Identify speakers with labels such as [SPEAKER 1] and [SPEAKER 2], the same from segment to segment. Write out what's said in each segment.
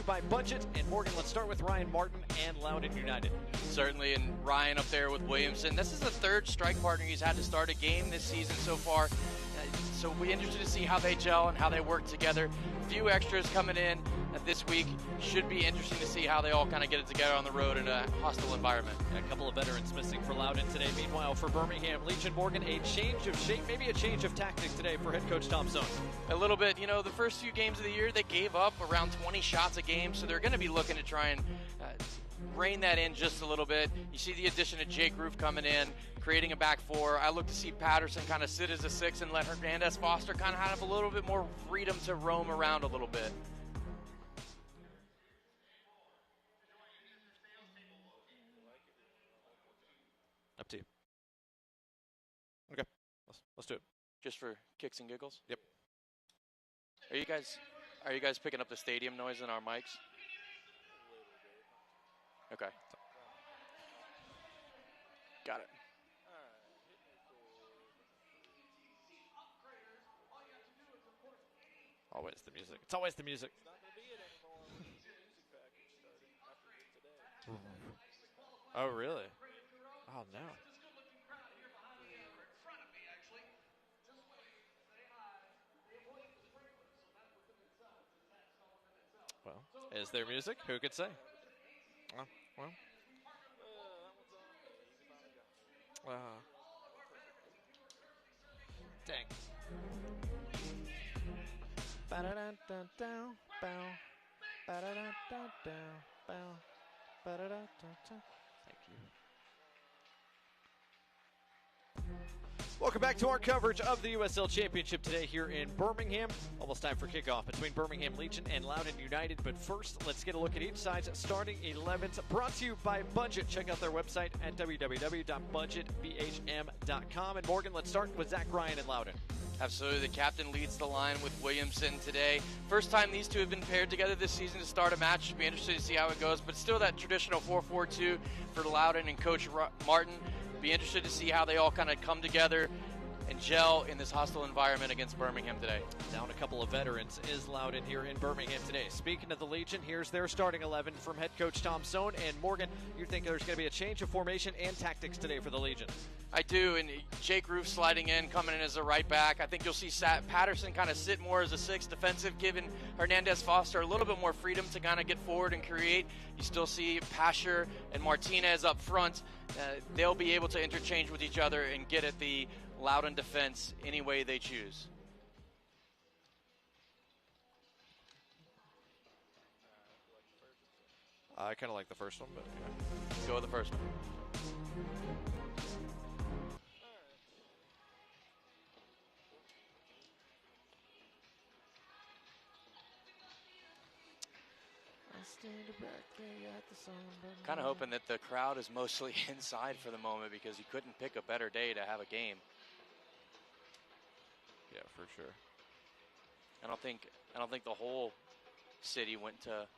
[SPEAKER 1] by Budget. And Morgan, let's start with Ryan Martin and Loudoun United.
[SPEAKER 2] Certainly, and Ryan up there with Williamson. This is the third strike partner he's had to start a game this season so far. So we'll be interested to see how they gel and how they work together. A few extras coming in this week. Should be interesting to see how they all kind of get it together on the road in a hostile environment.
[SPEAKER 1] A couple of veterans missing for Loudoun today. Meanwhile, for Birmingham, Legion Morgan, a change of shape, maybe a change of tactics today for head coach Tom Sohn.
[SPEAKER 2] A little bit. You know, the first few games of the year, they gave up around 20 shots a game, so they're going to be looking to try and rein that in just a little bit. You see the addition of Jake Roof coming in, creating a back four. I look to see Patterson kind of sit as a 6 and let Hernandez Foster kind of have a little bit more freedom to roam around a little bit.
[SPEAKER 1] Up to you. Okay, let's do it.
[SPEAKER 2] Just for kicks and giggles?
[SPEAKER 1] Yep.
[SPEAKER 2] Are you guys picking up the stadium noise in our mics? Okay. Got it.
[SPEAKER 1] Always the music. It's always the music. Oh, really? Oh, no. Well, is there music? Who could say? Well. Dang. Thank you. Welcome back to our coverage of the USL Championship today here in Birmingham. Almost time for kickoff between Birmingham Legion and Loudoun United. But first, let's get a look at each side's starting 11s. Brought to you by Budget. Check out their website at www.budgetbhm.com. And Morgan, let's start with Zach Ryan and Loudoun.
[SPEAKER 2] Absolutely. The captain leads the line with Williamson today. First time these two have been paired together this season to start a match. Should be interested to see how it goes. But still that traditional 4-4-2 for Loudoun and Coach Martin. Be interested to see how they all kind of come together and gel in this hostile environment against Birmingham today.
[SPEAKER 1] Down a couple of veterans is Loudoun here in Birmingham today. Speaking of the Legion, here's their starting 11 from head coach Tom Sohn. And Morgan, you think there's going to be a change of formation and tactics today for the Legion?
[SPEAKER 2] I do, and Jake Roof sliding in, coming in as a right back. I think you'll see Patterson kind of sit more as a 6 defensive, giving Hernandez Foster a little bit more freedom to kind of get forward and create. You still see Pasher and Martinez up front. They'll be able to interchange with each other and get at the Loudoun defense any way they choose.
[SPEAKER 1] I kind of like the first one, but yeah.
[SPEAKER 2] Go with the first one. Kind of hoping that the crowd is mostly inside for the moment because you couldn't pick a better day to have a game.
[SPEAKER 1] Yeah, for sure.
[SPEAKER 2] I don't think the whole city went to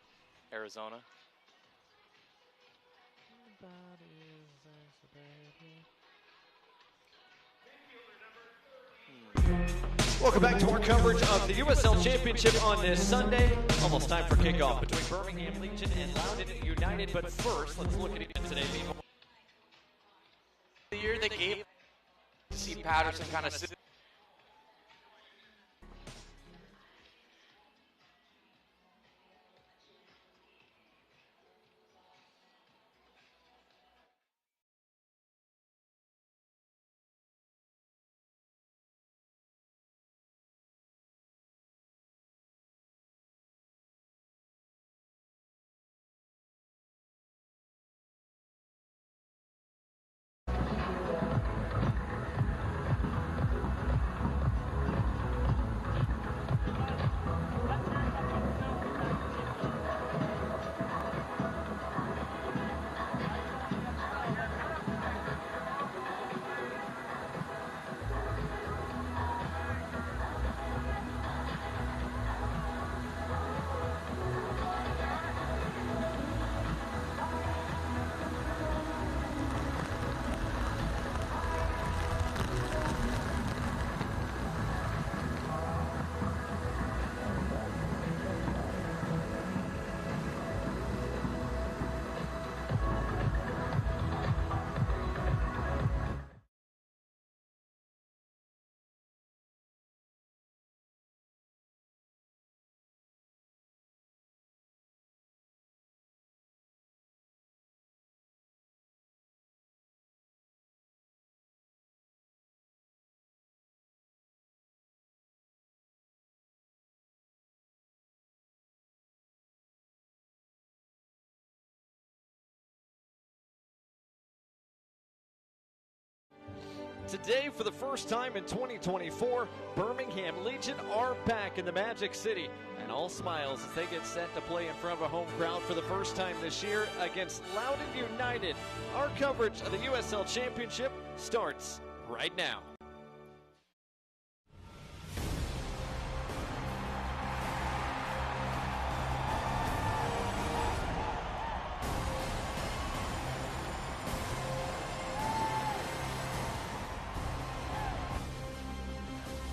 [SPEAKER 2] Arizona.
[SPEAKER 1] Welcome back to our coverage of the USL Championship on this Sunday. Almost time for kickoff between Birmingham Legion and Loudoun United. But first, let's look at it today.
[SPEAKER 2] The year they gave to see Patterson kind of sit.
[SPEAKER 1] Today, for the first time in 2024, Birmingham Legion are back in the Magic City, and all smiles as they get set to play in front of a home crowd for the first time this year against Loudoun United. Our coverage of the USL Championship starts right now.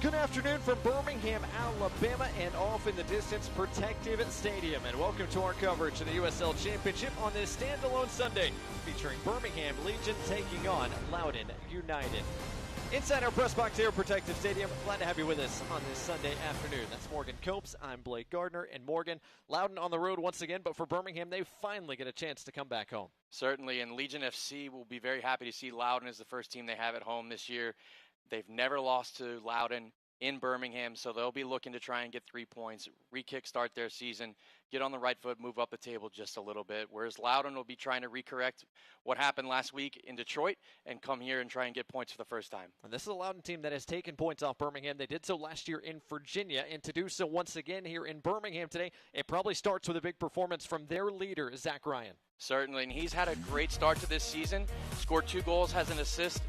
[SPEAKER 1] Good afternoon from Birmingham, Alabama, and off in the distance, Protective Stadium. And welcome to our coverage of the USL Championship on this standalone Sunday, featuring Birmingham Legion taking on Loudoun United. Inside our press box here at Protective Stadium, glad to have you with us on this Sunday afternoon. That's Morgan Copes, I'm Blake Gardner, and Morgan, Loudoun on the road once again, but for Birmingham, they finally get a chance to come back home.
[SPEAKER 2] Certainly, and Legion FC will be very happy to see Loudoun as the first team they have at home this year. They've never lost to Loudoun in Birmingham, so they'll be looking to try and get 3 points, re-kickstart their season, get on the right foot, move up the table just a little bit, whereas Loudoun will be trying to recorrect what happened last week in Detroit and come here and try and get points for the first time.
[SPEAKER 1] And this is a Loudoun team that has taken points off Birmingham. They did so last year in Virginia, and to do so once again here in Birmingham today, it probably starts with a big performance from their leader, Zach Ryan.
[SPEAKER 2] Certainly, and he's had a great start to this season, scored 2 goals, has an assist,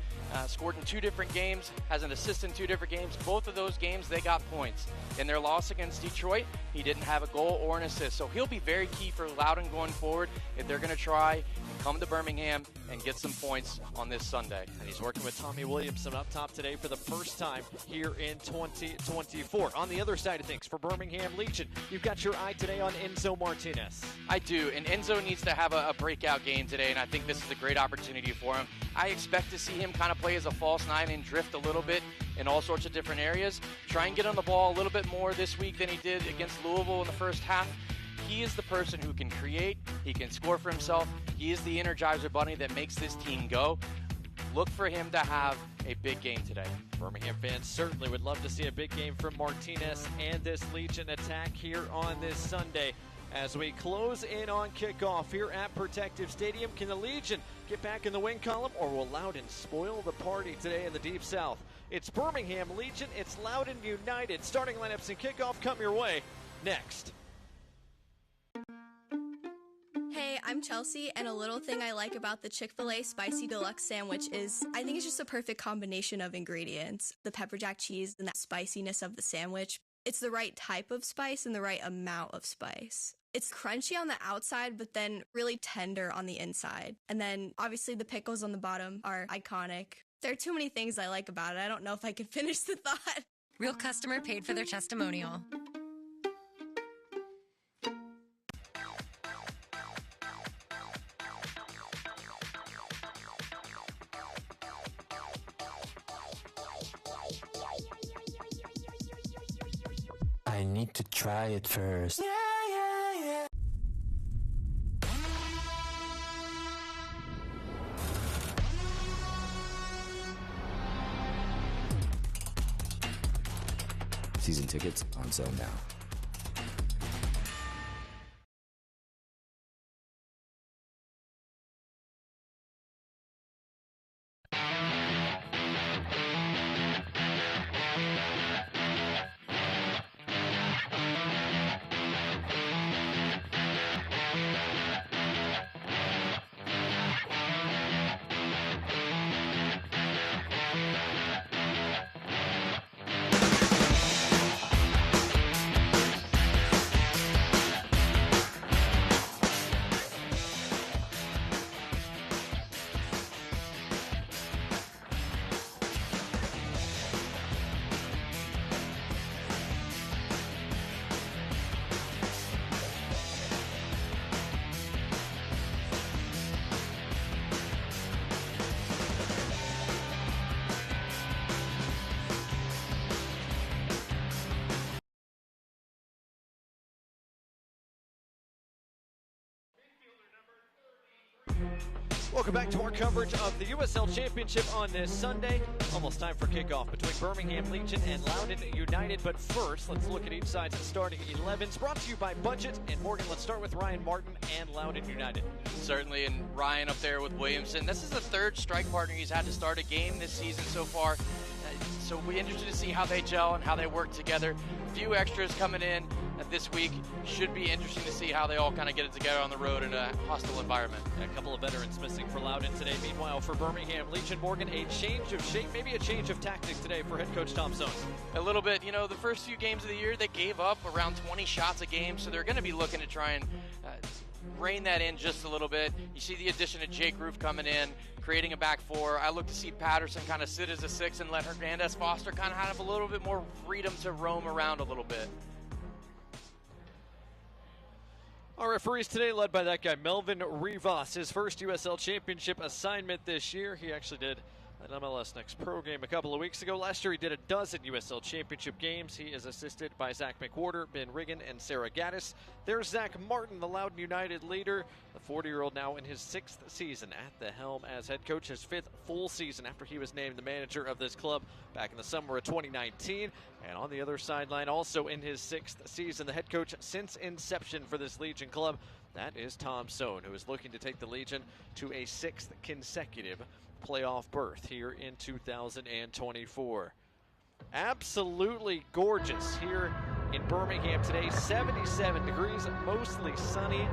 [SPEAKER 2] scored in 2 different games, has an assist in 2 different games. Both of those games, they got points. In their loss against Detroit, he didn't have a goal or an assist. So he'll be very key for Loudoun going forward if they're going to try and come to Birmingham and get some points on this Sunday.
[SPEAKER 1] And he's working with Tommy Williamson up top today for the first time here in 2024. On the other side of things, for Birmingham Legion, you've got your eye today on Enzo Martinez.
[SPEAKER 2] I do, and Enzo needs to have a breakout game today, and I think this is a great opportunity for him. I expect to see him kind of play as a false 9 and drift a little bit in all sorts of different areas. Try and get on the ball a little bit more this week than he did against Louisville in the first half. He is the person who can create, he can score for himself. He is the Energizer Bunny that makes this team go. Look for him to have a big game today.
[SPEAKER 1] Birmingham fans certainly would love to see a big game from Martinez and this Legion attack here on this Sunday. As we close in on kickoff here at Protective Stadium, can the Legion get back in the win column, or will Loudoun spoil the party today in the Deep South? It's Birmingham Legion, it's Loudoun United. Starting lineups and kickoff come your way next.
[SPEAKER 3] Hey, I'm Chelsea, and a little thing I like about the Chick-fil-A Spicy Deluxe Sandwich is I think it's just a perfect combination of ingredients. The pepper jack cheese and that spiciness of the sandwich. It's the right type of spice and the right amount of spice. It's crunchy on the outside, but then really tender on the inside. And then, obviously, the pickles on the bottom are iconic. There are too many things I like about it. I don't know if I can finish the thought.
[SPEAKER 4] Real customer paid for their testimonial.
[SPEAKER 5] I need to try it first.
[SPEAKER 6] Season tickets on sale now.
[SPEAKER 1] Welcome back to our coverage of the USL Championship on this Sunday. Almost time for kickoff between Birmingham Legion and Loudoun United. But first, let's look at each side's starting 11s. Brought to you by Budget. And Morgan, let's start with Ryan Martin and Loudoun United.
[SPEAKER 2] Certainly, and Ryan up there with Williamson. This is the third strike partner he's had to start a game this season so far. So we're interested to see how they gel and how they work together. A few extras coming in this week. Should be interesting to see how they all kind of get it together on the road in a hostile environment.
[SPEAKER 1] A couple of veterans missing for Loudoun today. Meanwhile, for Birmingham Legion, Morgan, a change of shape, maybe a change of tactic today for head coach Tom Sohn.
[SPEAKER 2] A little bit. You know, the first few games of the year, they gave up around 20 shots a game, so they're going to be looking to try and rein that in just a little bit. You see the addition of Jake Roof coming in, creating a back four. I look to see Patterson kind of sit as a 6 and let Hernandez Foster kind of have a little bit more freedom to roam around a little bit.
[SPEAKER 1] Our referees today led by that guy, Melvin Rivas. His first USL Championship assignment this year. He actually did an MLS Next Pro game a couple of weeks ago. Last year he did a dozen USL Championship games. He is assisted by Zach McWhorter, Ben Riggin, and Sarah Gaddis. There's Zach Martin, the Loudoun United leader. The 40-year-old now in his 6th season at the helm as head coach, his 5th full season after he was named the manager of this club back in the summer of 2019. And on the other sideline, also in his 6th season, the head coach since inception for this Legion club, that is Tom Sohn, who is looking to take the Legion to a 6th consecutive playoff berth here in 2024. Absolutely gorgeous here in Birmingham today. 77 degrees, mostly sunny,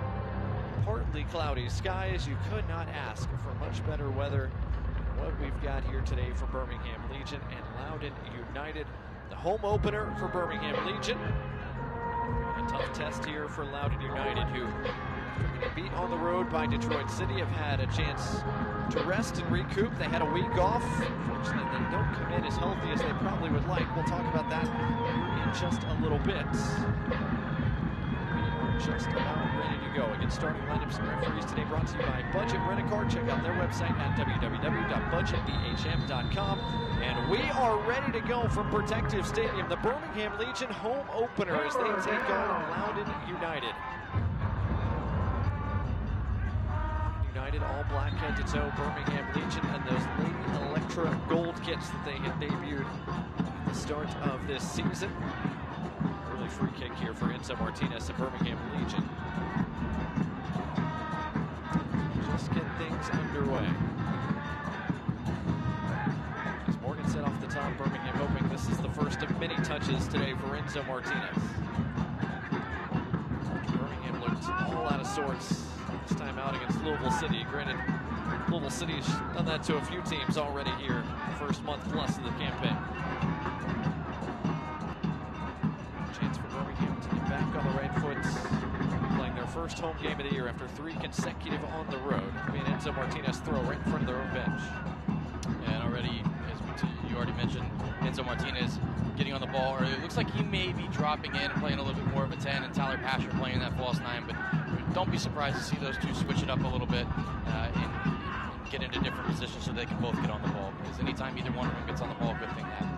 [SPEAKER 1] partly cloudy skies. You could not ask for much better weather than what we've got here today for Birmingham Legion and Loudoun United. The home opener for Birmingham Legion. A tough test here for Loudoun United, who, after getting beat on the road by Detroit City, have had a chance to rest and recoup. They had a week off. Unfortunately, they don't come in as healthy as they probably would like. We'll talk about that in just a little bit. We are just about ready to go. Again, starting lineups and referees today brought to you by Budget Rent-A-Car. Check out their website at www.budgetbhm.com. And we are ready to go from Protective Stadium, the Birmingham Legion home opener as they take on Loudoun United. United all black head to toe, Birmingham Legion, and those Lady Electra gold kits that they had debuted at the start of this season. Early free kick here for Enzo Martinez and Birmingham Legion. Just get things underway. As Morgan said off the top, Birmingham hoping this is the first of many touches today for Enzo Martinez. Birmingham looked all out of sorts this time out against Louisville City. Granted, Louisville City's done that to a few teams already here, the first month plus of the campaign. Chance for Birmingham to get back on the right foot, playing their first home game of the year after 3 consecutive on the road. I mean, Enzo Martinez throw right in front of their own bench.
[SPEAKER 2] And already, as you already mentioned, Enzo Martinez getting on the ball early. It looks like he may be dropping in and playing a little bit more of a 10, and Tyler Pasher playing that false 9, but don't be surprised to see those two switch it up a little bit and get into different positions so they can both get on the ball. Because anytime either one of them gets on the ball, good thing to have.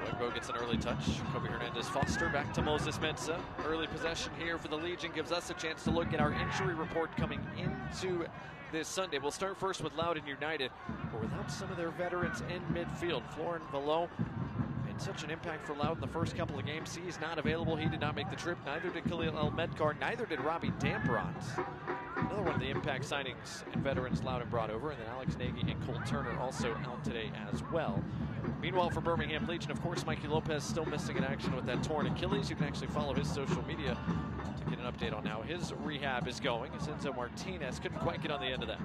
[SPEAKER 1] Wegbo gets an early touch. Kobe Hernandez Foster back to Moses Mensah. Early possession here for the Legion gives us a chance to look at our injury report coming into this Sunday. We'll start first with Loudoun United, but without some of their veterans in midfield. Florin Vallot made such an impact for Loudoun the first couple of games. He's not available. He did not make the trip. Neither did Khalil El-Medkar. Neither did Robbie Damprot. Another one of the impact signings and veterans Loudoun brought over. And then Alex Nagy and Cole Turner also out today as well. Meanwhile, for Birmingham Legion, of course, Mikey Lopez still missing in action with that torn Achilles. You can actually follow his social media to get an update on how his rehab is going, as Enzo Martinez couldn't quite get on the end of that.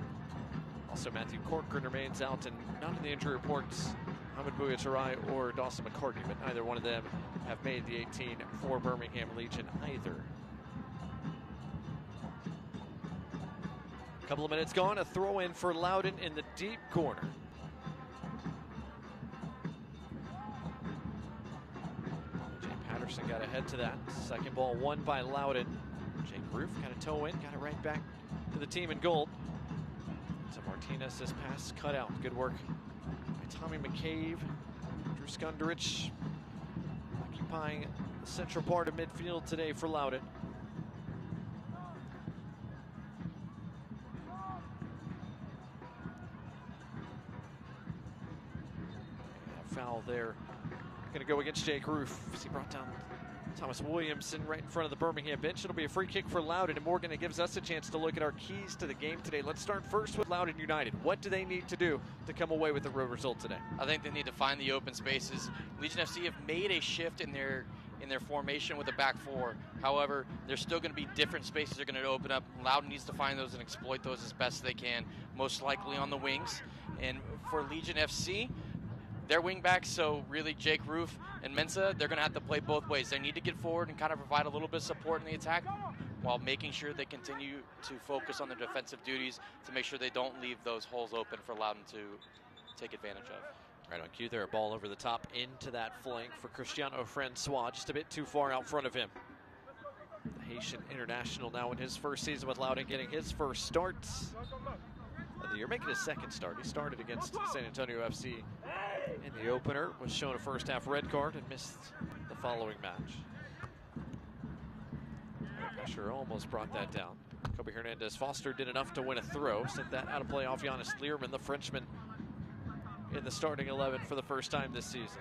[SPEAKER 1] Also, Matthew Corcoran remains out, and not in the injury reports, Hamid Bouyattarai or Dawson McCartney, but neither one of them have made the 18 for Birmingham Legion either. A couple of minutes gone, a throw in for Loudoun in the deep corner. Patterson got ahead to that. Second ball won by Loudoun. Jake Roof got a toe in, got it right back to the team in goal. So Martinez's pass cut out. Good work by Tommy McCabe. Drew Skundrich occupying the central part of midfield today for foul there. Going to go against Jake Roof as he brought down Thomas Williamson right in front of the Birmingham bench. It'll be a free kick for Loudoun, and Morgan, it gives us a chance to look at our keys to the game today. Let's start first with Loudoun United. What do they need to do to come away with the road result today?
[SPEAKER 2] I think they need to find the open spaces. Legion FC have made a shift in their formation with the back four. However, there's still going to be different spaces that are going to open up. Loudoun needs to find those and exploit those as best they can, most likely on the wings. And for Legion FC, they're wing backs, so really Jake Roof and Mensa, they're going to have to play both ways. They need to get forward and kind of provide a little bit of support in the attack while making sure they continue to focus on their defensive duties to make sure they don't leave those holes open for Loudoun to take advantage of.
[SPEAKER 1] Right on cue there, a ball over the top into that flank for Cristiano Francois, just a bit too far out front of him. The Haitian international now in his first season with Loudoun, getting his first start of the year, making his second start. He started against San Antonio FC in the opener, was shown a first half red card and missed the following match. Pressure almost brought that down. Kobe Hernandez Foster did enough to win a throw, sent that out of play off Giannis Learman, the Frenchman, in the starting 11 for the first time this season.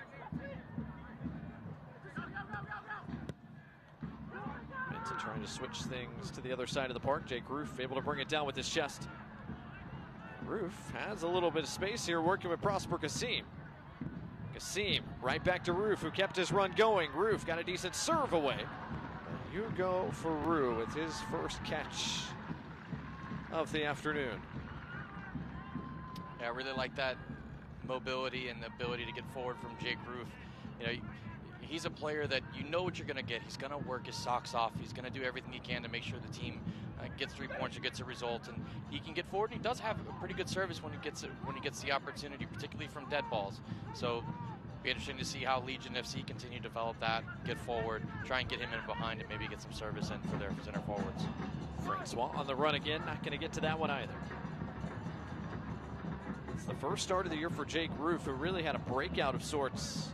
[SPEAKER 1] Mensa trying to switch things to the other side of the park. Jake Roof able to bring it down with his chest. Roof has a little bit of space here working with Prosper Kassim. Kassim right back to Roof, who kept his run going. Roof got a decent serve away. Hugo Farou with his first catch of the afternoon.
[SPEAKER 2] Yeah, I really like that mobility and the ability to get forward from Jake Roof. You know, he's a player that you know what you're going to get. He's going to work his socks off. He's going to do everything he can to make sure the team gets 3 points or gets a result. And he can get forward. And he does have a pretty good service when he gets the opportunity, particularly from dead balls. So be interesting to see how Legion FC continue to develop that, get forward, try and get him in behind, and maybe get some service in for their center forwards.
[SPEAKER 1] Francois on the run again, not going to get to that one either. It's the first start of the year for Jake Roof, who really had a breakout of sorts.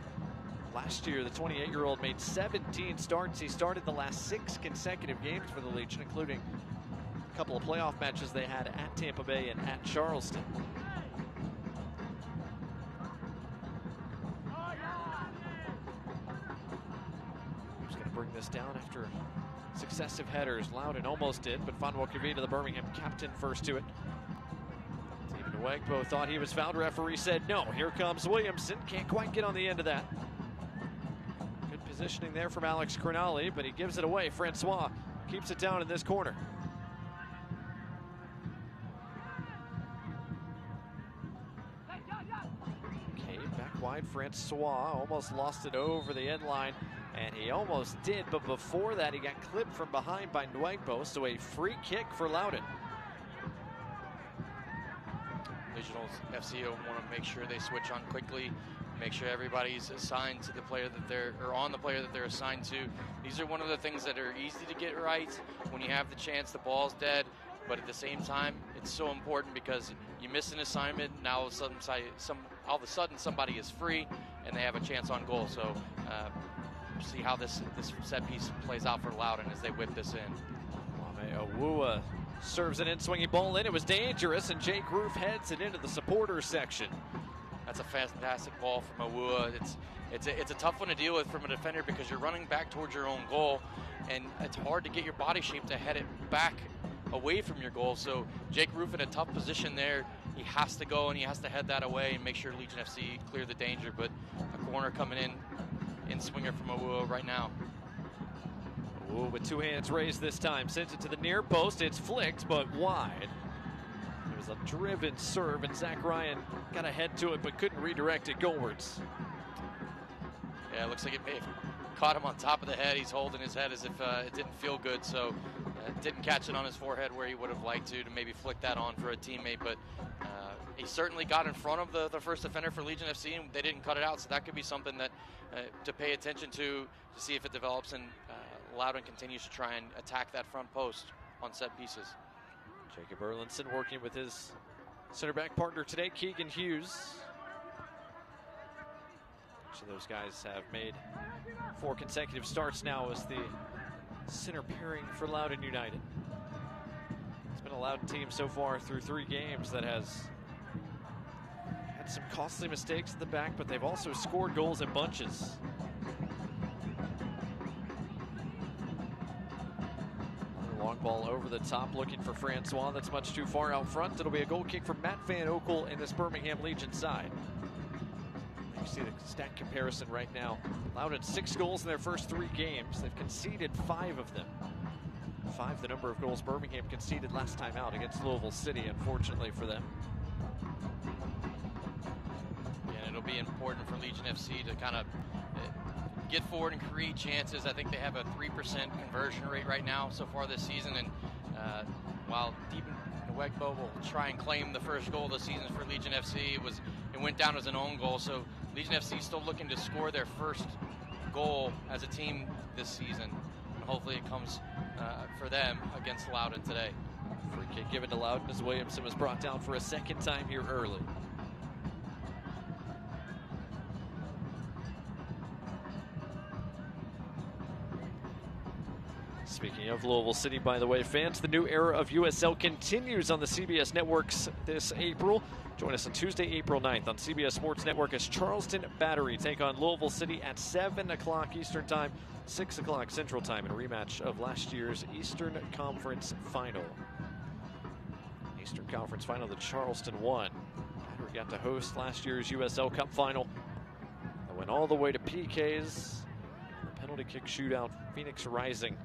[SPEAKER 1] Last year, the 28-year-old made 17 starts. He started the last 6 consecutive games for the Legion, including a couple of playoff matches they had at Tampa Bay and at Charleston. Who's going to bring this down after successive headers? Loudoun almost did, but Fanwa Kavita, the Birmingham captain, first to it. Stephen Wegbo thought he was fouled. Referee said no. Here comes Williamson. Can't quite get on the end of that. Good positioning there from Alex Cronali, but he gives it away. Francois keeps it down in this corner. Okay, back wide. Francois almost lost it over the end line, and he almost did, but before that he got clipped from behind by Nwegbo, so a free kick for Loudoun.
[SPEAKER 2] Legionals FC want to make sure they switch on quickly, make sure everybody's assigned to the player that on the player that they're assigned to. These are one of the things that are easy to get right when you have the chance, the ball's dead, but at the same time, it's so important because you miss an assignment, now all of a sudden somebody is free and they have a chance on goal. So see how this set piece plays out for Loudoun as they whip this in.
[SPEAKER 1] Awua serves an in-swinging ball in. It was dangerous, and Jake Roof heads it into the supporters section.
[SPEAKER 2] That's a fantastic ball from Awua. It's a tough one to deal with from a defender because you're running back towards your own goal, and it's hard to get your body shape to head it back away from your goal. So Jake Roof in a tough position there. He has to go and he has to head that away and make sure Legion FC clear the danger. But a corner coming in swinger from Awua right now.
[SPEAKER 1] Ooh, with 2 hands raised this time, sends it to the near post. It's flicked, but wide. It was a driven serve, and Zach Ryan got a head to it, but couldn't redirect it goalwards.
[SPEAKER 2] Yeah, it looks like it may have caught him on top of the head. He's holding his head as if it didn't feel good, so didn't catch it on his forehead where he would have liked to maybe flick that on for a teammate, but he certainly got in front of the first defender for Legion FC, and they didn't cut it out, so that could be something that to pay attention to see if it develops, and Loudoun continues to try and attack that front post on set pieces.
[SPEAKER 1] Jacob Erlinson working with his center back partner today, Keegan Hughes. Each of those guys have made 4 consecutive starts now as the center pairing for Loudoun United. It's been a Loudoun team so far through 3 games that has had Made some costly mistakes at the back, but they've also scored goals in bunches. Another long ball over the top, looking for Francois. That's much too far out front. It'll be a goal kick from Matt Van Oekel in this Birmingham Legion side. You see the stat comparison right now. Loudoun 6 goals in their first 3 games. They've conceded 5 of them. 5 the number of goals Birmingham conceded last time out against Louisville City, unfortunately for them.
[SPEAKER 2] Yeah, it'll be important for Legion FC to kind of get forward and create chances. I think they have a 3% conversion rate right now so far this season, and while Deepan Nwegbo will try and claim the first goal of the season for Legion FC, it went down as an own goal, so Legion FC still looking to score their first goal as a team this season, and hopefully it comes for them against Loudoun today.
[SPEAKER 1] Free kick given to Loudoun as Williamson was brought down for a second time here early. Speaking of Louisville City, by the way, fans, the new era of USL continues on the CBS networks this April. Join us on Tuesday, April 9th on CBS Sports Network as Charleston Battery take on Louisville City at 7 o'clock Eastern Time, 6 o'clock Central Time, in a rematch of last year's Eastern Conference Final. Eastern Conference Final that Charleston won. Battery got to host last year's USL Cup Final. That went all the way to PKs. The penalty kick shootout, Phoenix Rising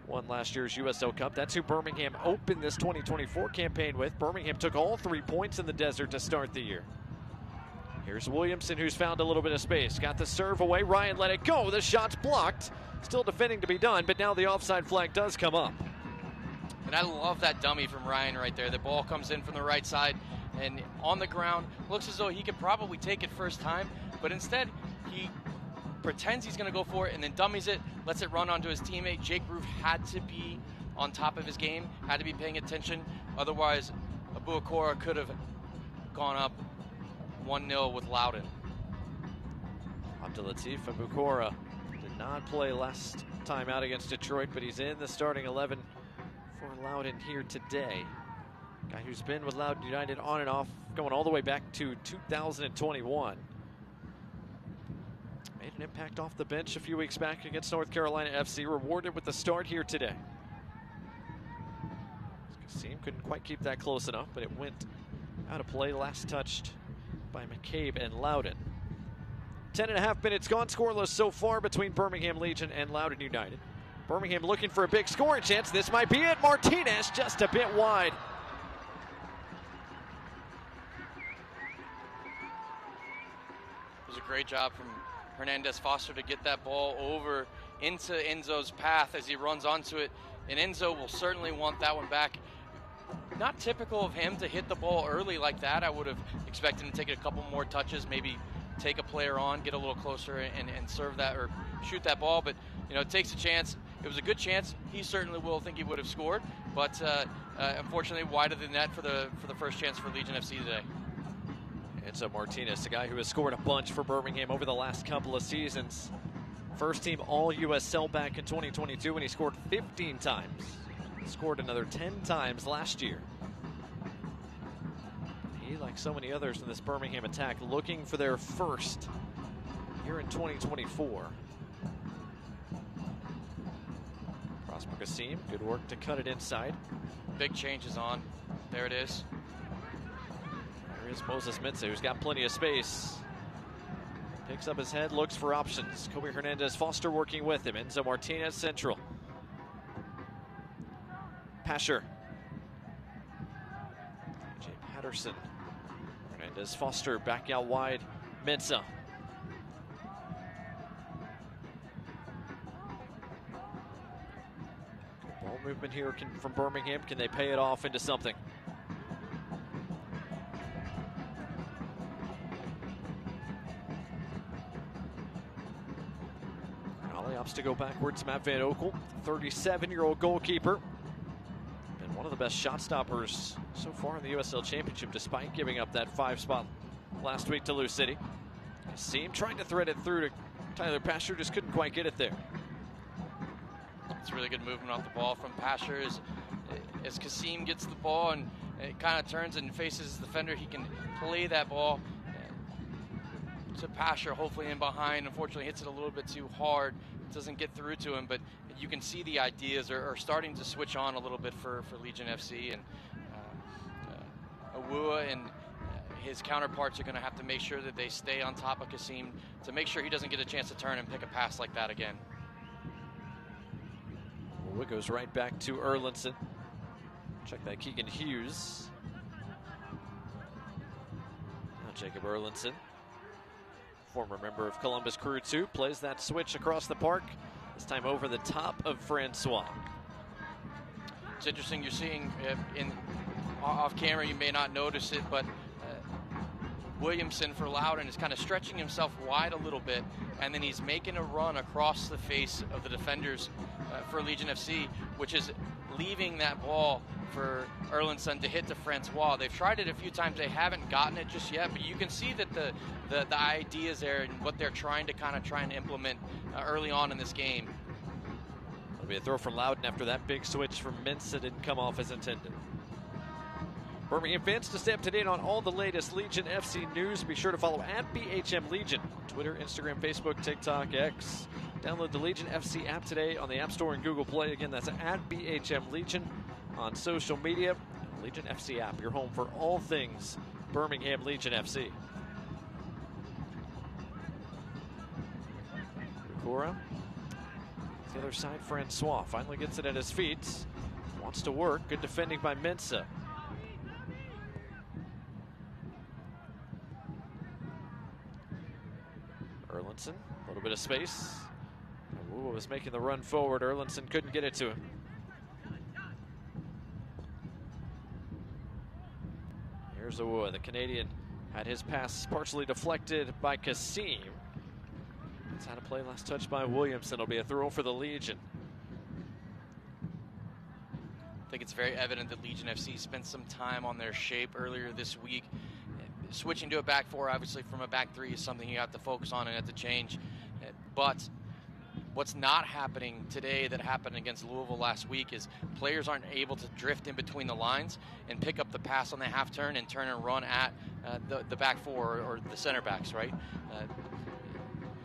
[SPEAKER 1] won last year's USL Cup. That's who Birmingham opened this 2024 campaign with. Birmingham took all 3 points in the desert to start the year. Here's Williamson, who's found a little bit of space. Got the serve away. Ryan let it go. The shot's blocked. Still defending to be done, but now the offside flag does come up.
[SPEAKER 2] And I love that dummy from Ryan right there. The ball comes in from the right side and on the ground. Looks as though he could probably take it first time, but instead he pretends he's going to go for it and then dummies it, lets it run onto his teammate. Jake Roof had to be on top of his game, had to be paying attention. Otherwise, Abuakora could have gone up 1-0 with Loudoun.
[SPEAKER 1] Abdulatif Abuakora did not play last time out against Detroit, but he's in the starting 11 for Loudoun here today. Guy who's been with Loudoun United on and off, going all the way back to 2021. Made an impact off the bench a few weeks back against North Carolina FC, rewarded with the start here today. Kasim couldn't quite keep that close enough, but it went out of play, last touched by McCabe and Loudoun. 10.5 minutes gone, scoreless so far between Birmingham Legion and Loudoun United. Birmingham looking for a big scoring chance. This might be it. Martinez just a bit wide.
[SPEAKER 2] It was a great job from Hernandez Foster to get that ball over into Enzo's path as he runs onto it. And Enzo will certainly want that one back. Not typical of him to hit the ball early like that. I would have expected him to take it a couple more touches, maybe take a player on, get a little closer and serve that or shoot that ball. But, you know, it takes a chance. It was a good chance. He certainly will think he would have scored. But unfortunately, wide of the net for the first chance for Legion FC today.
[SPEAKER 1] Enzo Martinez, a guy who has scored a bunch for Birmingham over the last couple of seasons. First team All-USL back in 2022 when he scored 15 times. Scored another 10 times last year. He, like so many others in this Birmingham attack, looking for their first here in 2024. Prosper Kasim, good work to cut it inside.
[SPEAKER 2] Big changes on. There it is.
[SPEAKER 1] There is Moses Mintze, who's got plenty of space. Picks up his head, looks for options. Kobe Hernandez Foster working with him. Enzo Martinez central. Pasher. Jay Patterson. Hernandez Foster back out wide. Mintze. Ball movement here from Birmingham. Can they pay it off into something? Opts to go backwards. Matt Van Oekel, 37-year-old goalkeeper. Been one of the best shot stoppers so far in the USL Championship, despite giving up that 5 spot last week to Lou City. Kasim trying to thread it through to Tyler Pasher, just couldn't quite get it there.
[SPEAKER 2] It's really good movement off the ball from Pasher as Kasim gets the ball and it kind of turns and faces the defender, he can play that ball to Pasher, hopefully in behind. Unfortunately, hits it a little bit too hard. It doesn't get through to him, but you can see the ideas are starting to switch on a little bit for Legion FC. And Awua and his counterparts are going to have to make sure that they stay on top of Kasim to make sure he doesn't get a chance to turn and pick a pass like that again.
[SPEAKER 1] It goes right back to Erlinson. Check that, Keegan Hughes. Now Jacob Erlinson, former member of Columbus Crew 2, plays that switch across the park, this time over the top of Francois.
[SPEAKER 2] It's interesting, you're seeing off camera, you may not notice it, but Williamson for Loudoun is kind of stretching himself wide a little bit, and then he's making a run across the face of the defenders for Legion FC, which is leaving that ball for Erlinson to hit to Francois. They've tried it a few times, they haven't gotten it just yet, but you can see that the ideas there and what they're trying to implement early on in this game.
[SPEAKER 1] It'll be a throw for Loudoun after that big switch from Mensa didn't come off as intended. Birmingham fans, to stay up to date on all the latest Legion FC news, be sure to follow @BHM Legion, Twitter, Instagram, Facebook, TikTok, X. Download the Legion FC app today on the App Store and Google Play. Again, that's @BHM Legion on social media. Legion FC app, your home for all things Birmingham Legion FC. Rukura, the other side, Francois finally gets it at his feet. Wants to work. Good defending by Mensa. Erlinson, a little bit of space. Awua was making the run forward. Erlinson couldn't get it to him. Here's Awua. The Canadian had his pass partially deflected by Kasim. That's out of play. Last touch by Williamson. It'll be a throw for the Legion.
[SPEAKER 2] I think it's very evident that Legion FC spent some time on their shape earlier this week. Switching to a back four, obviously, from a back three is something you have to focus on and have to change. But what's not happening today that happened against Louisville last week is players aren't able to drift in between the lines and pick up the pass on the half turn and turn and run at the back four or the center backs, right?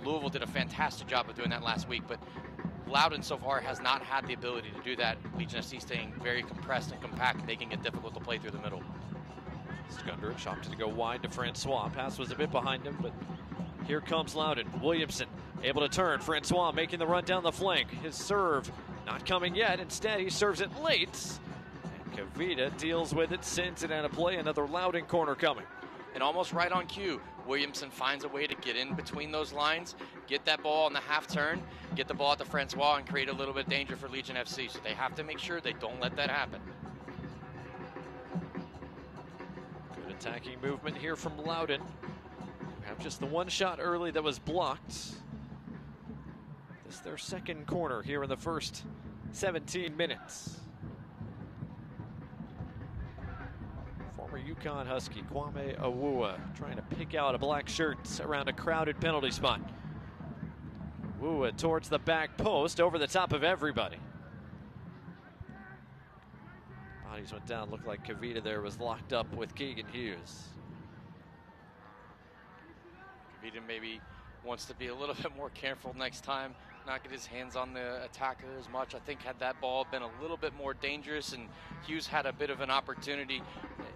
[SPEAKER 2] Louisville did a fantastic job of doing that last week, but Loudoun so far has not had the ability to do that. Legion FC staying very compressed and compact, making it difficult to play through the middle.
[SPEAKER 1] Skundrich opted to go wide to Francois. Pass was a bit behind him, but here comes Loudoun. Williamson able to turn. Francois making the run down the flank. His serve not coming yet. Instead, he serves it late. And Kavita deals with it, sends it out of play. Another Loudoun corner coming.
[SPEAKER 2] And almost right on cue, Williamson finds a way to get in between those lines, get that ball on the half turn, get the ball at the Francois, and create a little bit of danger for Legion FC. So they have to make sure they don't let that happen.
[SPEAKER 1] Attacking movement here from Loudoun. Have just the one shot early that was blocked. This is their second corner here in the first 17 minutes. Former UConn Husky Kwame Awua trying to pick out a black shirt around a crowded penalty spot. Awua towards the back post, over the top of everybody. Bodies went down. Looked like Kavita there was locked up with Keegan Hughes.
[SPEAKER 2] Kavita maybe wants to be a little bit more careful next time, not get his hands on the attacker as much. I think had that ball been a little bit more dangerous and Hughes had a bit of an opportunity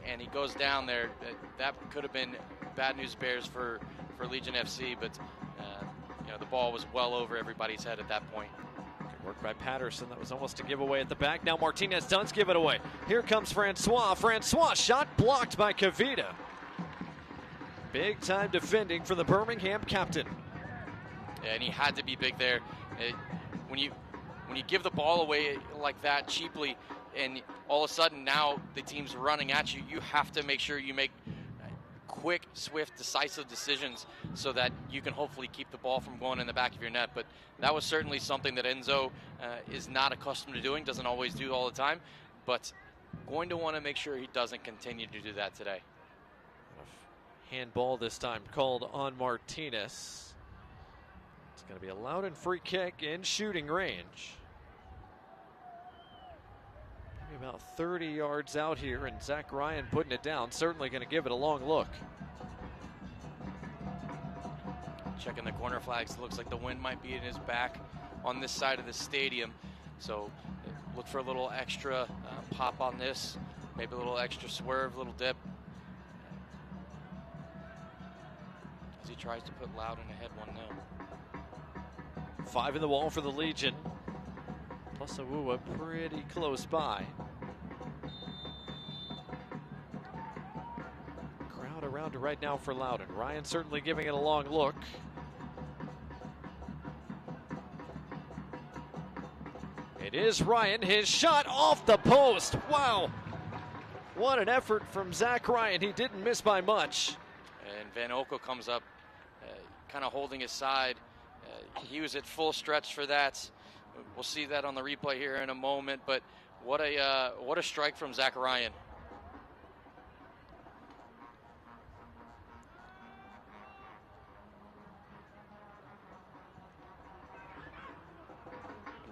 [SPEAKER 2] and he goes down there, that could have been bad news bears for Legion FC, but the ball was well over everybody's head at that point.
[SPEAKER 1] Work by Patterson. That was almost a giveaway at the back. Now Martinez does give it away. Here comes Francois. Francois shot blocked by Kavita. Big time defending for the Birmingham captain.
[SPEAKER 2] Yeah, and he had to be big there. When you give the ball away like that cheaply, and all of a sudden now the team's running at you, you have to make sure you make quick, swift, decisive decisions so that you can hopefully keep the ball from going in the back of your net. But that was certainly something that Enzo is not accustomed to doing, doesn't always do all the time, but going to want to make sure he doesn't continue to do that today.
[SPEAKER 1] Handball this time called on Martinez. It's going to be a Loudoun free kick in shooting range. about 30 yards out here, and Zach Ryan putting it down. Certainly going to give it a long look.
[SPEAKER 2] Checking the corner flags. It looks like the wind might be in his back on this side of the stadium. So look for a little extra pop on this. Maybe a little extra swerve, a little dip. As he tries to put Loudoun ahead 1-0.
[SPEAKER 1] 5 in the wall for the Legion. Plus Awuwa pretty close by. Crowd around it right now for Loudoun. Ryan certainly giving it a long look. It is Ryan, his shot off the post. Wow. What an effort from Zach Ryan. He didn't miss by much.
[SPEAKER 2] And Van Okel comes up, kind of holding his side. He was at full stretch for that. We'll see that on the replay here in a moment, but what a strike from Zach Ryan.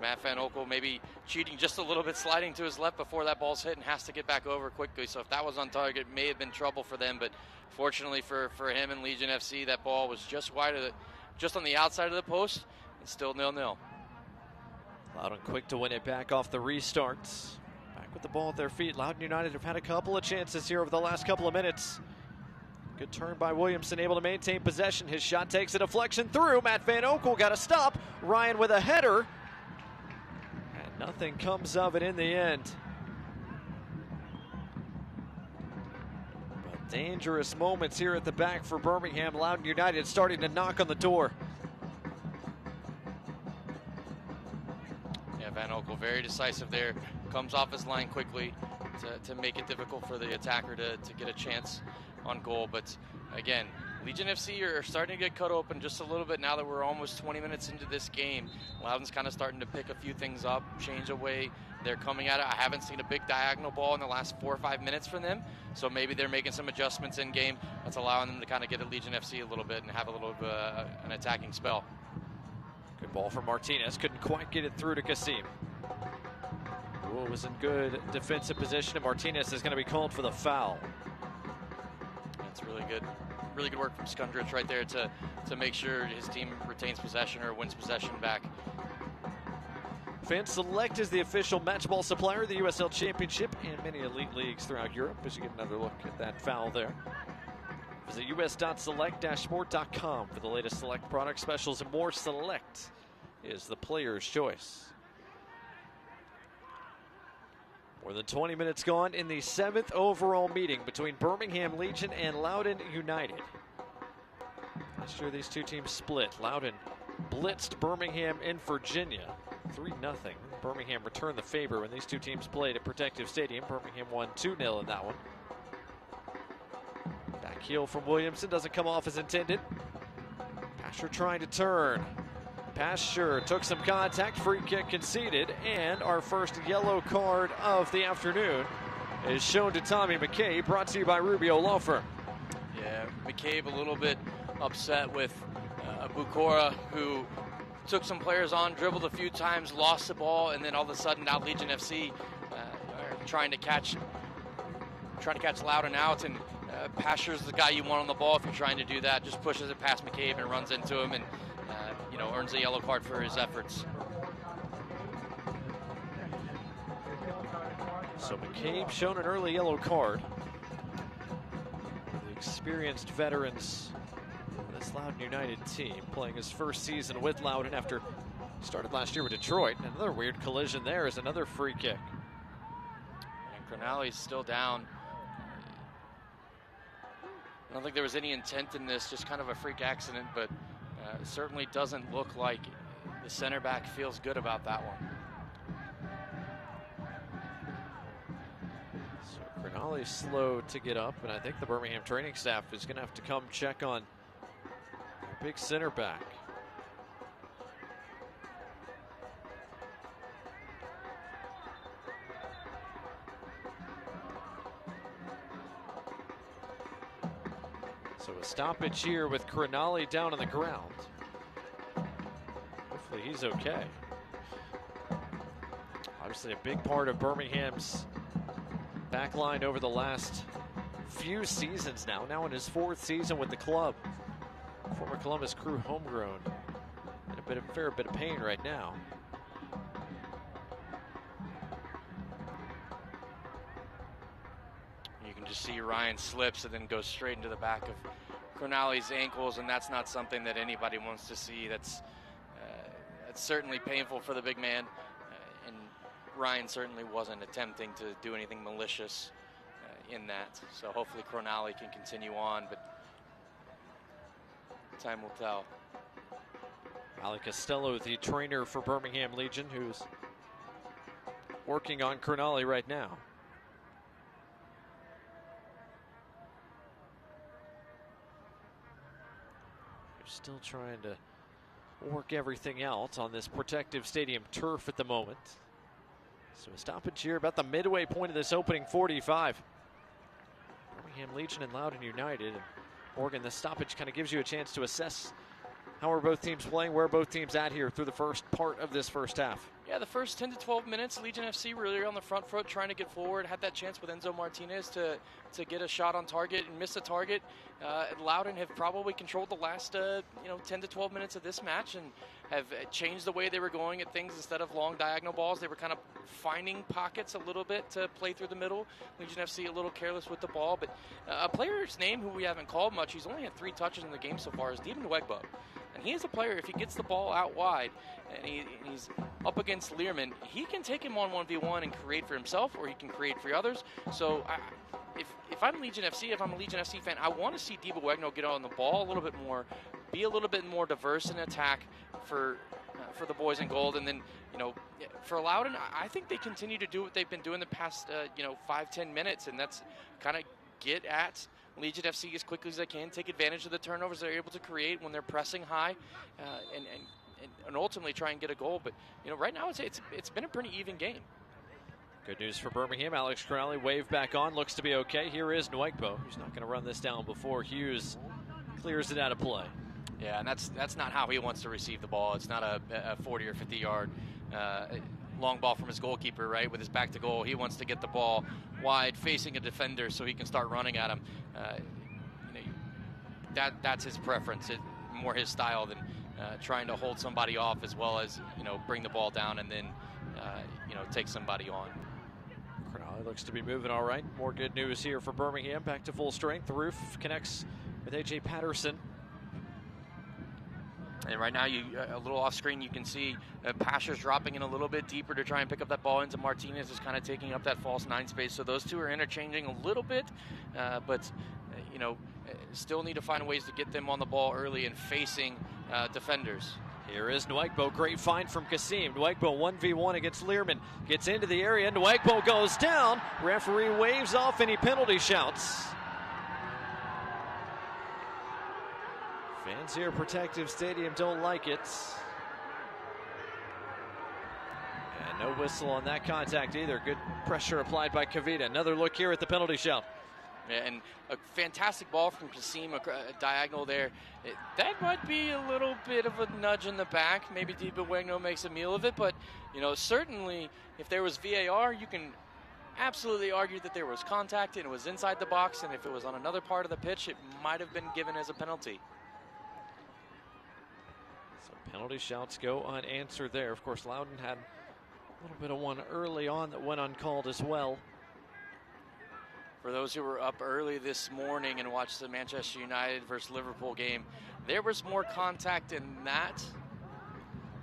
[SPEAKER 2] Matt Van Okel maybe cheating just a little bit, sliding to his left before that ball's hit and has to get back over quickly. So if that was on target, it may have been trouble for them, but fortunately for him and Legion FC, that ball was just wide of just on the outside of the post. It's still 0-0.
[SPEAKER 1] Loudoun quick to win it back off the restarts. Back with the ball at their feet. Loudoun United have had a couple of chances here over the last couple of minutes. Good turn by Williamson, able to maintain possession. His shot takes a deflection through. Matt Van Okel got a stop. Ryan with a header. And nothing comes of it in the end. But dangerous moments here at the back for Birmingham. Loudoun United starting to knock on the door.
[SPEAKER 2] Van Okel very decisive there, comes off his line quickly to make it difficult for the attacker to get a chance on goal. But again, Legion FC are starting to get cut open just a little bit now that we're almost 20 minutes into this game. Loudoun's kind of starting to pick a few things up, change away. They're coming at it. I haven't seen a big diagonal ball in the last 4 or 5 minutes from them, so maybe they're making some adjustments in game that's allowing them to kind of get at Legion FC a little bit and have a little bit of an attacking spell.
[SPEAKER 1] Good ball from Martinez, couldn't quite get it through to Kasim. Who was in good defensive position, and Martinez is going to be called for the foul.
[SPEAKER 2] That's really good work from Skundrich right there to make sure his team retains possession or wins possession back.
[SPEAKER 1] Fan Select is the official match ball supplier of the USL Championship and many elite leagues throughout Europe, as you get another look at that foul there. Visit us.select-sport.com for the latest Select product specials and more. Select is the player's choice. More than 20 minutes gone in the 7th overall meeting between Birmingham Legion and Loudoun United. Last year these two teams split. Loudoun blitzed Birmingham in Virginia 3-0. Birmingham returned the favor when these two teams played at Protective Stadium. Birmingham won 2-0 in that one. Back heel from Williamson, doesn't come off as intended. Pasher trying to turn. Pasher took some contact, free kick conceded, and our first yellow card of the afternoon is shown to Tommy McCabe, brought to you by Rubio Law Firm.
[SPEAKER 2] Yeah, McCabe a little bit upset with Bucora, who took some players on, dribbled a few times, lost the ball, and then all of a sudden now Legion FC are trying to catch Loudoun out, and Pasher's the guy you want on the ball if you're trying to do that. Just pushes it past McCabe and runs into him, and earns a yellow card for his efforts.
[SPEAKER 1] So McCabe shown an early yellow card. The experienced veterans of this Loudoun United team playing his first season with Loudoun after he started last year with Detroit. And another weird collision there is another free kick.
[SPEAKER 2] And Cronali's still down. I don't think there was any intent in this, just kind of a freak accident, but it certainly doesn't look like the center back feels good about that one.
[SPEAKER 1] So Cronali's slow to get up, and I think the Birmingham training staff is going to have to come check on their big center back. So a stoppage here with Cronali down on the ground. Hopefully he's okay. Obviously a big part of Birmingham's back line over the last few seasons now in his 4th season with the club. Former Columbus Crew homegrown. In a fair bit of pain right now.
[SPEAKER 2] You can just see Ryan slips and then goes straight into the back of Cronali's ankles, and that's not something that anybody wants to see. That's certainly painful for the big man, and Ryan certainly wasn't attempting to do anything malicious in that. So hopefully Cronali can continue on, but time will tell.
[SPEAKER 1] Ali Costello, the trainer for Birmingham Legion, who's working on Cronali right now. They're still trying to work everything out on this protective stadium turf at the moment. So a stoppage here about the midway point of this opening 45. Birmingham Legion and Loudoun United. And Morgan, the stoppage kind of gives you a chance to assess how are both teams playing, where are both teams at here through the first part of this first half.
[SPEAKER 2] Yeah, the first 10 to 12 minutes, Legion FC really on the front foot, trying to get forward. Had that chance with Enzo Martinez to get a shot on target and miss a target. Loudoun have probably controlled the last 10 to 12 minutes of this match and have changed the way they were going at things. Instead of long diagonal balls, they were kind of finding pockets a little bit to play through the middle. Legion FC a little careless with the ball, but a player's name who we haven't called much, he's only had 3 touches in the game so far, is Steven Nwegbo. And he is a player, if he gets the ball out wide and he's up against Learman, he can take him on 1v1 and create for himself, or he can create for others. So if I'm Legion FC, if I'm a Legion FC fan, I want to see Debo Wegno get on the ball a little bit more, be a little bit more diverse in attack for the boys in gold. And then, for Loudoun, I think they continue to do what they've been doing the past, 5-10 minutes, and that's kind of get at Legion FC as quickly as they can, take advantage of the turnovers they're able to create when they're pressing high, and ultimately try and get a goal. But right now it's been a pretty even game.
[SPEAKER 1] Good news for Birmingham. Alex Cronali waved back on, looks to be okay. Here is Nwegbo, who's not going to run this down before Hughes clears it out of play.
[SPEAKER 2] Yeah, and that's not how he wants to receive the ball. It's not a 40 or 50 yard long ball from his goalkeeper, right? With his back to goal, he wants to get the ball wide, facing a defender, so he can start running at him. That's his preference. It's more his style than trying to hold somebody off, as well as bring the ball down and then take somebody on.
[SPEAKER 1] Cronali looks to be moving all right. More good news here for Birmingham. Back to full strength. The roof connects with A.J. Patterson.
[SPEAKER 2] And right now, a little off screen, you can see Pasher's dropping in a little bit deeper to try and pick up that ball into Martinez, is kind of taking up that false 9 space. So those two are interchanging a little bit, but still need to find ways to get them on the ball early and facing defenders.
[SPEAKER 1] Here is Nwegbo, great find from Kasim. Nwegbo 1v1 against Learman, gets into the area, Nwegbo goes down, referee waves off any penalty shouts. Fans here at Protective Stadium don't like it. And no whistle on that contact either. Good pressure applied by Kavita. Another look here at the penalty shout.
[SPEAKER 2] Yeah, and a fantastic ball from Kasim, a diagonal there. That might be a little bit of a nudge in the back. Maybe Debo Wegno makes a meal of it, but certainly if there was VAR, you can absolutely argue that there was contact and it was inside the box, and if it was on another part of the pitch, it might have been given as a penalty.
[SPEAKER 1] So penalty shouts go unanswered there. Of course, Loudoun had a little bit of one early on that went uncalled as well.
[SPEAKER 2] For those who were up early this morning and watched the Manchester United versus Liverpool game, there was more contact in that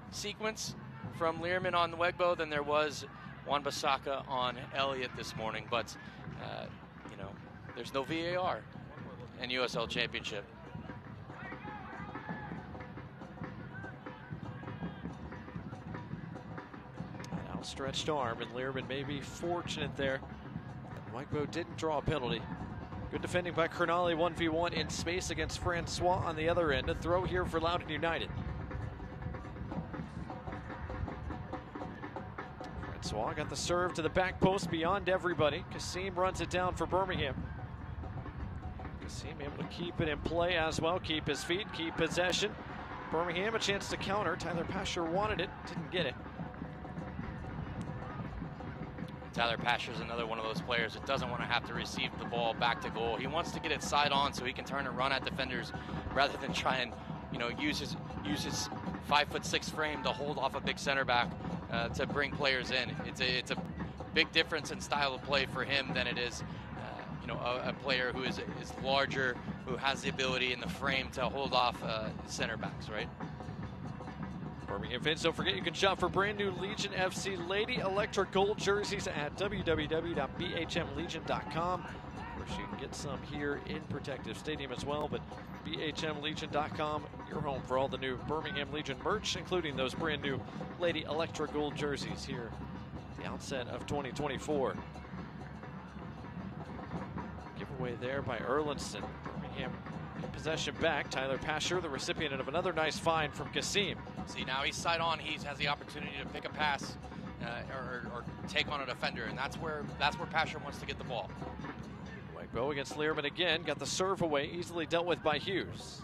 [SPEAKER 2] sequence from Learman on Nwegbo than there was Wan-Bissaka on Elliott this morning. But, there's no VAR in USL Championship.
[SPEAKER 1] An outstretched arm, and Learman may be fortunate there. Nwegbo didn't draw a penalty. Good defending by Cronali, 1v1 in space against Francois on the other end. A throw here for Loudoun United. Francois got the serve to the back post beyond everybody. Kasim runs it down for Birmingham. Kasim able to keep it in play as well, keep his feet, keep possession. Birmingham a chance to counter. Tyler Pasher wanted it, didn't get it.
[SPEAKER 2] Tyler Pasher's another one of those players that doesn't want to have to receive the ball back to goal. He wants to get it side on so he can turn and run at defenders rather than try and, use his 5'6" frame to hold off a big center back to bring players in. It's a big difference in style of play for him than it is, a player who is larger, who has the ability in the frame to hold off center backs, right?
[SPEAKER 1] Birmingham fans, don't forget you can shop for brand new Legion FC Lady Electric Gold jerseys at www.bhmlegion.com. Of course, you can get some here in Protective Stadium as well, but bhmlegion.com, your home for all the new Birmingham Legion merch, including those brand new Lady Electric Gold jerseys here at the outset of 2024. Giveaway there by Erlinson. Birmingham in possession back. Tyler Pasher, the recipient of another nice find from Kasim.
[SPEAKER 2] See, now he's side on. He has the opportunity to pick a pass or take on a defender, and that's where Pasher wants to get the ball.
[SPEAKER 1] Wegbo against Learman again. Got the serve away, easily dealt with by Hughes.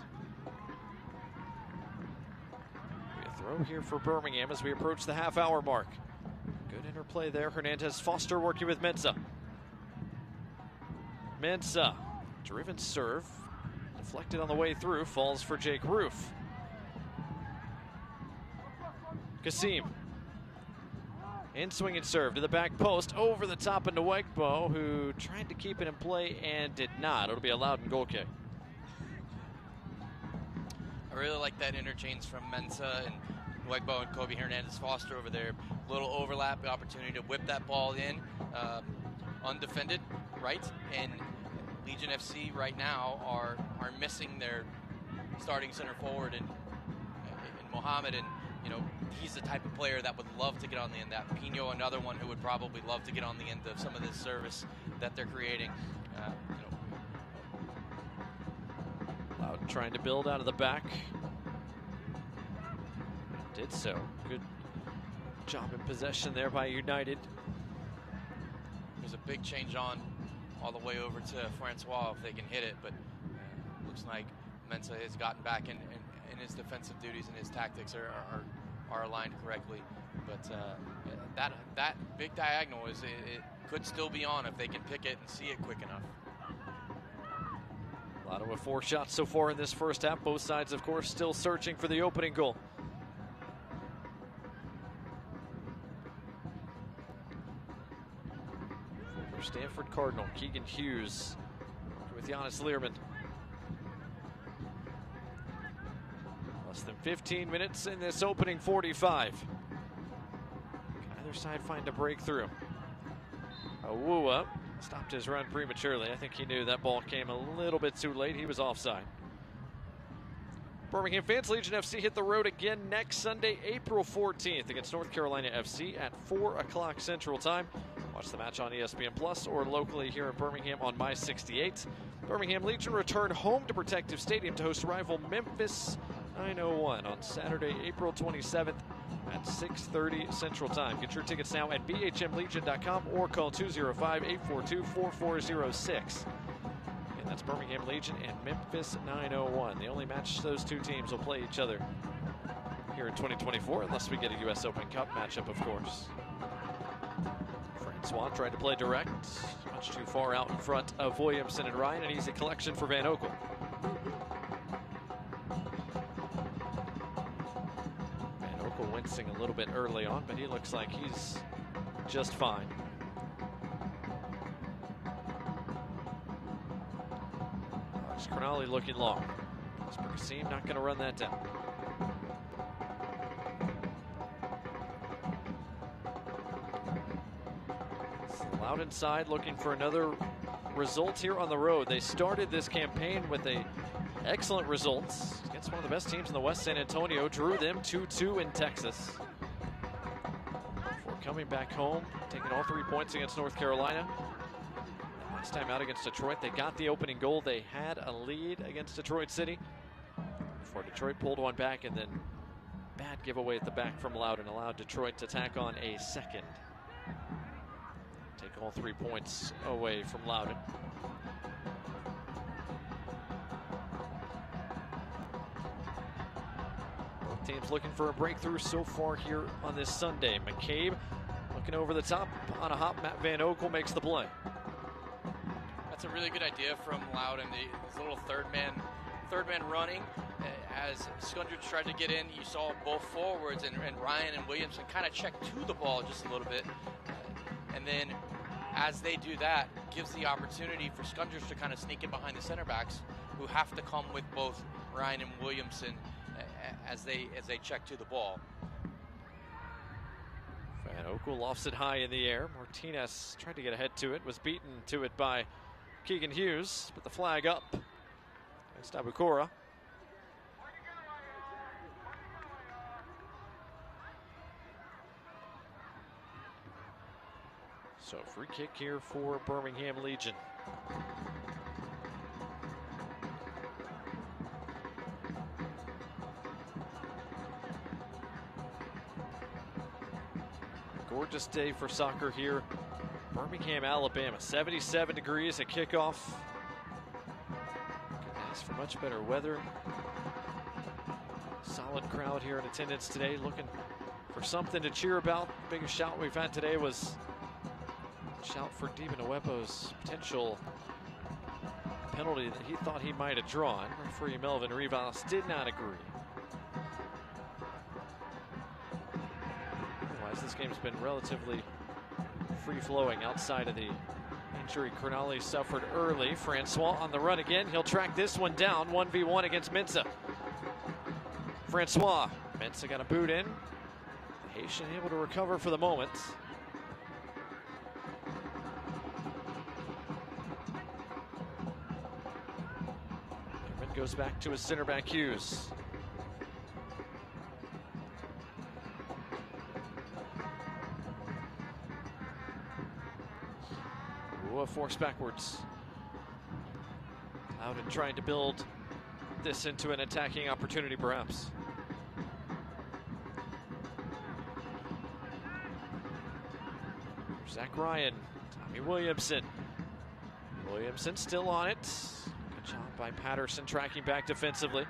[SPEAKER 1] A throw here for Birmingham as we approach the half-hour mark. Good interplay there. Hernandez Foster working with Mensah. Mensah, driven serve, deflected on the way through, falls for Jake Roof. Kasim, in swinging serve to the back post, over the top into Wegbo, who tried to keep it in play and did not. It'll be a Loudoun goal kick.
[SPEAKER 2] I really like that interchange from Mensah and Wegbo and Kobe Hernandez Foster over there. Little overlap, the opportunity to whip that ball in, undefended, right? And Legion FC right now are missing their starting center forward in Mohammed, and he's the type of player that would love to get on the end. That Pino, another one who would probably love to get on the end of some of this service that they're creating.
[SPEAKER 1] Loudoun trying to build out of the back. Did so. Good job in possession there by United.
[SPEAKER 2] There's a big change on all the way over to Francois if they can hit it, but looks like Mensah has gotten back in his defensive duties, and his tactics are aligned correctly. But that big diagonal it could still be on if they can pick it and see it quick enough.
[SPEAKER 1] Loudoun with 4 shots so far in this first half. Both sides, of course, still searching for the opening goal. For Stanford Cardinal, Keegan Hughes with Giannis Learman. Less than 15 minutes in this opening 45. Either side find a breakthrough. Awuwa stopped his run prematurely. I think he knew that ball came a little bit too late. He was offside. Birmingham fans, Legion FC hit the road again next Sunday, April 14th against North Carolina FC at 4 o'clock Central Time. Watch the match on ESPN Plus or locally here in Birmingham on My 68. Birmingham Legion return home to Protective Stadium to host rival Memphis 901 on Saturday, April 27th at 6:30 Central Time. Get your tickets now at bhmlegion.com or call 205-842-4406. And that's Birmingham Legion and Memphis 901. The only match those two teams will play each other here in 2024, unless we get a U.S. Open Cup matchup, of course. Francois tried to play direct, much too far out in front of Williamson and Ryan. An easy collection for Van Oekel. Van Oekel wincing a little bit early on, but he looks like he's just fine. Alex Cronali looking long. Kasper Kasim not going to run that down. Loudoun side looking for another result here on the road. They started this campaign with excellent results against one of the best teams in the West, San Antonio. Drew them 2-2 in Texas. Before coming back home, taking all 3 points against North Carolina. Last time out against Detroit, they got the opening goal. They had a lead against Detroit City before Detroit pulled one back, and then bad giveaway at the back from Loudoun allowed Detroit to tack on a second. Take all 3 points away from Loudoun. Both teams looking for a breakthrough so far here on this Sunday. McCabe Looking over the top on a hop, Matt Van Oekel makes the play.
[SPEAKER 2] That's a really good idea from Loudoun. His little third man running. As Skundrich tried to get in, you saw both forwards and Ryan and Williamson kind of check to the ball just a little bit. And then as they do that, gives the opportunity for Skundrich to kind of sneak in behind the center backs, who have to come with both Ryan and Williamson as they check to the ball.
[SPEAKER 1] Van Oekel lofts it high in the air. Martinez tried to get ahead to it, was beaten to it by Keegan Hughes, but the flag up against Abukora. So free kick here for Birmingham Legion. Gorgeous day for soccer here. Birmingham, Alabama, 77 degrees at kickoff. Couldn't ask for much better weather. Solid crowd here in attendance today, looking for something to cheer about. Biggest shout we've had today was a shout for Demon Awepo's potential penalty that he thought he might have drawn. Referee Melvin Rivas did not agree. Otherwise, this game's been relatively free-flowing outside of the injury Crognali suffered early. Francois on the run again. He'll track this one down. 1v1 against Mensah. Francois. Mensah got a boot in. The Haitian able to recover for the moment. Herman goes back to his center back Hughes. Forced backwards. Loudoun trying to build this into an attacking opportunity, perhaps. Zach Ryan, Tommy Williamson. Williamson still on it. Good job by Patterson tracking back defensively.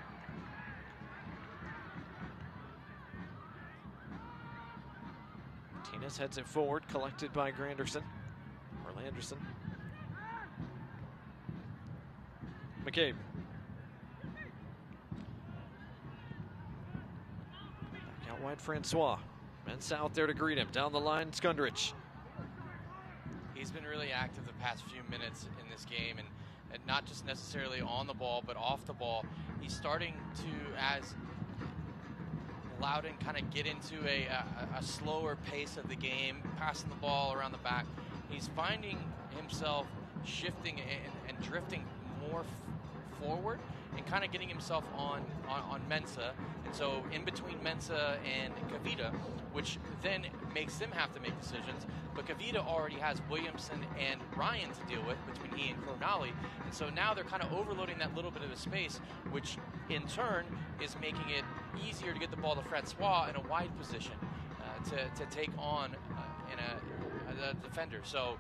[SPEAKER 1] Martinez heads it forward, collected by Granderson. Or Landerson. McCabe. Back out wide, Francois. Mensah out there to greet him. Down the line, Skundrich.
[SPEAKER 2] He's been really active the past few minutes in this game, and not just necessarily on the ball, but off the ball. He's starting to, as Loudoun kind of get into a slower pace of the game, passing the ball around the back. He's finding himself shifting and drifting more forward and kind of getting himself on Mensah. And so in between Mensah and Kavita, which then makes them have to make decisions. But Kavita already has Williamson and Ryan to deal with between he and Crognali. And so now they're kind of overloading that little bit of the space, which in turn is making it easier to get the ball to Francois in a wide position to take on a defender. So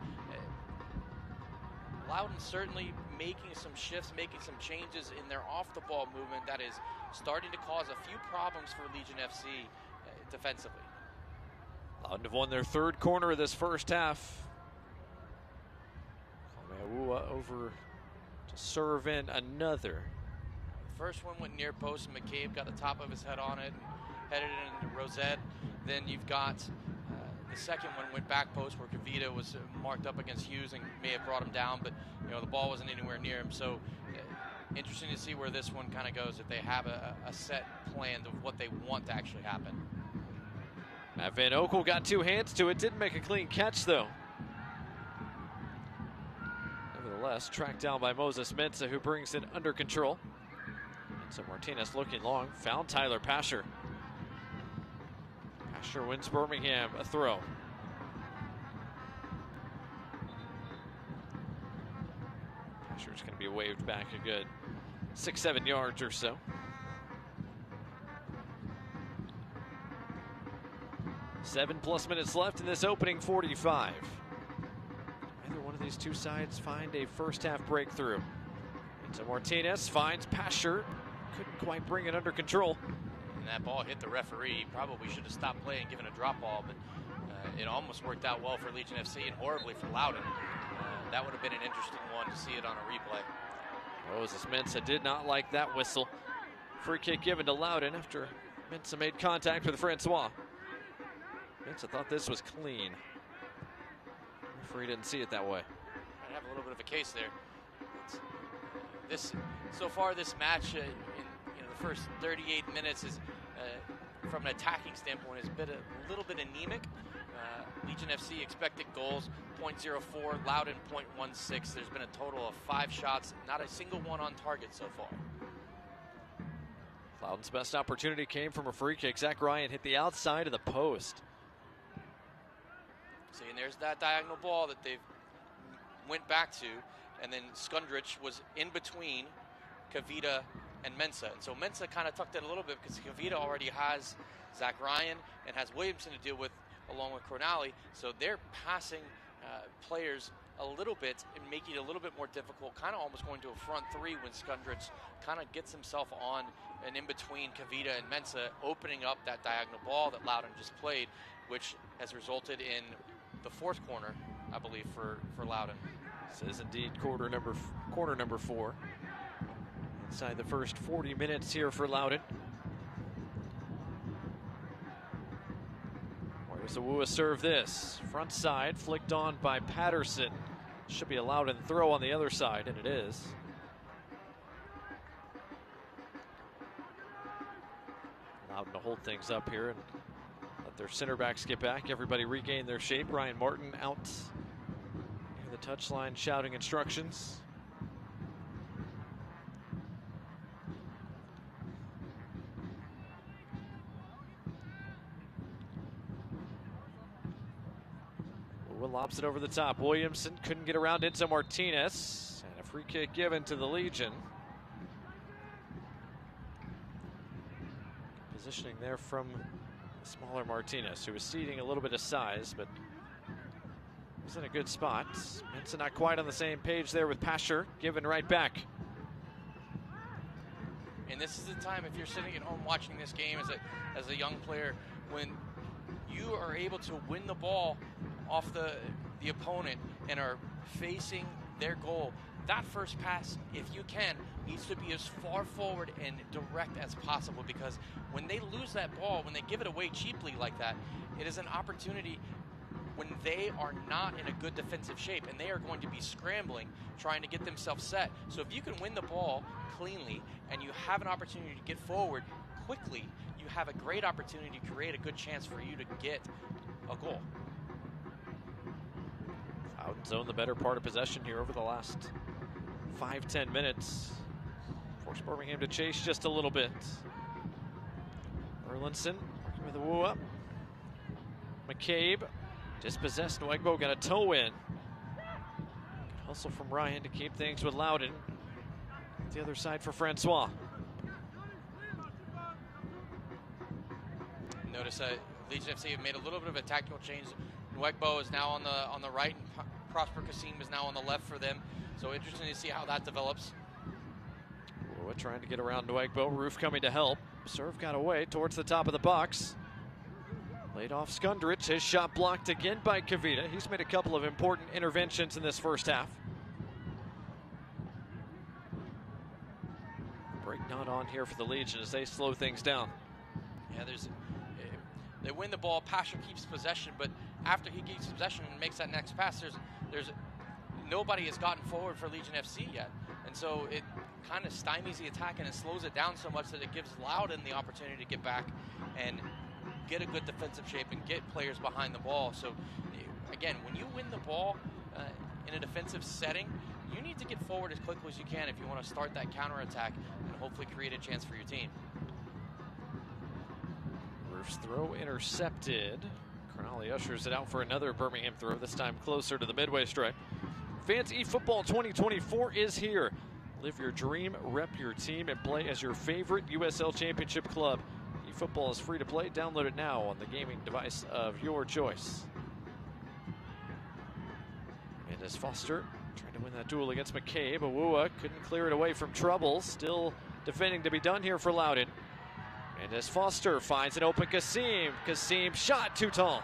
[SPEAKER 2] Loudoun certainly making some shifts, making some changes in their off-the-ball movement that is starting to cause a few problems for Legion FC defensively.
[SPEAKER 1] Loudoun have won their third corner of this first half. Kameaua over to serve in another.
[SPEAKER 2] The first one went near post, and McCabe got the top of his head on it and headed it into Rosette. Then you've got the second one went back post where Kavita was marked up against Hughes and may have brought him down, but the ball wasn't anywhere near him. So interesting to see where this one kind of goes, if they have a set plan of what they want to actually happen.
[SPEAKER 1] Matt Van Oekel got two hands to it, didn't make a clean catch though. Nevertheless, tracked down by Moses Mensah, who brings it under control. And so Martinez looking long, found Tyler Pasher. Pasher wins Birmingham a throw. Pasher's going to be waved back a good 6-7 yards or so. 7+ minutes left in this opening 45. Either one of these two sides find a first half breakthrough. Into Martinez, finds Pasher. Couldn't quite bring it under control.
[SPEAKER 2] And that ball hit the referee. Probably should have stopped play and given a drop ball, but it almost worked out well for Legion FC and horribly for Loudoun. That would have been an interesting one to see it on a replay.
[SPEAKER 1] Moses Mensah did not like that whistle. Free kick given to Loudoun after Mensah made contact with Francois. Mensah thought this was clean. Referee didn't see it that way.
[SPEAKER 2] I have a little bit of a case there. So far this match in the first 38 minutes is from an attacking standpoint has been a little bit anemic. Legion FC expected goals 0.04, Loudoun 0.16. There's been a total of 5 shots, not a single one on target so far.
[SPEAKER 1] Loudoun's best opportunity came from a free kick. Zach Ryan hit the outside of the post.
[SPEAKER 2] See, and there's that diagonal ball that they've went back to, and then Skundrich was in between Kavita and Mensah. And so Mensah kind of tucked it a little bit because Kavita already has Zach Ryan and has Williamson to deal with along with Cronali. So they're passing players a little bit and making it a little bit more difficult, kind of almost going to a front three when Skundrich kind of gets himself on and in between Kavita and Mensah, opening up that diagonal ball that Loudoun just played, which has resulted in the 4th corner, I believe, for Loudoun.
[SPEAKER 1] This is indeed corner number 4. Inside the first 40 minutes here for Loudoun. Where does Awua serve this? Front side, flicked on by Patterson. Should be a Loudoun throw on the other side, and it is. Loudoun to hold things up here and let their center backs get back. Everybody regain their shape. Ryan Martin out near the touchline shouting instructions. Will lobs it over the top. Williamson couldn't get around into Martinez. And a free kick given to the Legion. Positioning there from the smaller Martinez, who was ceding a little bit of size, but was in a good spot. Mensah not quite on the same page there with Pasher, given right back.
[SPEAKER 2] And this is the time, if you're sitting at home watching this game as a young player, when you are able to win the ball off the opponent and are facing their goal, that first pass, if you can, needs to be as far forward and direct as possible, because when they lose that ball, when they give it away cheaply like that, it is an opportunity when they are not in a good defensive shape and they are going to be scrambling, trying to get themselves set. So if you can win the ball cleanly and you have an opportunity to get forward quickly, you have a great opportunity to create a good chance for you to get a goal.
[SPEAKER 1] Loudoun's owned the better part of possession here over the last 5-10 minutes. Forced Birmingham to chase just a little bit. Erlinson working with the woo up. McCabe dispossessed. Nwegbo got a toe in. Good hustle from Ryan to keep things with Loudoun. The other side for Francois.
[SPEAKER 2] Notice Legion FC have made a little bit of a tactical change. Nwegbo is now on the right, and Prosper Kasim is now on the left for them. So interesting to see how that develops.
[SPEAKER 1] We're trying to get around Nwegbo. Roof coming to help. Serve got away towards the top of the box. Laid off Skundrich. His shot blocked again by Kavita. He's made a couple of important interventions in this first half. Break not on here for the Legion as they slow things down.
[SPEAKER 2] Yeah, they win the ball. Pasha keeps possession, but after he keeps possession and makes that next pass, there's nobody has gotten forward for Legion FC yet, and so it kind of stymies the attack and it slows it down so much that it gives Loudoun the opportunity to get back and get a good defensive shape and get players behind the ball. So again, when you win the ball in a defensive setting, you need to get forward as quickly as you can if you want to start that counterattack and hopefully create a chance for your team.
[SPEAKER 1] Roof's throw intercepted. Cronali ushers it out for another Birmingham throw, this time closer to the midway stripe. Fans, eFootball 2024 is here. Live your dream, rep your team, and play as your favorite USL Championship club. eFootball is free to play. Download it now on the gaming device of your choice. And as Foster trying to win that duel against McCabe, Awua couldn't clear it away from trouble. Still defending to be done here for Loudoun. And as Foster finds an open Kasim. Kasim shot too tall.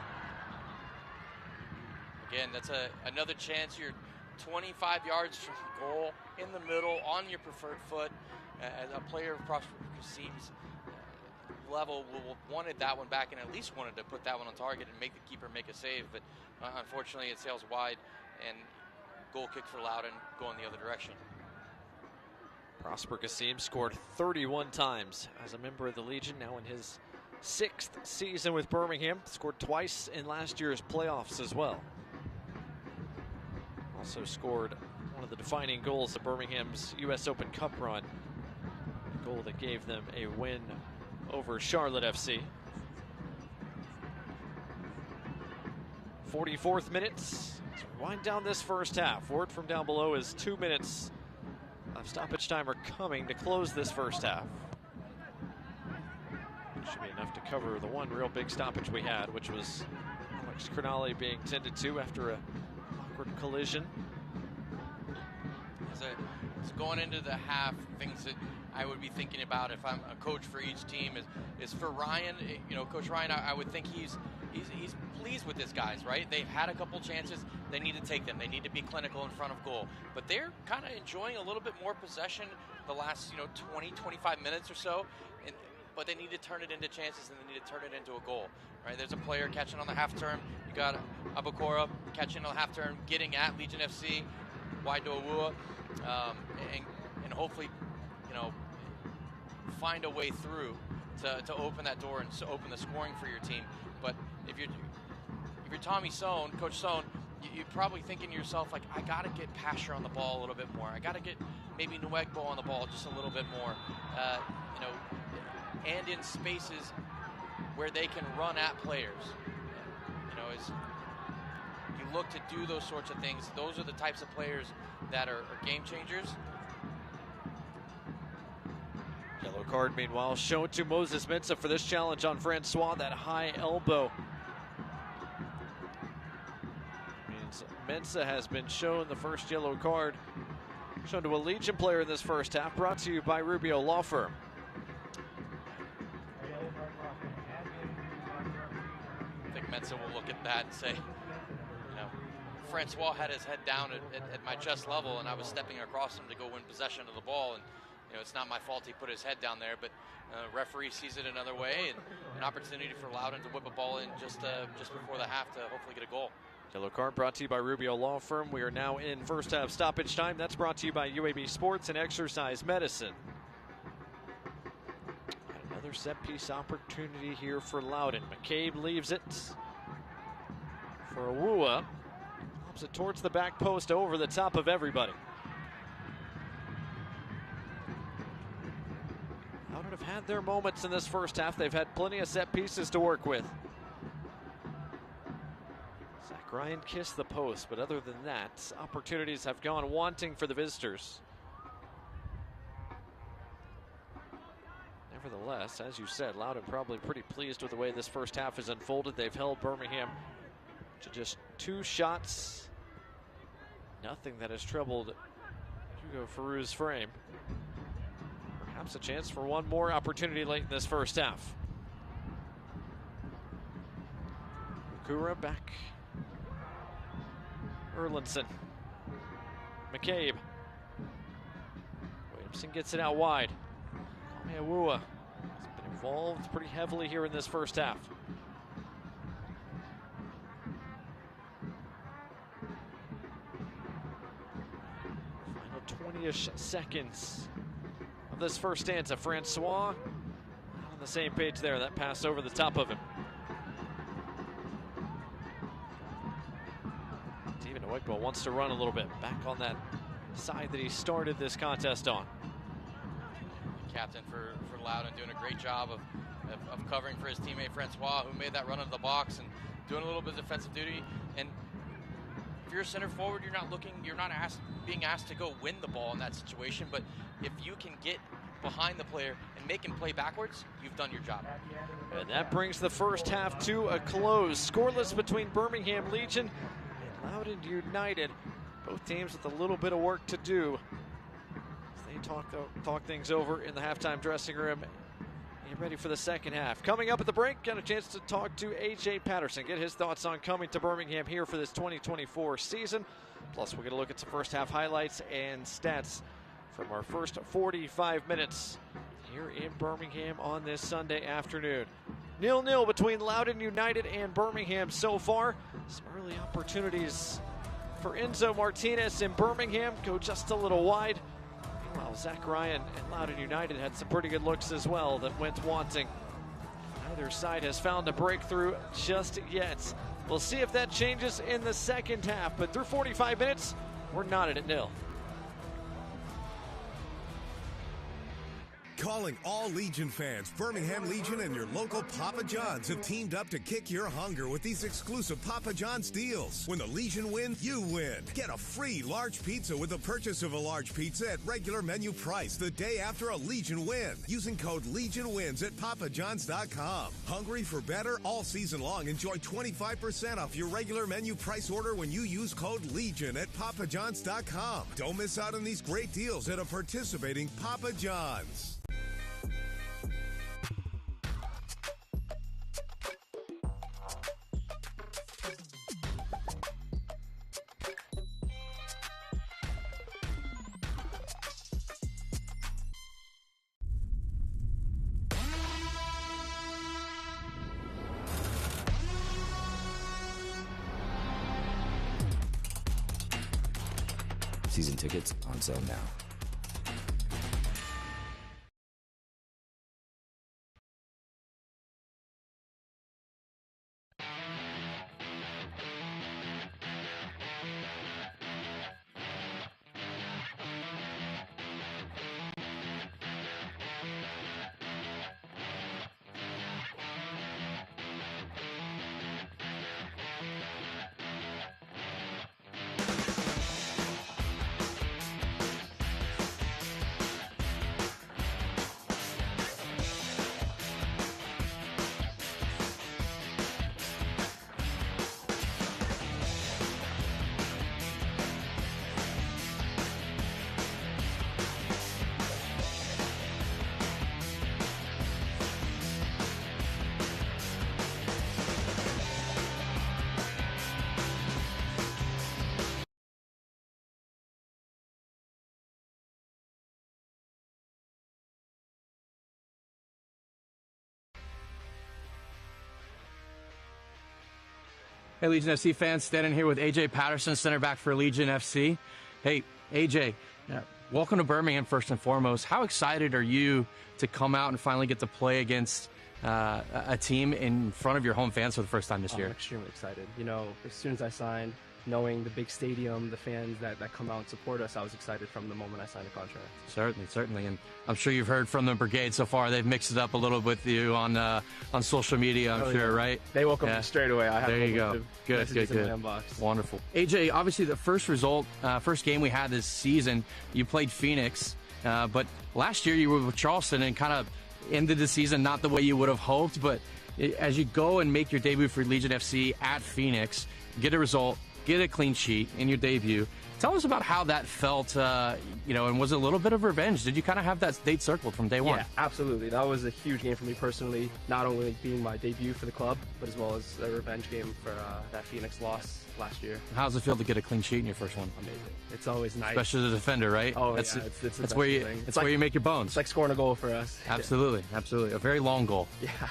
[SPEAKER 2] Again, that's another chance. You're 25 yards from goal, in the middle, on your preferred foot. As a player of Prosper Kasim's level wanted that one back and at least wanted to put that one on target and make the keeper make a save, but unfortunately it sails wide, and goal kick for Loudoun going the other direction.
[SPEAKER 1] Prosper Kasim scored 31 times as a member of the Legion, now in his 6th season with Birmingham. Scored twice in last year's playoffs as well. Also scored one of the defining goals of Birmingham's US Open Cup run. A goal that gave them a win over Charlotte FC. 44th minute. Let's wind down this first half. Word from down below is 2 minutes of stoppage time are coming to close this first half. Should be enough to cover the one real big stoppage we had, which was Alex Cronali being tended to after a awkward collision.
[SPEAKER 2] As going into the half, things that I would be thinking about if I'm a coach for each team is for Ryan. You know, Coach Ryan, I would think he's pleased with his guys, right? They've had a couple chances. They need to take them. They need to be clinical in front of goal. But they're kind of enjoying a little bit more possession the last 20, 25 minutes or so. But they need to turn it into chances, and they need to turn it into a goal, right? There's a player catching on the half turn. You got Abakora catching on the half turn, getting at Legion FC, Waidoua, and hopefully, find a way through to open that door and to open the scoring for your team. But if you're Tommy Sohn, Coach Sohn, you're probably thinking to yourself, like, I got to get Pasher on the ball a little bit more. I got to get maybe Nwegbo on the ball just a little bit more, and in spaces where they can run at players. As you look to do those sorts of things, those are the types of players that are game changers.
[SPEAKER 1] Yellow card, meanwhile, shown to Moses Mensah for this challenge on Francois, that high elbow. Means Mensah has been shown the first yellow card, shown to a Legion player in this first half, brought to you by Rubio Law Firm.
[SPEAKER 2] I think Mensah will look at that and say, Francois had his head down at my chest level, and I was stepping across him to go win possession of the ball, and it's not my fault he put his head down there, but referee sees it another way, and an opportunity for Loudoun to whip a ball in just before the half to hopefully get a goal.
[SPEAKER 1] Yellow card brought to you by Rubio Law Firm. We are now in first half stoppage time. That's brought to you by UAB Sports and Exercise Medicine. Another set piece opportunity here for Loudoun. McCabe leaves it for Awua. Lobs it towards the back post, over the top of everybody. Loudoun have had their moments in this first half. They've had plenty of set pieces to work with. Zach Ryan kissed the post, but other than that, opportunities have gone wanting for the visitors. Nevertheless, as you said, Loudoun probably pretty pleased with the way this first half has unfolded. They've held Birmingham to just 2 shots. Nothing that has troubled Hugo Farou's frame. Perhaps a chance for one more opportunity late in this first half. Kura back. Erlinson. McCabe. Williamson gets it out wide. Awua has been involved pretty heavily here in this first half. Final 20-ish seconds of this first stanza. Francois on the same page there. That pass over the top of him. Steven Nwegbo wants to run a little bit back on that side that he started this contest on.
[SPEAKER 2] Captain for Loudoun doing a great job of covering for his teammate Francois, who made that run into the box and doing a little bit of defensive duty. And if you're a center forward, you're not being asked to go win the ball in that situation. But if you can get behind the player and make him play backwards, you've done your job.
[SPEAKER 1] And that brings the first half to a close. Scoreless between Birmingham Legion and Loudoun United. Both teams with a little bit of work to do. They talk things over in the halftime dressing room. Get ready for the second half. Coming up at the break, got a chance to talk to A.J. Patterson, get his thoughts on coming to Birmingham here for this 2024 season. Plus, we're going to look at some first half highlights and stats from our first 45 minutes here in Birmingham on this Sunday afternoon. 0-0 between Loudoun United and Birmingham so far. Some early opportunities for Enzo Martinez in Birmingham go just a little wide. Meanwhile, Zach Ryan and Loudoun United had some pretty good looks as well that went wanting. Neither side has found a breakthrough just yet. We'll see if that changes in the second half, but through 45 minutes, we're knotted at 0.
[SPEAKER 7] Calling all Legion fans, Birmingham Legion and your local Papa John's have teamed up to kick your hunger with these exclusive Papa John's deals. When the Legion wins, you win. Get a free large pizza with the purchase of a large pizza at regular menu price the day after a Legion win. Using code LEGIONWINS at papajohns.com. Hungry for better? All season long, enjoy 25% off your regular menu price order when you use code LEGION at papajohns.com. Don't miss out on these great deals at a participating Papa John's.
[SPEAKER 6] Season tickets on sale now.
[SPEAKER 8] Hey, Legion FC fans, standing here with A.J. Patterson, center back for Legion FC. Hey, A.J., welcome to Birmingham first and foremost. How excited are you to come out and finally get to play against a team in front of your home fans for the first time this year?
[SPEAKER 9] I'm extremely excited. You know, as soon as I signed, knowing the big stadium, the fans that come out and support us, I was excited from the moment I signed the contract.
[SPEAKER 8] Certainly. And I'm sure you've heard from the brigade so far. They've mixed it up a little with you on social media, I'm sure, right?
[SPEAKER 9] They woke up straight away. I
[SPEAKER 8] there you go. Good. Wonderful. AJ, obviously the first game we had this season, you played Phoenix, but last year you were with Charleston and kind of ended the season not the way you would have hoped, but as you go and make your debut for Legion FC at Phoenix, get a result, get a clean sheet in your debut. Tell us about how that felt, and was it a little bit of revenge? Did you kind of have that date circled from day one?
[SPEAKER 9] Yeah, absolutely. That was a huge game for me personally, not only being my debut for the club, but as well as a revenge game for that Phoenix loss last year.
[SPEAKER 8] How does it feel to get a clean sheet in your first one?
[SPEAKER 9] Amazing. It's always nice.
[SPEAKER 8] Especially the defender, right?
[SPEAKER 9] Oh,
[SPEAKER 8] that's
[SPEAKER 9] yeah.
[SPEAKER 8] That's where you make your bones.
[SPEAKER 9] It's like scoring a goal for us.
[SPEAKER 8] Absolutely. A very long goal.
[SPEAKER 9] Yeah.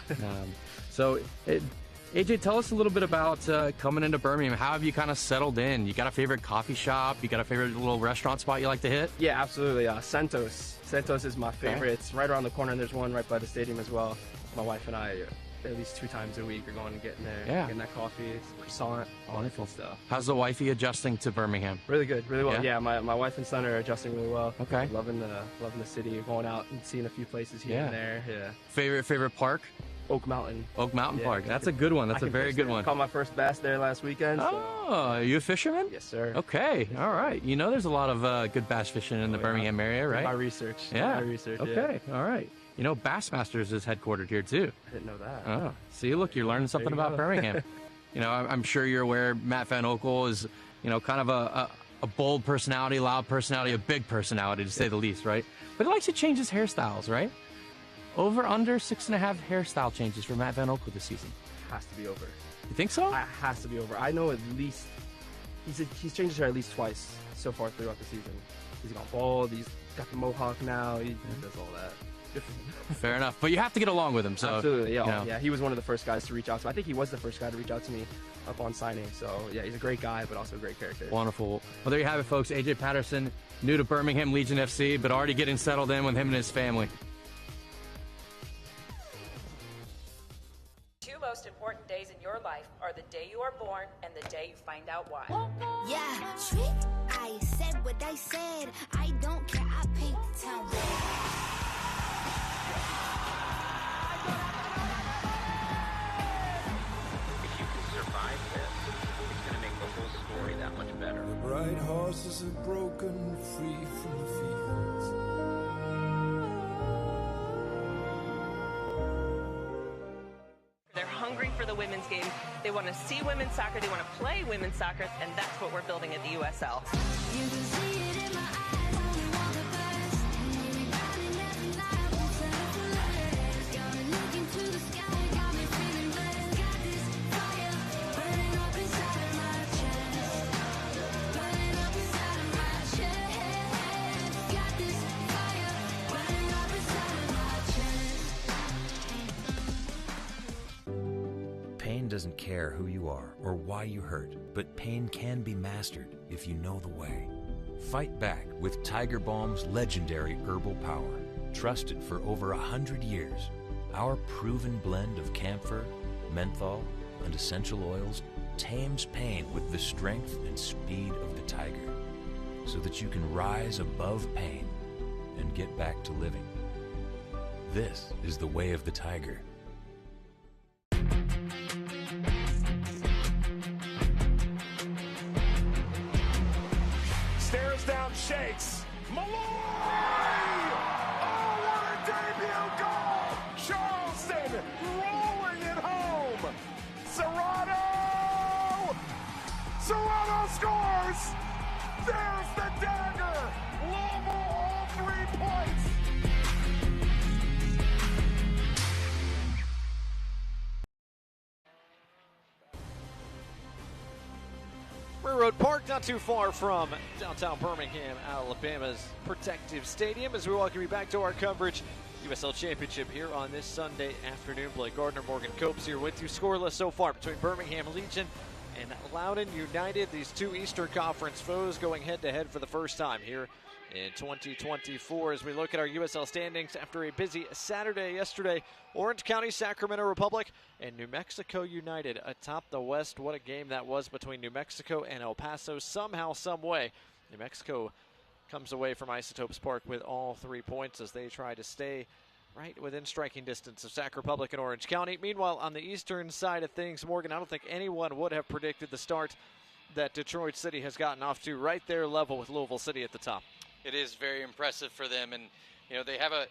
[SPEAKER 8] AJ, tell us a little bit about coming into Birmingham. How have you kind of settled in? You got a favorite coffee shop? You got a favorite little restaurant spot you like to hit?
[SPEAKER 9] Yeah, absolutely. Santos. Santos is my favorite. Okay. It's right around the corner, and there's one right by the stadium as well. My wife and I, at least 2 times a week, are going and getting there, getting that coffee. It's croissant, wonderful stuff.
[SPEAKER 8] How's the wifey adjusting to Birmingham?
[SPEAKER 9] Really good, really well. Yeah, my wife and son are adjusting really well.
[SPEAKER 8] Okay.
[SPEAKER 9] Loving the city, going out and seeing a few places here and there. Yeah.
[SPEAKER 8] Favorite park?
[SPEAKER 9] Oak Mountain
[SPEAKER 8] Park. That's a good one. That's a very good one.
[SPEAKER 9] Caught my first bass there last weekend.
[SPEAKER 8] Oh, are you a fisherman?
[SPEAKER 9] Yes, sir.
[SPEAKER 8] Okay, all right. You know there's a lot of good bass fishing in the Birmingham area, right?
[SPEAKER 9] My research.
[SPEAKER 8] Yeah.
[SPEAKER 9] My research.
[SPEAKER 8] Okay, all right. You know Bassmasters is headquartered here too.
[SPEAKER 9] I didn't know that.
[SPEAKER 8] Oh, see, look, you're learning something about Birmingham. I'm sure you're aware Matt Van Oekel is, kind of a bold personality, loud personality, a big personality to say the least, right? But he likes to change his hairstyles, right? Over under 6.5 hairstyle changes for Matt Van Oekel this season.
[SPEAKER 9] Has to be over.
[SPEAKER 8] You think so?
[SPEAKER 9] It has to be over. I know at least he's changed his hair at least twice so far throughout the season. He's gone bald. He's got the mohawk now. He does all that.
[SPEAKER 8] Fair enough, but you have to get along with him. So
[SPEAKER 9] absolutely, yeah,
[SPEAKER 8] you know.
[SPEAKER 9] Yeah. He was one of the first guys to reach out to me. I think he was the first guy to reach out to me upon signing. So yeah, he's a great guy, but also a great character.
[SPEAKER 8] Wonderful. Well, there you have it, folks. AJ Patterson, new to Birmingham Legion FC, but already getting settled in with him and his family.
[SPEAKER 10] Two most important days in your life are the day you are born and the day you find out why.
[SPEAKER 11] Yeah, sweet. I said what I said. I don't care. I paint the town red.
[SPEAKER 12] The bright horses are broken free from the fields.
[SPEAKER 10] They're hungry for the women's game. They want to see women's soccer. They want to play women's soccer, and that's what we're building at the USL.
[SPEAKER 11] You can see it in my eyes. Only want the best. Rebounding every night. Won't settle for less. Got me looking to the sky. Got me feeling blessed. Got this fire burning up inside of my chest. Burning up inside of my chest. Got this fire burning up inside of my chest.
[SPEAKER 6] Pain doesn't care who you are or why you hurt, but pain can be mastered if you know the way. Fight back with Tiger Balm's legendary herbal power. Trusted for over 100 years, our proven blend of camphor, menthol, and essential oils tames pain with the strength and speed of the tiger, so that you can rise above pain and get back to living. This is the way of the tiger.
[SPEAKER 13] Stares down, shakes. Malloy! Oh, what a debut goal! Charleston rolling it home. Serrano scores! There's the dagger! Louisville all 3 points!
[SPEAKER 1] Railroad Park, not too far from downtown Birmingham, Alabama's Protective Stadium, as we welcome you back to our coverage. USL Championship here on this Sunday afternoon. Blake Gardner, Morgan Copes here with you. Scoreless so far between Birmingham Legion and Loudoun United. These two Eastern Conference foes going head-to-head for the first time here in 2024 as we look at our USL standings after a busy Saturday yesterday. Orange County, Sacramento Republic, and New Mexico United atop the West. What a game that was between New Mexico and El Paso. Somehow, some way, New Mexico comes away from Isotopes Park with all 3 points as they try to stay right within striking distance of Sac Republic and Orange County. Meanwhile, on the eastern side of things, Morgan, I don't think anyone would have predicted the start that Detroit City has gotten off to, right there level with Louisville City at the top.
[SPEAKER 2] It is very impressive for them, and you know they have a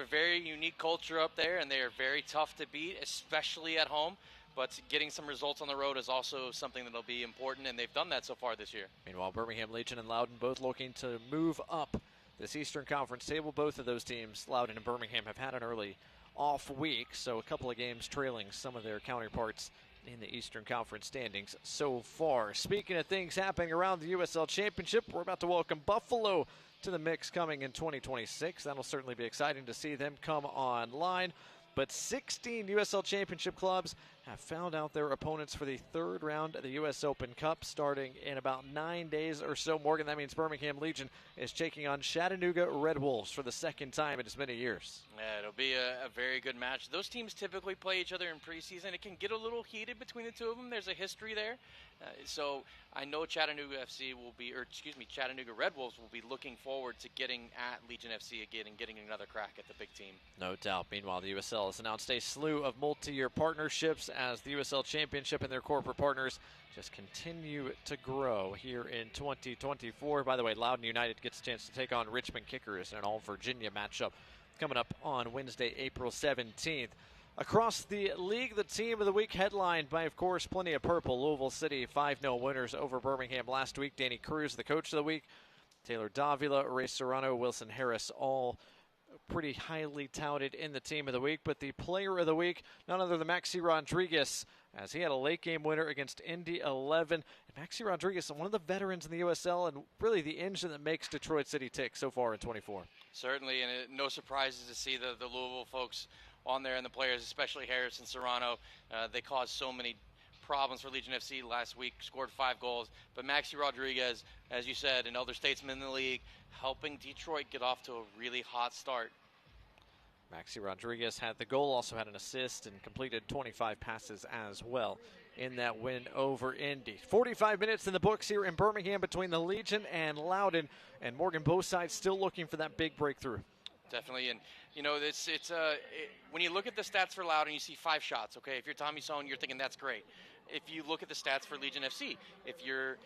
[SPEAKER 2] very unique culture up there, and they are very tough to beat, especially at home. But getting some results on the road is also something that'll be important, and they've done that so far this year.
[SPEAKER 1] Meanwhile, Birmingham Legion and Loudoun both looking to move up this Eastern Conference table. Both of those teams, Loudoun and Birmingham, have had an early off week, so a couple of games trailing some of their counterparts in the Eastern Conference standings so far. Speaking of things happening around the USL Championship, we're about to welcome Buffalo to the mix coming in 2026. That'll certainly be exciting to see them come online. But 16 USL Championship clubs have found out their opponents for the third round of the U.S. Open Cup starting in about 9 days or so. Morgan, that means Birmingham Legion is taking on Chattanooga Red Wolves for the second time in as many years.
[SPEAKER 2] Yeah, it'll be a very good match. Those teams typically play each other in preseason. It can get a little heated between the two of them. There's a history there. So I know Chattanooga Red Wolves will be looking forward to getting at Legion FC again and getting another crack at the big team.
[SPEAKER 1] No doubt. Meanwhile, the USL has announced a slew of multi-year partnerships as the USL Championship and their corporate partners just continue to grow here in 2024. By the way, Loudoun United gets a chance to take on Richmond Kickers in an all-Virginia matchup coming up on Wednesday, April 17th. Across the league, the team of the week headlined by, of course, plenty of purple. Louisville City 5-0 winners over Birmingham last week. Danny Cruz, the coach of the week. Taylor Davila, Ray Serrano, Wilson Harris, all pretty highly touted in the Team of the Week. But the Player of the Week, none other than Maxi Rodriguez, as he had a late game winner against Indy 11. And Maxi Rodriguez, one of the veterans in the USL and really the engine that makes Detroit City tick so far in 24.
[SPEAKER 2] Certainly, and no surprises to see the Louisville folks on there and the players, especially Harris and Serrano. They caused so many problems for Legion FC last week, scored 5 goals. But Maxi Rodriguez, as you said, an elder statesman in the league, helping Detroit get off to a really hot start.
[SPEAKER 1] Maxi Rodriguez had the goal, also had an assist, and completed 25 passes as well in that win over Indy. 45 minutes in the books here in Birmingham between the Legion and Loudoun, and Morgan, both sides still looking for that big breakthrough.
[SPEAKER 2] Definitely, and you know, when you look at the stats for Loudoun, you see 5 shots. Okay, if you're Tommy Sohn, you're thinking that's great. If you look at the stats for Legion FC, if you're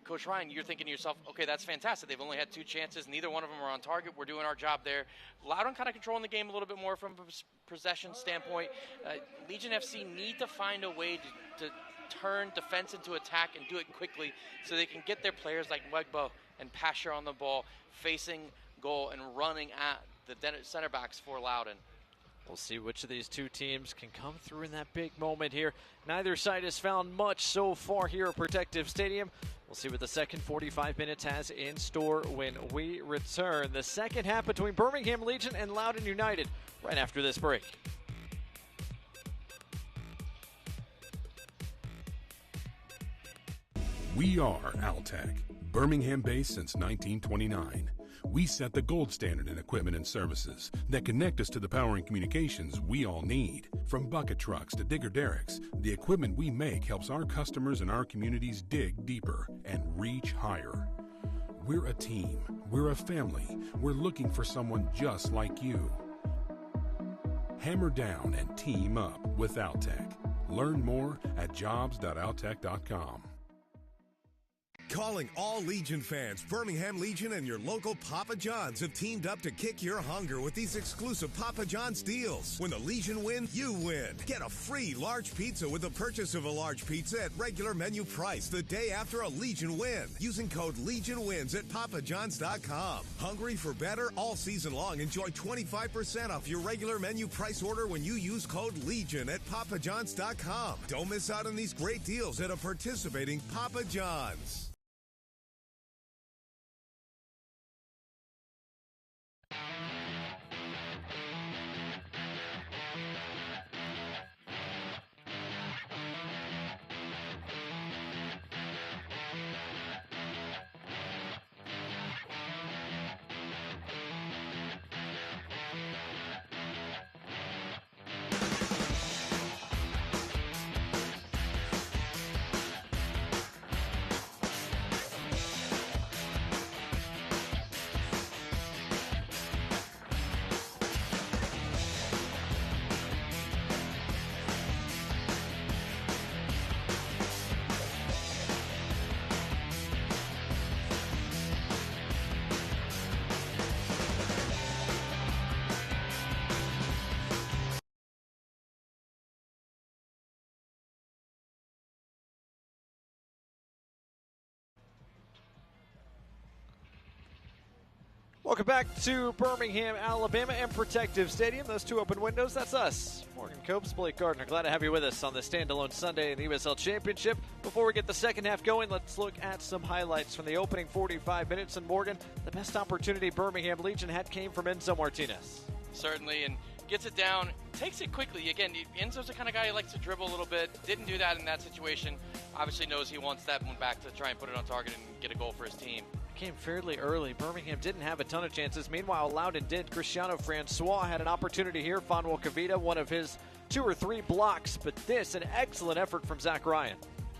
[SPEAKER 2] Coach Ryan, you're thinking to yourself, okay, that's fantastic. They've only had 2 chances. Neither one of them are on target. We're doing our job there. Loudoun kind of controlling the game a little bit more from a possession standpoint. Legion FC need to find a way to turn defense into attack and do it quickly so they can get their players like Nwegbo and Pasher on the ball, facing goal and running at the center backs for Loudoun.
[SPEAKER 1] We'll see which of these two teams can come through in that big moment here. Neither side has found much so far here at Protective Stadium. We'll see what the second 45 minutes has in store when we return. The second half between Birmingham Legion and Loudoun United right after this break.
[SPEAKER 14] We are Altec, Birmingham-based since 1929. We set the gold standard in equipment and services that connect us to the power and communications we all need. From bucket trucks to digger derricks, the equipment we make helps our customers and our communities dig deeper and reach higher. We're a team. We're a family. We're looking for someone just like you. Hammer down and team up with Altec. Learn more at jobs.altec.com.
[SPEAKER 7] Calling all Legion fans, Birmingham Legion and your local Papa John's have teamed up to kick your hunger with these exclusive Papa John's deals. When the Legion win, you win. Get a free large pizza with the purchase of a large pizza at regular menu price the day after a Legion win using code LEGIONWINS at papajohns.com. Hungry for better? All season long, enjoy 25% off your regular menu price order when you use code LEGION at papajohns.com. Don't miss out on these great deals at a participating Papa John's.
[SPEAKER 1] Welcome back to Birmingham, Alabama, and Protective Stadium. Those two open windows, that's us. Morgan Copes, Blake Gardner. Glad to have you with us on this standalone Sunday in the USL Championship. Before we get the second half going, let's look at some highlights from the opening 45 minutes. And Morgan, the best opportunity Birmingham Legion had came from Enzo Martinez.
[SPEAKER 2] Certainly, and gets it down, takes it quickly. Again, Enzo's the kind of guy who likes to dribble a little bit. Didn't do that in that situation. Obviously knows he wants that one back to try and put it on target and get a goal for his team.
[SPEAKER 1] Came fairly early. Birmingham didn't have a ton of chances. Meanwhile, Loudoun did. Cristiano Francois had an opportunity here. Fanuel Kavita, one of his 2 or 3 blocks. But this, an excellent effort from Zach Ryan.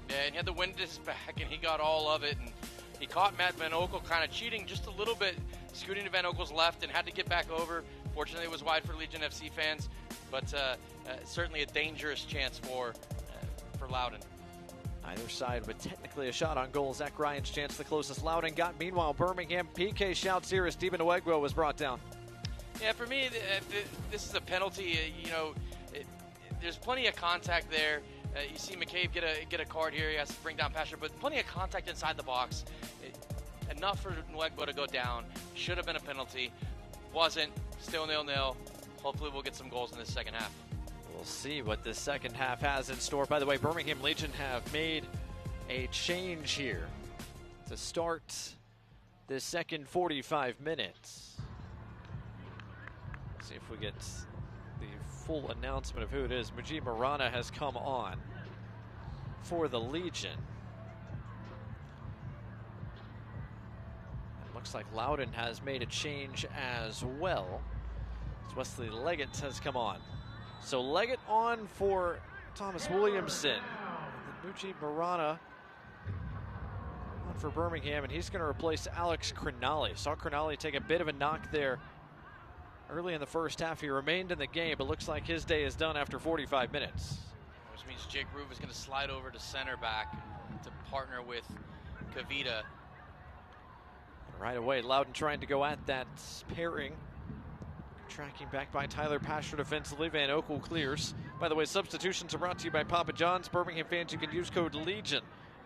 [SPEAKER 2] Yeah, and he had the wind at his back, and he got all of it. And he caught Matt Van Oekel kind of cheating just a little bit, scooting to Van Oekel's left and had to get back over. Fortunately, it was wide for Legion FC fans, but certainly a dangerous chance for Loudoun.
[SPEAKER 1] Either side with technically a shot on goal. Zach Ryan's chance, the closest Loudoun got. Meanwhile, Birmingham PK shouts here as Stephen Nwegbo was brought down.
[SPEAKER 2] Yeah, for me, this is a penalty. There's plenty of contact there. You see McCabe get a card here. He has to bring down Pasher, but plenty of contact inside the box. Enough for Nwegbo to go down. Should have been a penalty. wasn't. Still 0-0. Hopefully we'll get some goals in this second half.
[SPEAKER 1] We'll see what this second half has in store. By the way, Birmingham Legion have made a change here to start this second 45 minutes. Let's see if we get the full announcement of who it is. Mujib Marana has come on for the Legion. It looks like Loudoun has made a change as well. Wesley Leggett has come on. So Leggett on for Thomas Williamson. Mujib Marana on for Birmingham, and he's going to replace Alex Cronali. Saw Cronali take a bit of a knock there early in the first half. He remained in the game, but looks like his day is done after 45 minutes.
[SPEAKER 2] Which means Jake Roof is going to slide over to center back to partner with Kavita.
[SPEAKER 1] Right away, Loudoun trying to go at that pairing. Tracking back by Tyler Pasher defensively. Van Okel clears. By the way, substitutions are brought to you by Papa John's. Birmingham fans, you can use code LEGION,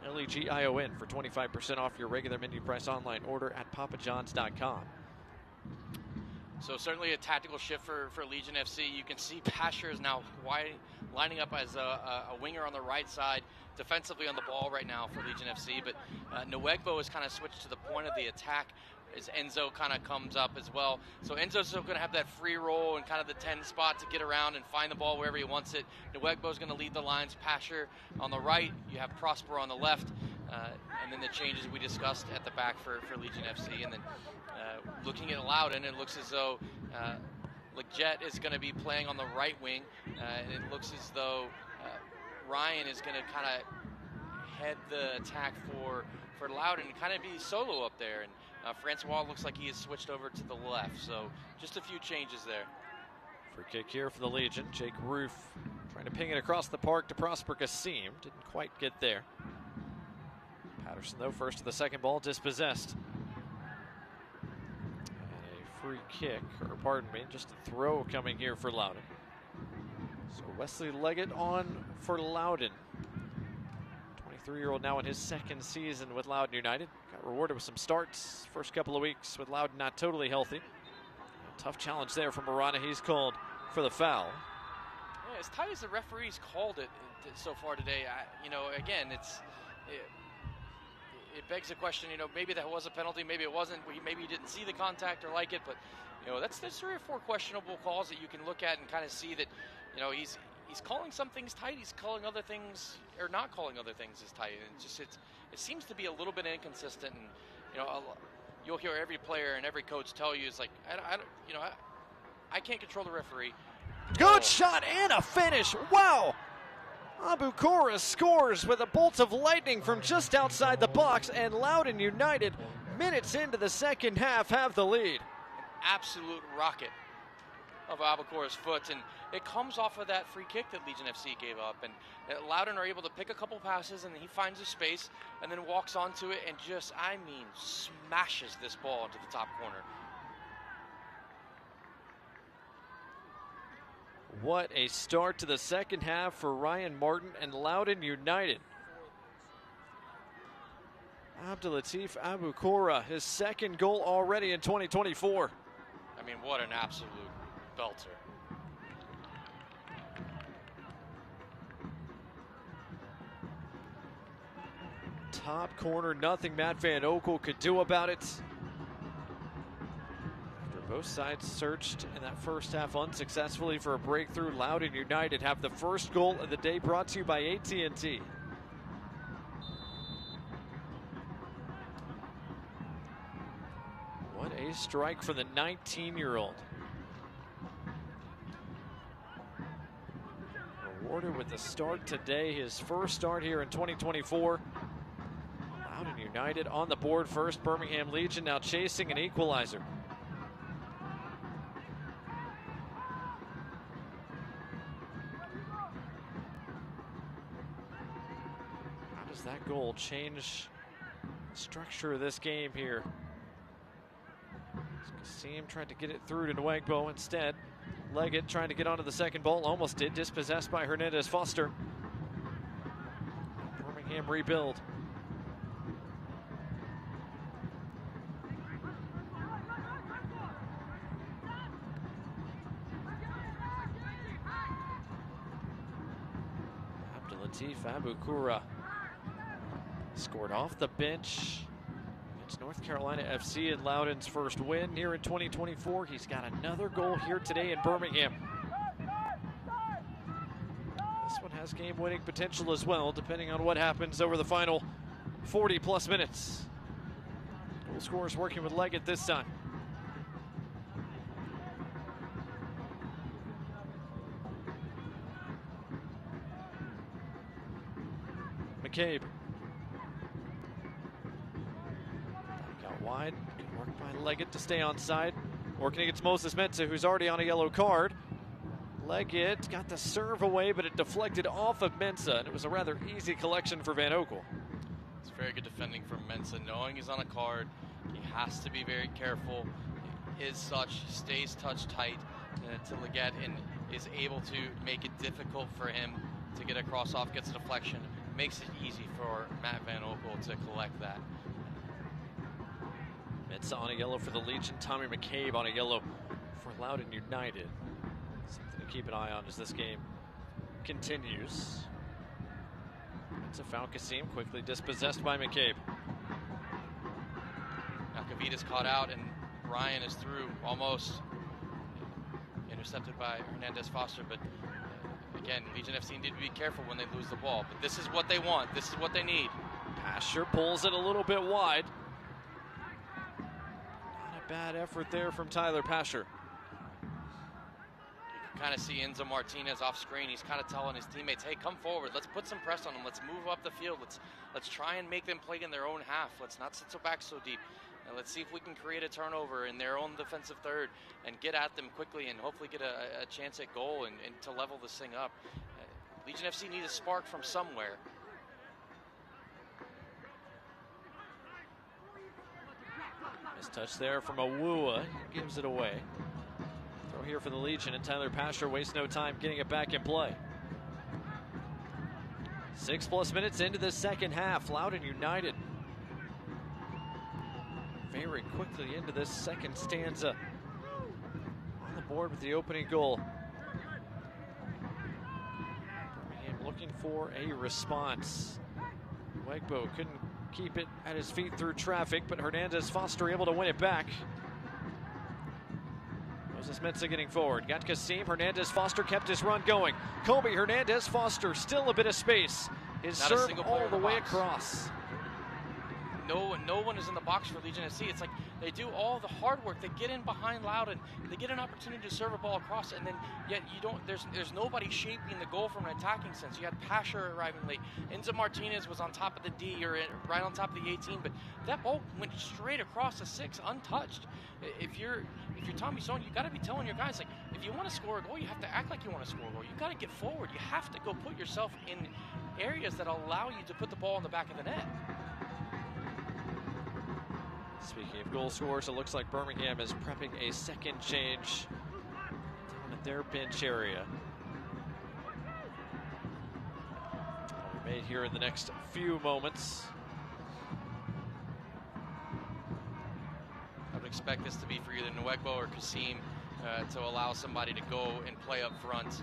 [SPEAKER 1] L-E-G-I-O-N, for 25% off your regular menu price online order at papajohns.com.
[SPEAKER 2] So certainly a tactical shift for Legion FC. You can see Pasher is now lining up as a winger on the right side, defensively on the ball right now for Legion FC. But Nwegbo has kind of switched to the point of the attack as Enzo kind of comes up as well. So Enzo's still going to have that free roll and kind of the 10 spot to get around and find the ball wherever he wants it. Nwegbo's going to lead the lines. Pasher on the right. You have Prosper on the left. And then the changes we discussed at the back for Legion FC. And then looking at Loudoun, it looks as though Leggett is going to be playing on the right wing. And it looks as though Ryan is going to kind of head the attack for Loudoun and kind of be solo up there. And Francois looks like he has switched over to the left. So just a few changes there.
[SPEAKER 1] Free kick here for the Legion. Jake Roof trying to ping it across the park to Prosper Kassim. Didn't quite get there. Patterson, though, first to the second ball, dispossessed. And a free kick, or pardon me, just a throw coming here for Loudoun. So Wesley Leggett on for Loudoun. 23-year-old now in his second season with Loudoun United. Got rewarded with some starts first couple of weeks with Loudoun not totally healthy. A tough challenge there from Marana. He's called for the foul.
[SPEAKER 2] Yeah, as tight as the referees called it so far today, again, it begs the question, maybe that was a penalty, maybe it wasn't, maybe you didn't see the contact or like it, but, that's 3 or 4 questionable calls that you can look at and kind of see that, he's calling some things tight, he's calling other things, or not calling other things as tight, and it seems to be a little bit inconsistent, and, you'll hear every player and every coach tell you, it's like, I can't control the referee.
[SPEAKER 1] Good shot and a finish, wow! Abukora scores with a bolt of lightning from just outside the box, and Loudoun United, minutes into the second half, have the lead.
[SPEAKER 2] An absolute rocket of Abukora's foot, and it comes off of that free kick that Legion FC gave up, and Loudoun are able to pick a couple passes, and he finds a space, and then walks onto it, and smashes this ball into the top corner.
[SPEAKER 1] What a start to the second half for Ryan Martin and Loudoun United. Abdulatif Abukora, his second goal already in 2024.
[SPEAKER 2] I mean, what an absolute belter.
[SPEAKER 1] Top corner, nothing Matt Van Okel could do about it. Both sides searched in that first half unsuccessfully for a breakthrough. Loudoun United have the first goal of the day, brought to you by AT&T. What a strike for the 19-year-old. Awarded with the start today, his first start here in 2024. Loudoun United on the board first. Birmingham Legion now chasing an equalizer. That goal change the structure of this game here. Kassim tried to get it through to Nwegbo instead. Leggett trying to get onto the second ball, almost did, dispossessed by Hernandez Foster. Birmingham rebuild. Latif Abukura scored off the bench against North Carolina FC in Loudoun's first win here in 2024. He's got another goal here today in Birmingham. This one has game-winning potential as well, depending on what happens over the final 40-plus minutes. Goal scorers working with Leggett this time. McCabe. Got wide. Good work by Leggett to stay on side. Working against Moses Mensah, who's already on a yellow card. Leggett got the serve away, but it deflected off of Mensah, and it was a rather easy collection for Van Oekel.
[SPEAKER 2] It's very good defending from Mensah, knowing he's on a card. He has to be very careful. Is such, stays touch tight to Leggett, and is able to make it difficult for him to get a cross off, gets a deflection. Makes it easy for Matt Van Oekel to collect that.
[SPEAKER 1] Mensah on a yellow for the Legion. Tommy McCabe on a yellow for Loudoun United. Something to keep an eye on as this game continues. Mensah found Kasim, quickly dispossessed by McCabe.
[SPEAKER 2] Now Kavita's caught out and Ryan is through, almost intercepted by Hernandez Foster, but again, Legion FC need to be careful when they lose the ball, but this is what they want. This is what they need.
[SPEAKER 1] Pasher pulls it a little bit wide. Not a bad effort there from Tyler Pasher.
[SPEAKER 2] You can kind of see Enzo Martinez off screen. He's kind of telling his teammates, hey, come forward. Let's put some press on them. Let's move up the field. Let's try and make them play in their own half. Let's not sit so back so deep. And let's see if we can create a turnover in their own defensive third and get at them quickly and hopefully get a chance at goal and to level this thing up. Legion FC needs a spark from somewhere.
[SPEAKER 1] Nice touch there from Awua. He gives it away. Throw here for the Legion, and Tyler Pasher wastes no time getting it back in play. 6+ minutes into the second half. Loudoun United very quickly into this second stanza. On the board with the opening goal. Birmingham looking for a response. Wegbo couldn't keep it at his feet through traffic, but Hernandez Foster able to win it back. Moses Mensah getting forward. Got Kasim. Hernandez Foster kept his run going. Kobe Hernandez Foster, still a bit of space. His serve all the way across.
[SPEAKER 2] No one is in the box for Legion FC. It's like they do all the hard work. They get in behind Loudoun. They get an opportunity to serve a ball across, and then yet you don't. There's nobody shaping the goal from an attacking sense. You had Pasher arriving late. Enzo Martinez was on top of the D or right on top of the 18, but that ball went straight across the 6, untouched. If you're Tommy Sohn, you got to be telling your guys, like, if you want to score a goal, you have to act like you want to score a goal. You got to get forward. You have to go put yourself in areas that allow you to put the ball in the back of the net.
[SPEAKER 1] Speaking of goal scorers, it looks like Birmingham is prepping a second change down at their bench area. That'll be made here in the next few moments.
[SPEAKER 2] I would expect this to be for either Nwegbo or Kasim to allow somebody to go and play up front.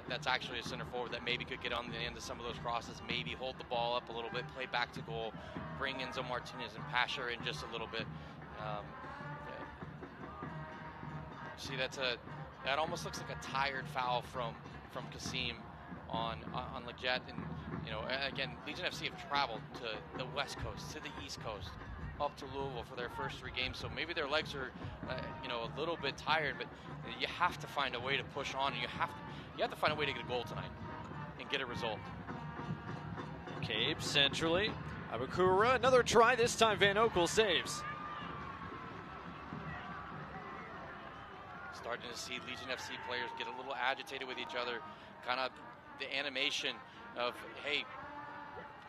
[SPEAKER 2] That's actually a center forward that maybe could get on the end of some of those crosses, maybe hold the ball up a little bit, play back to goal, bring Enzo Martinez and Pasher in just a little bit. See, that almost looks like a tired foul from Kasim on Leggett. And again, Legion FC have traveled to the West Coast, to the East Coast, up to Louisville for their first 3 games, so maybe their legs are a little bit tired, but you have to find a way to push on, and you have to find a way to get a goal tonight and get a result.
[SPEAKER 1] Cabe centrally. Abukura, another try, this time Van Oekel saves.
[SPEAKER 2] Starting to see Legion FC players get a little agitated with each other, kind of the animation of, hey,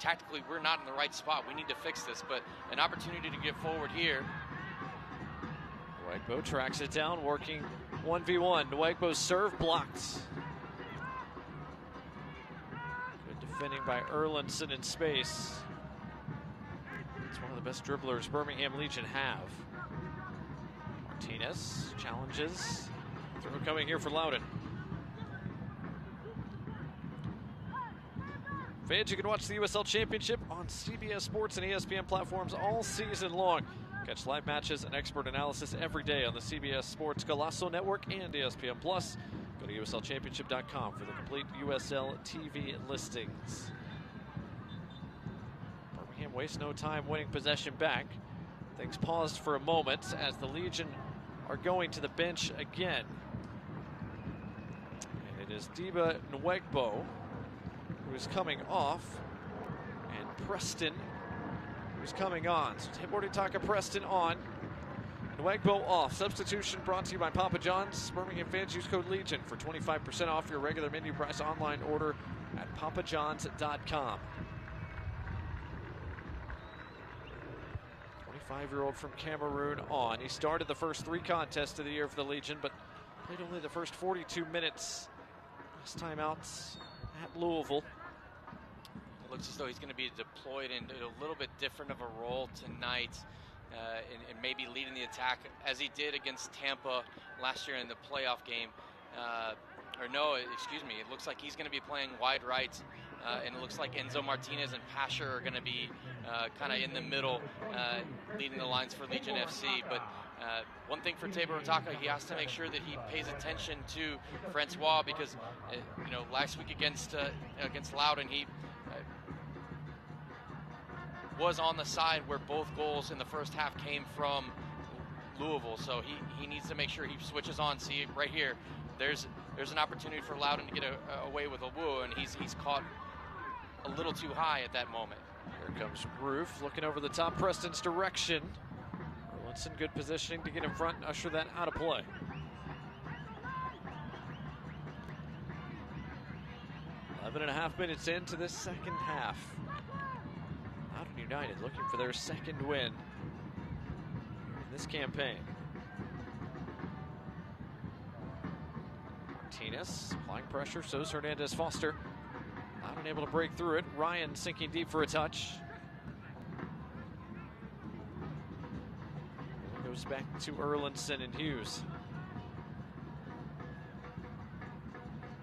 [SPEAKER 2] tactically we're not in the right spot, we need to fix this, but an opportunity to get forward here.
[SPEAKER 1] Nwegbo tracks it down, working 1v1. Nwegbo's serve blocked. Good defending by Erlinson in space. It's one of the best dribblers Birmingham Legion have. Martinez challenges. Throw coming here for Loudoun. Fans, you can watch the USL Championship on CBS Sports and ESPN platforms all season long. Catch live matches and expert analysis every day on the CBS Sports Golazo Network and ESPN Plus. Go to USLChampionship.com for the complete USL TV listings. Birmingham wastes no time winning possession back. Things paused for a moment as the Legion are going to the bench again. And it is Diba Nwegbo who is coming off, and Preston who's coming on. So Tibor Taka Preston on, Nwegbo off. Substitution brought to you by Papa John's. Birmingham fans, use code LEGION for 25% off your regular menu price online order at papajohns.com. 25-year-old from Cameroon on. He started the first 3 contests of the year for the Legion, but played only the first 42 minutes last time out at Louisville.
[SPEAKER 2] It looks as though he's going to be deployed in a little bit different of a role tonight, and maybe leading the attack as he did against Tampa last year in the playoff game. It looks like he's going to be playing wide right, and it looks like Enzo Martinez and Pasher are going to be kind of in the middle, leading the lines for Legion FC. But one thing for Tibor Taka, he has to make sure that he pays attention to Francois, because last week against Loudoun, he was on the side where both goals in the first half came from Louisville. So he needs to make sure he switches on. See right here, there's an opportunity for Loudoun to get away with a woo, and he's caught a little too high at that moment.
[SPEAKER 1] Here comes Roof looking over the top, Preston's direction. Erlinson, good positioning to get in front and usher that out of play. Eleven and a half minutes into this second half. Loudoun United looking for their second win in this campaign. Martinez applying pressure, so is Hernandez Foster. Loudoun able to break through it. Ryan sinking deep for a touch. Goes back to Erlinson and Hughes.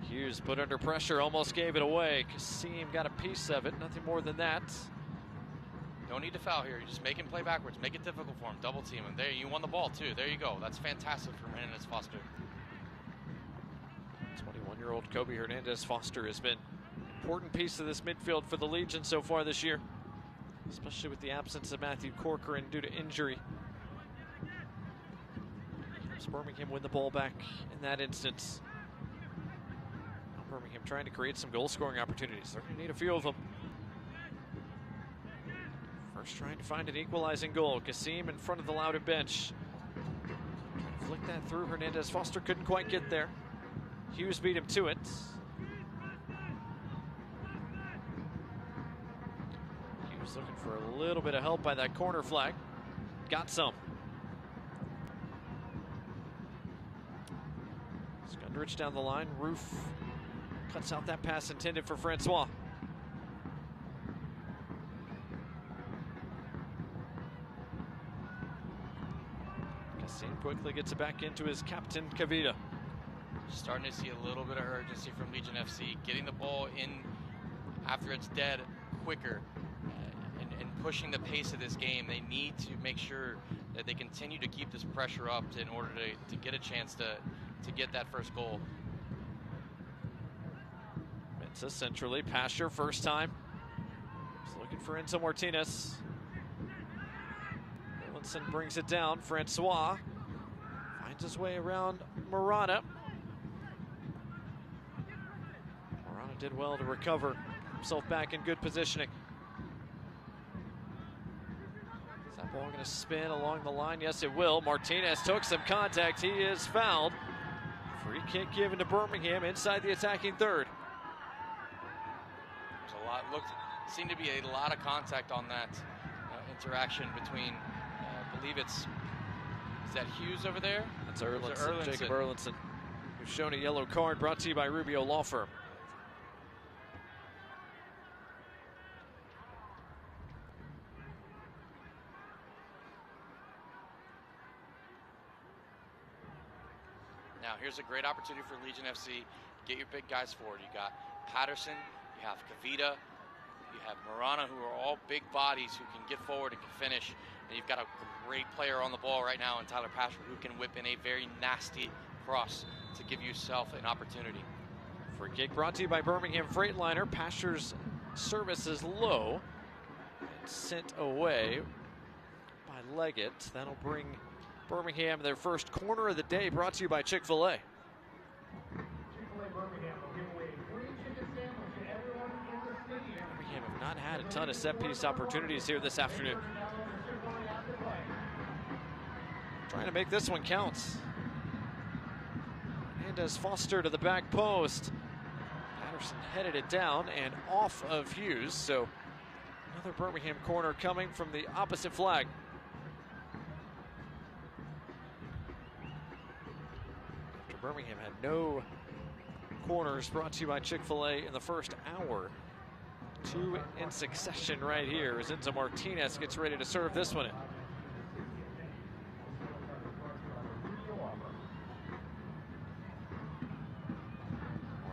[SPEAKER 1] Hughes put under pressure, almost gave it away. Kasim got a piece of it, nothing more than that.
[SPEAKER 2] Don't need to foul here. You just make him play backwards. Make it difficult for him. Double team him. There, you won the ball too. There you go. That's fantastic for Hernandez Foster.
[SPEAKER 1] 21-year-old Kobe Hernandez Foster has been an important piece of this midfield for the Legion so far this year, especially with the absence of Matthew Corcoran due to injury. Helps Birmingham win the ball back in that instance. Now Birmingham trying to create some goal-scoring opportunities. They're going to need a few of them. First trying to find an equalizing goal. Kasim in front of the Loudoun bench. Trying to flick that through. Hernandez Foster couldn't quite get there. Hughes beat him to it. Hughes looking for a little bit of help by that corner flag. Got some. Skundrich down the line. Roof cuts out that pass intended for Francois. Kasim quickly gets it back into his captain, Kavita.
[SPEAKER 2] Starting to see a little bit of urgency from Legion FC, getting the ball in after it's dead quicker, and pushing the pace of this game. They need to make sure that they continue to keep this pressure up in order to get a chance to get that first goal.
[SPEAKER 1] Mensa centrally, Pasher first time. He's looking for Enzo Martinez. Erlinson brings it down. Francois finds his way around Marana. Did well to recover himself back in good positioning. Is that ball going to spin along the line? Yes, it will. Martinez took some contact. He is fouled. Free kick given to Birmingham inside the attacking third.
[SPEAKER 2] There's seemed to be a lot of contact on that interaction between, I believe is that Hughes over there?
[SPEAKER 1] That's Erlinson, Jacob Erlinson, who's shown a yellow card, brought to you by Rubio Law Firm.
[SPEAKER 2] Now, here's a great opportunity for Legion FC. Get your big guys forward. You got Patterson, you have Kavita, You have Marana, who are all big bodies who can get forward and can finish. And you've got a great player on the ball right now in Tyler Pasher, who can whip in a very nasty cross to give yourself an opportunity.
[SPEAKER 1] Free kick brought to you by Birmingham Freightliner. Pasher's service is low. It's sent away by Leggett. That'll bring Birmingham their first corner of the day, brought to you by Chick-fil-A. Birmingham have not had a ton of set-piece opportunities here this afternoon. Trying to make this one count. Hernandez Foster to the back post. Patterson headed it down and off of Hughes, so another Birmingham corner coming from the opposite flag. After Birmingham had no corners, brought to you by Chick-fil-A in the first hour. 2 in succession right here as Enzo Martinez gets ready to serve this one in.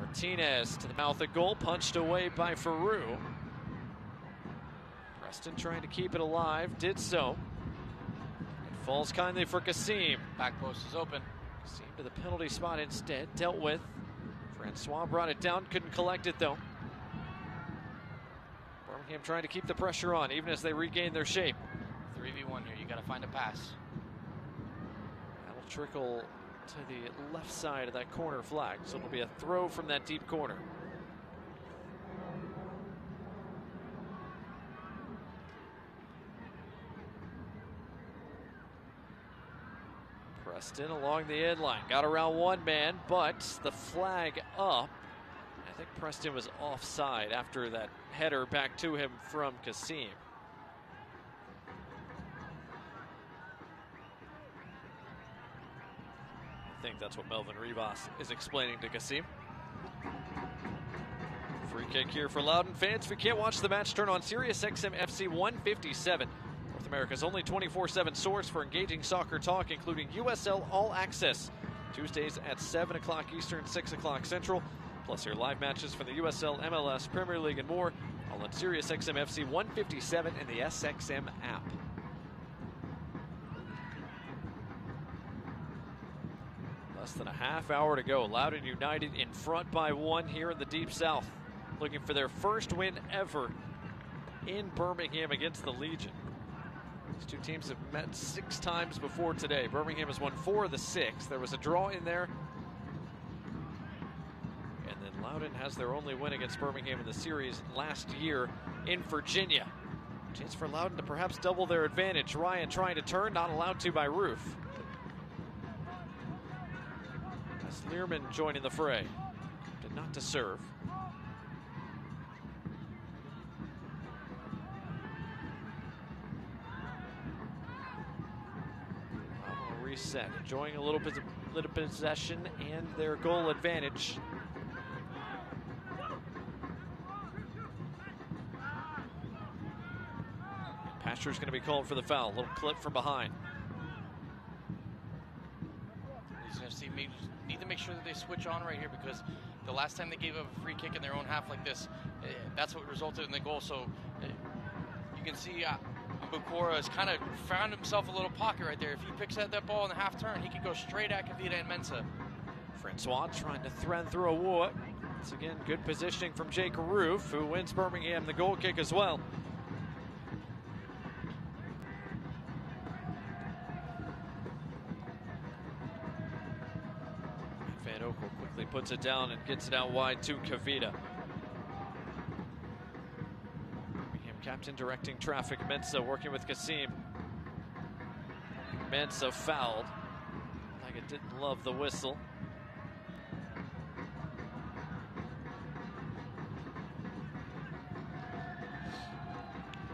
[SPEAKER 1] Martinez to the mouth of goal, punched away by Faroux. Preston trying to keep it alive, did so. It falls kindly for Kasim.
[SPEAKER 2] Back post is open.
[SPEAKER 1] Kasim to the penalty spot instead, dealt with. Francois brought it down, couldn't collect it though. Birmingham trying to keep the pressure on, even as they regain their shape.
[SPEAKER 2] 3v1 here, you gotta find a pass.
[SPEAKER 1] That'll trickle to the left side of that corner flag, so it'll be a throw from that deep corner. Preston along the end line, got around one man, but the flag up. I think Preston was offside after that header back to him from Kasim. I think that's what Melvin Rivas is explaining to Kasim. Free kick here for Loudoun fans. If you can't watch the match, turn on Sirius XM FC 157. North America's only 24/7 source for engaging soccer talk, including USL All Access. Tuesdays at 7 o'clock Eastern, 6 o'clock Central. Plus your live matches for the USL, MLS, Premier League, and more. All on Sirius XM FC 157 and the SXM app. Less than a half hour to go. Loudoun United in front by 1 here in the Deep South. Looking for their first win ever in Birmingham against the Legion. These two teams have met 6 times before today. Birmingham has won 4 of the 6. There was a draw in there. And then Loudoun has their only win against Birmingham in the series last year in Virginia. Chance for Loudoun to perhaps double their advantage. Ryan trying to turn, not allowed to by Roof. Learman joining the fray. Did not to serve. Reset, enjoying a little bit of possession and their goal advantage. Pasher's going to be called for the foul. A little clip from behind.
[SPEAKER 2] He's going to see me. Need to make sure that they switch on right here, because the last time they gave up a free kick in their own half like this, that's what resulted in the goal. So you can see Bukora has kind of found himself a little pocket right there. If he picks at that ball in the half turn, he could go straight at Kavita and Mensah.
[SPEAKER 1] Francois trying to thread through a wood. Once again, good positioning from Jake Roof, who wins Birmingham the goal kick as well. Van Okel quickly puts it down and gets it out wide to Kavita. Birmingham captain directing traffic. Mensah working with Kasim. Mensah fouled. Like it didn't love the whistle.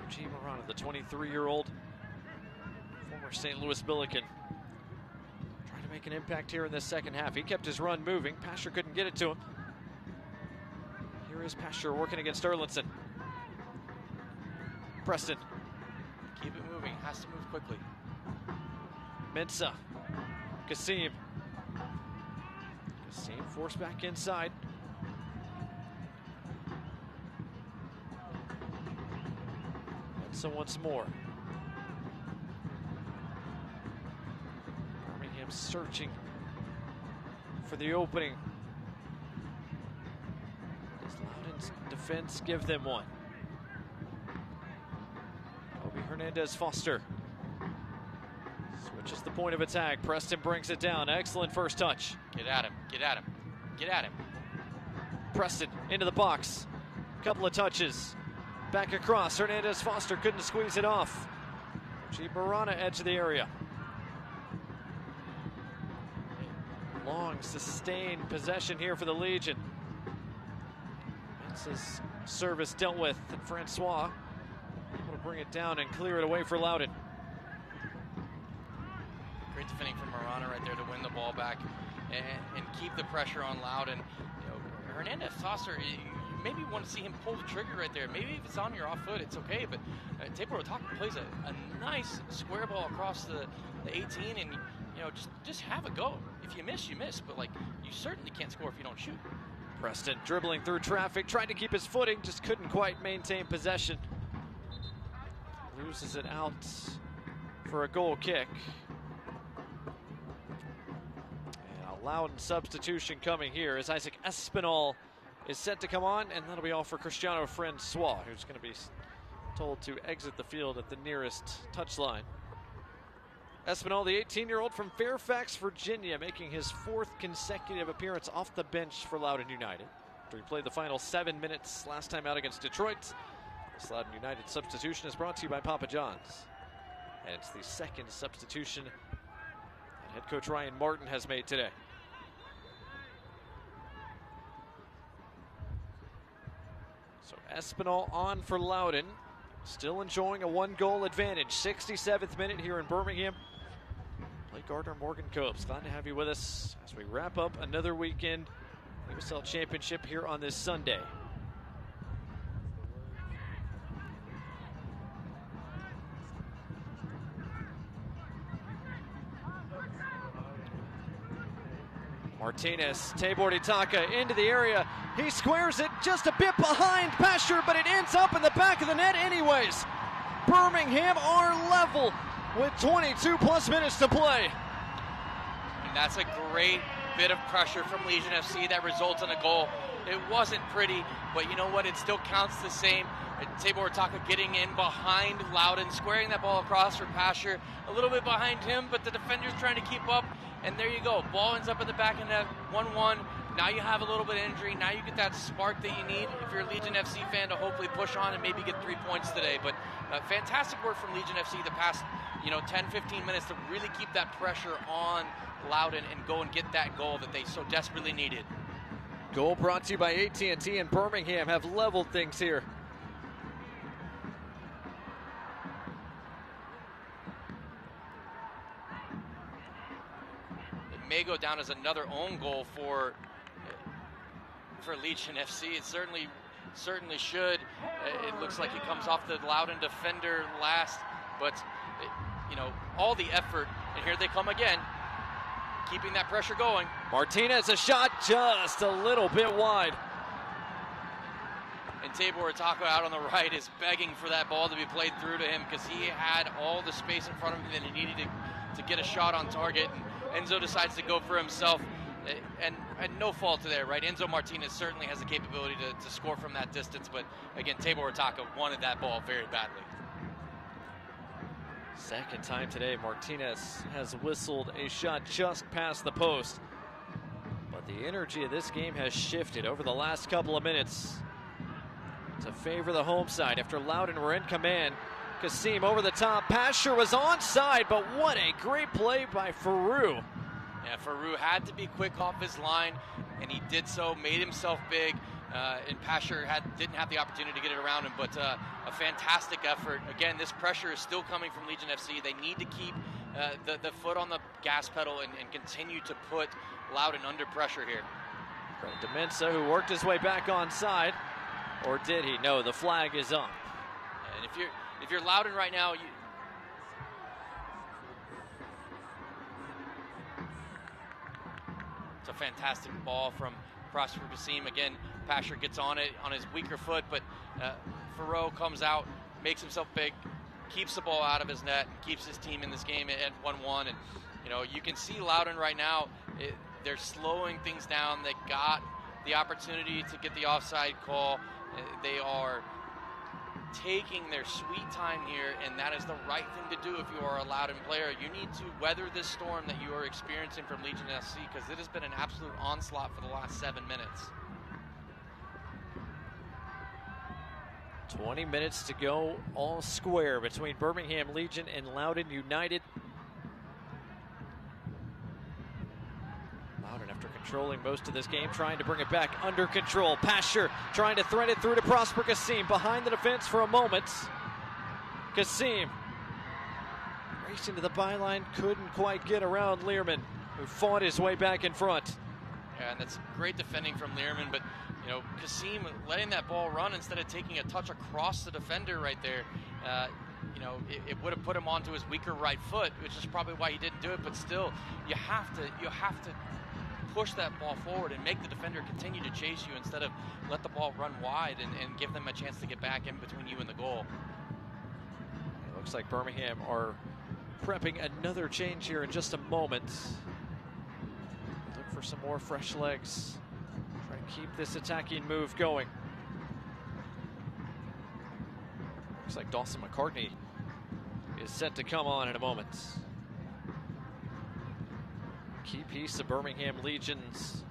[SPEAKER 1] G. Morano, the 23-year-old former St. Louis Billiken, trying to make an impact here in this second half. He kept his run moving. Pasher couldn't get it to him. Here is Pasher working against Erlinson. Preston.
[SPEAKER 2] Keep it moving. Has to move quickly.
[SPEAKER 1] Mensah. Kasim. Kasim forced back inside. Mensa once more. Birmingham searching for the opening. Does Loudoun's defense give them one? Obi Hernandez-Foster switches the point of attack. Preston brings it down. Excellent first touch.
[SPEAKER 2] Get at him, get at him, get at him.
[SPEAKER 1] Preston into the box. Couple of touches. Back across. Hernandez-Foster couldn't squeeze it off. G. Barana edge of the area. Long sustained possession here for the Legion. Mensa's service dealt with, and Francois able to bring it down and clear it away for Loudoun.
[SPEAKER 2] Great defending from Marana right there to win the ball back and keep the pressure on Loudoun. You know, Hernandez-Foster, you maybe want to see him pull the trigger right there. Maybe if it's on your off foot, it's okay, but Tabor Otaka plays a nice square ball across the 18, and you know, just have a go. If you miss, you miss, but like, you certainly can't score if you don't shoot.
[SPEAKER 1] Preston dribbling through traffic, tried to keep his footing, just couldn't quite maintain possession. Loses it out for a goal kick. And a Loudoun substitution coming here as Isaac Espinal is set to come on, and that'll be all for Cristiano Francois, who's going to be told to exit the field at the nearest touchline. Espinal, the 18-year-old from Fairfax, Virginia, making his 4th consecutive appearance off the bench for Loudoun United. After he played the final 7 minutes last time out against Detroit. This Loudoun United substitution is brought to you by Papa John's. And it's the 2nd substitution that head coach Ryan Martin has made today. So Espinal on for Loudoun, still enjoying a 1-goal advantage. 67th minute here in Birmingham. Play Gardner Morgan Copes. Glad to have you with us as we wrap up another weekend USL Championship here on this Sunday. Martinez, Tabor Otaka into the area. He squares it just a bit behind Pasher, but it ends up in the back of the net anyways. Birmingham are level with 22 plus minutes to play.
[SPEAKER 2] And that's a great bit of pressure from Legion FC that results in a goal. It wasn't pretty, but you know what? It still counts the same. Tabor Otaka getting in behind Loudoun, squaring that ball across for Pasher. A little bit behind him, but the defender's trying to keep up. And there you go. Ball ends up in the back of net, 1-1. Now you have a little bit of injury. Now you get that spark that you need if you're a Legion FC fan to hopefully push on and maybe get 3 points today. But fantastic work from Legion FC the past 10-15 minutes to really keep that pressure on Loudoun and go and get that goal that they so desperately needed.
[SPEAKER 1] Goal brought to you by AT&T, and Birmingham have leveled things here.
[SPEAKER 2] May go down as another own goal for Legion FC. It certainly should. It looks like it comes off the Loudoun defender last, but all the effort, and here they come again, keeping that pressure going.
[SPEAKER 1] Martinez, a shot just a little bit wide.
[SPEAKER 2] And Tabor Otaka out on the right is begging for that ball to be played through to him because he had all the space in front of him that he needed to get a shot on target. And Enzo decides to go for himself, and no fault to there, right? Enzo Martinez certainly has the capability to score from that distance, but again, Tabor Otaka wanted that ball very badly.
[SPEAKER 1] Second time today, Martinez has whistled a shot just past the post. But the energy of this game has shifted over the last couple of minutes to favor the home side after Loudoun were in command. Kasim over the top. Pasher was onside, but what a great play by Faroux.
[SPEAKER 2] Yeah, Faroux had to be quick off his line, and he did so, made himself big, and Pasher didn't have the opportunity to get it around him, but a fantastic effort. Again, this pressure is still coming from Legion FC. They need to keep the foot on the gas pedal and continue to put Loudoun under pressure here.
[SPEAKER 1] From Mensa, who worked his way back onside, or did he? No, the flag is up.
[SPEAKER 2] And if you're Loudoun right now, it's a fantastic ball from Prosper Basim. Again, Pasher gets on it on his weaker foot, but Faroux comes out, makes himself big, keeps the ball out of his net, keeps his team in this game at 1-1. And, you know, you can see Loudoun right now, they're slowing things down. They got the opportunity to get the offside call. They are taking their sweet time here, and that is the right thing to do if you are a Loudoun player. You need to weather this storm that you are experiencing from Legion FC, because it has been an absolute onslaught for the last 7 minutes.
[SPEAKER 1] 20 minutes to go, all square between Birmingham Legion and Loudoun United. Loudoun, after controlling most of this game, trying to bring it back under control. Pasher trying to thread it through to Prosper Kassim behind the defense for a moment. Kassim racing to the byline, couldn't quite get around Learman, who fought his way back in front.
[SPEAKER 2] Yeah, and that's great defending from Learman, but you know, Kassim letting that ball run instead of taking a touch across the defender right there, you know, it would have put him onto his weaker right foot, which is probably why he didn't do it. But still, you have to push that ball forward and make the defender continue to chase you instead of let the ball run wide and give them a chance to get back in between you and the goal.
[SPEAKER 1] It looks like Birmingham are prepping another change here in just a moment. Look for some more fresh legs. Try to keep this attacking move going. Looks like Dawson McCartney is set to come on in a moment. Key piece of Birmingham Legion's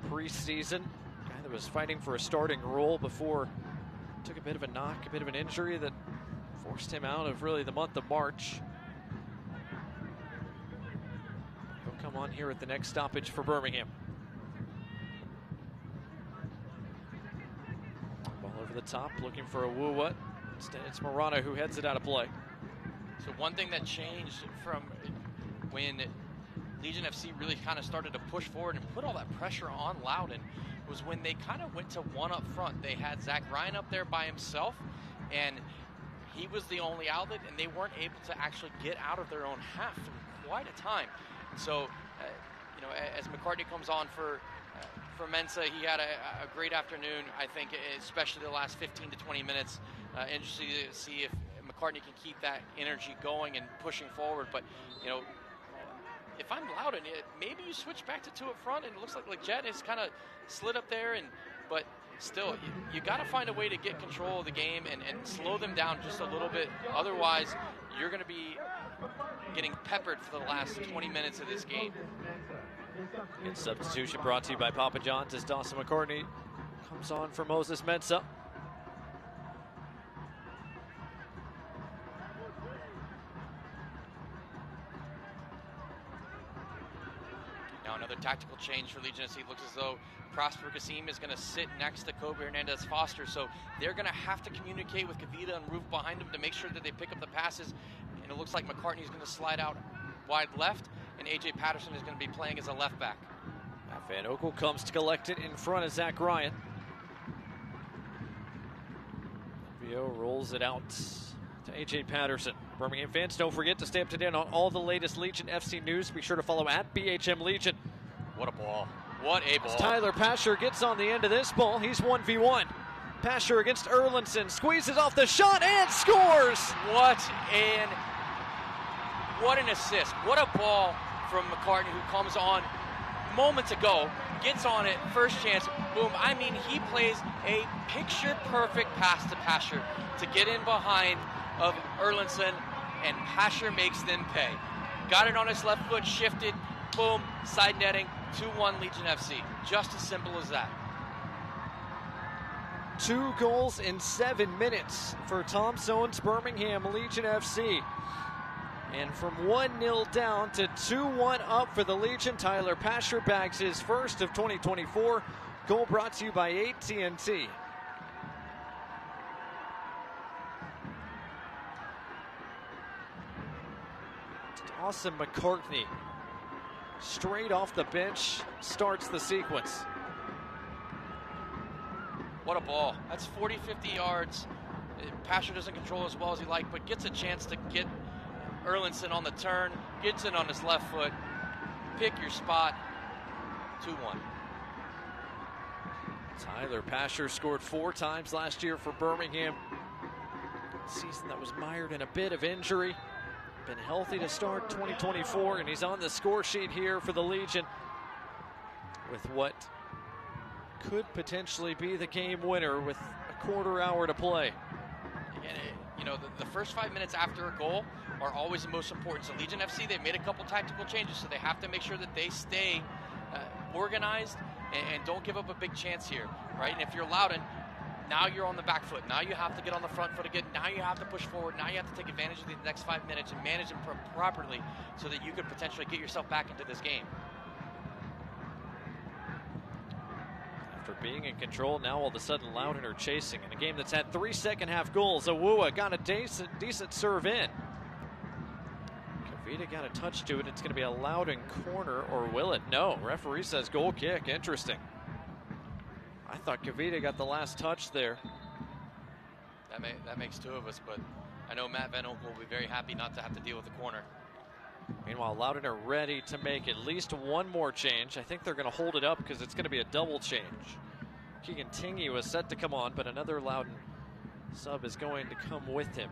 [SPEAKER 1] preseason. Guy that was fighting for a starting role before took a bit of a knock, a bit of an injury that forced him out of really the month of March. He'll come on here at the next stoppage for Birmingham. Ball over the top, looking for a Wuwa. Instead, it's Morano who heads it out of play.
[SPEAKER 2] So one thing that changed from when Legion FC really kind of started to push forward and put all that pressure on Loudoun was when they kind of went to one up front. They had Zach Ryan up there by himself, and he was the only outlet, and they weren't able to actually get out of their own half for quite a time. So, you know, as McCartney comes on for Mensa, he had a great afternoon, I think, especially the last 15 to 20 minutes. Interesting to see if McCartney can keep that energy going and pushing forward. But, you know, if I'm Loudoun, maybe you switch back to two up front, and it looks like Jet has kind of slid up there, but still, you got to find a way to get control of the game and slow them down just a little bit. Otherwise, you're going to be getting peppered for the last 20 minutes of this game.
[SPEAKER 1] Good substitution brought to you by Papa John's as Dawson McCartney comes on for Moses Mensah.
[SPEAKER 2] Now another tactical change for Legion FC. It looks as though Prosper Kassim is going to sit next to Kobe Hernandez-Foster, so they're going to have to communicate with Kavita and Roof behind them to make sure that they pick up the passes. And it looks like McCartney is going to slide out wide left, and AJ Patterson is going to be playing as a left back.
[SPEAKER 1] Van Okel comes to collect it in front of Zach Ryan. Vio rolls it out to AJ Patterson. Birmingham fans, don't forget to stay up to date on all the latest Legion FC news. Be sure to follow at BHM Legion.
[SPEAKER 2] What a ball. What a ball.
[SPEAKER 1] As Tyler Pasher gets on the end of this ball, he's 1v1. Pasher against Erlinson, squeezes off the shot and scores!
[SPEAKER 2] What an assist. What a ball from McCartney, who comes on moments ago, gets on it, first chance, boom. I mean, he plays a picture-perfect pass to Pasher to get in behind of Erlinson, and Pasher makes them pay. Got it on his left foot, shifted, boom, side netting, 2-1 Legion FC. Just as simple as that.
[SPEAKER 1] 2 goals in 7 minutes for Tom Sohn's Birmingham Legion FC. And from 1-0 down to 2-1 up for the Legion, Tyler Pasher bags his first of 2024. Goal brought to you by AT&T. Dawson McCartney, straight off the bench, starts the sequence.
[SPEAKER 2] What a ball. That's 40, 50 yards. Pasher doesn't control as well as he liked, but gets a chance to get Erlinson on the turn, gets in on his left foot. Pick your spot. 2-1.
[SPEAKER 1] Tyler Pasher scored 4 times last year for Birmingham. season that was mired in a bit of injury. Been healthy to start 2024, and he's on the score sheet here for the Legion with what could potentially be the game winner with a quarter hour to play.
[SPEAKER 2] Again, you know, the first 5 minutes after a goal are always the most important. So Legion FC, they've made a couple tactical changes, so they have to make sure that they stay organized and don't give up a big chance here, right? And if you're Loudoun, now you're on the back foot. Now you have to get on the front foot again. Now you have to push forward. Now you have to take advantage of the next 5 minutes and manage them properly so that you could potentially get yourself back into this game.
[SPEAKER 1] After being in control, now all of a sudden Loudoun are chasing in a game that's had 3 second-half goals. Awuah got a decent serve in. Kavita got a touch to it. It's going to be a Loudoun corner, or will it? No. Referee says goal kick. Interesting. I thought Kavita got the last touch there.
[SPEAKER 2] That makes two of us, but I know Matt Van Oak will be very happy not to have to deal with the corner.
[SPEAKER 1] Meanwhile, Loudoun are ready to make at least one more change. I think they're going to hold it up because it's going to be a double change. Keegan Tingy was set to come on, but another Loudoun sub is going to come with him.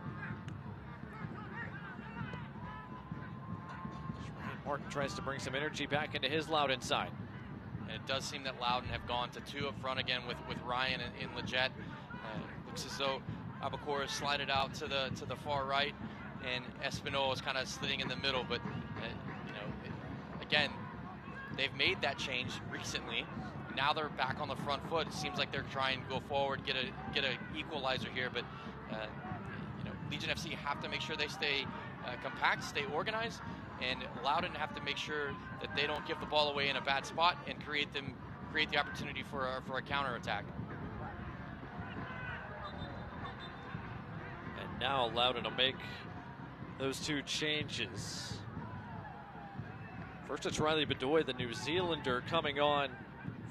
[SPEAKER 1] Ryan Martin tries to bring some energy back into his Loudoun side.
[SPEAKER 2] And it does seem that Loudoun have gone to two up front again with Ryan and Leggett. Looks as though Abakor has slided out to the far right, and Espinal is kind of sitting in the middle. But you know, again, they've made that change recently. Now they're back on the front foot. It seems like they're trying to go forward, get a equalizer here. But you know, Legion FC have to make sure they stay compact, stay organized. And Loudoun have to make sure that they don't give the ball away in a bad spot and create the opportunity for a counterattack.
[SPEAKER 1] And now Loudoun will make those two changes. First, it's Riley Bedoy, the New Zealander, coming on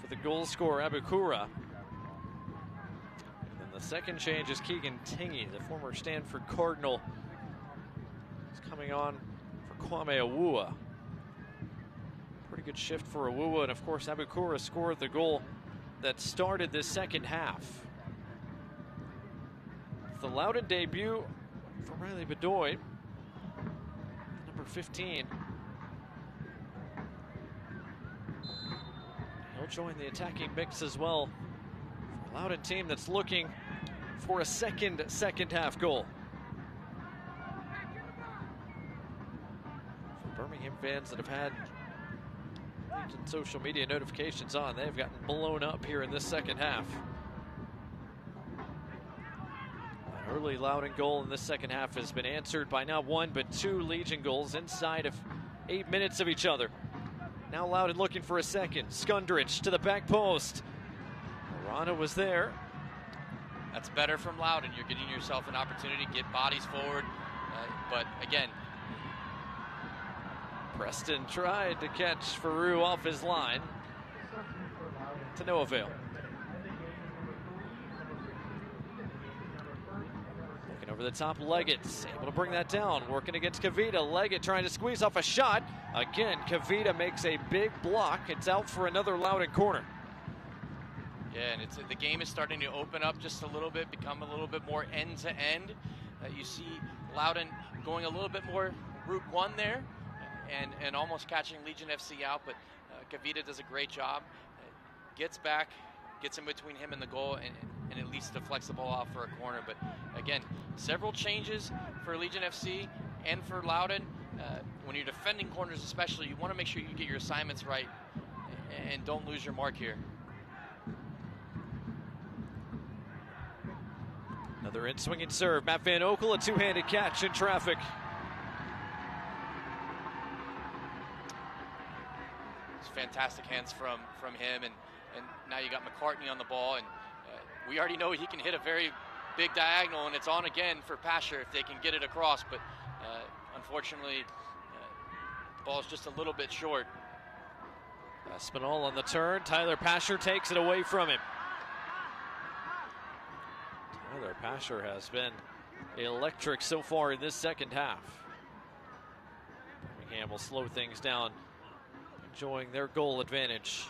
[SPEAKER 1] for the goal scorer Abukura. And then the second change is Keegan Tingy, the former Stanford Cardinal. He's coming on Kwame Awuah. Pretty good shift for Awuah, and of course Abukura scored the goal that started this second half. The Loudoun debut for Riley Bedoy, number 15. He'll join the attacking mix as well for a Loudoun team that's looking for a second half goal. Birmingham fans that have had Legion social media notifications on, they've gotten blown up here in this second half. An early Loudoun goal in this second half has been answered by not one but two Legion goals inside of 8 minutes of each other. Now Loudoun looking for a second. Skundrich to the back post. Arana was there.
[SPEAKER 2] That's better from Loudoun. You're getting yourself an opportunity to get bodies forward, but again,
[SPEAKER 1] Preston tried to catch Faroux off his line, to no avail. Looking over the top, Leggett's able to bring that down, working against Kavita. Leggett trying to squeeze off a shot. Again, Kavita makes a big block. It's out for another Loudoun corner.
[SPEAKER 2] Yeah, and the game is starting to open up just a little bit, become a little bit more end-to-end. You see Loudoun going a little bit more route one there, and almost catching Legion FC out, but Kavita does a great job. Gets back, gets in between him and the goal, and at least deflects the ball off for a corner. But again, several changes for Legion FC and for Loudoun. When you're defending corners especially, you want to make sure you get your assignments right and don't lose your mark here.
[SPEAKER 1] Another in-swinging serve. Matt Van Oekel, a two-handed catch in traffic.
[SPEAKER 2] Fantastic hands from him, and now you got McCartney on the ball, and we already know he can hit a very big diagonal, and it's on again for Pasher if they can get it across, but unfortunately the ball's just a little bit short.
[SPEAKER 1] Espinal on the turn. Tyler Pasher takes it away from him. Tyler Pasher has been electric so far in this second half. Birmingham will slow things down, enjoying their goal advantage.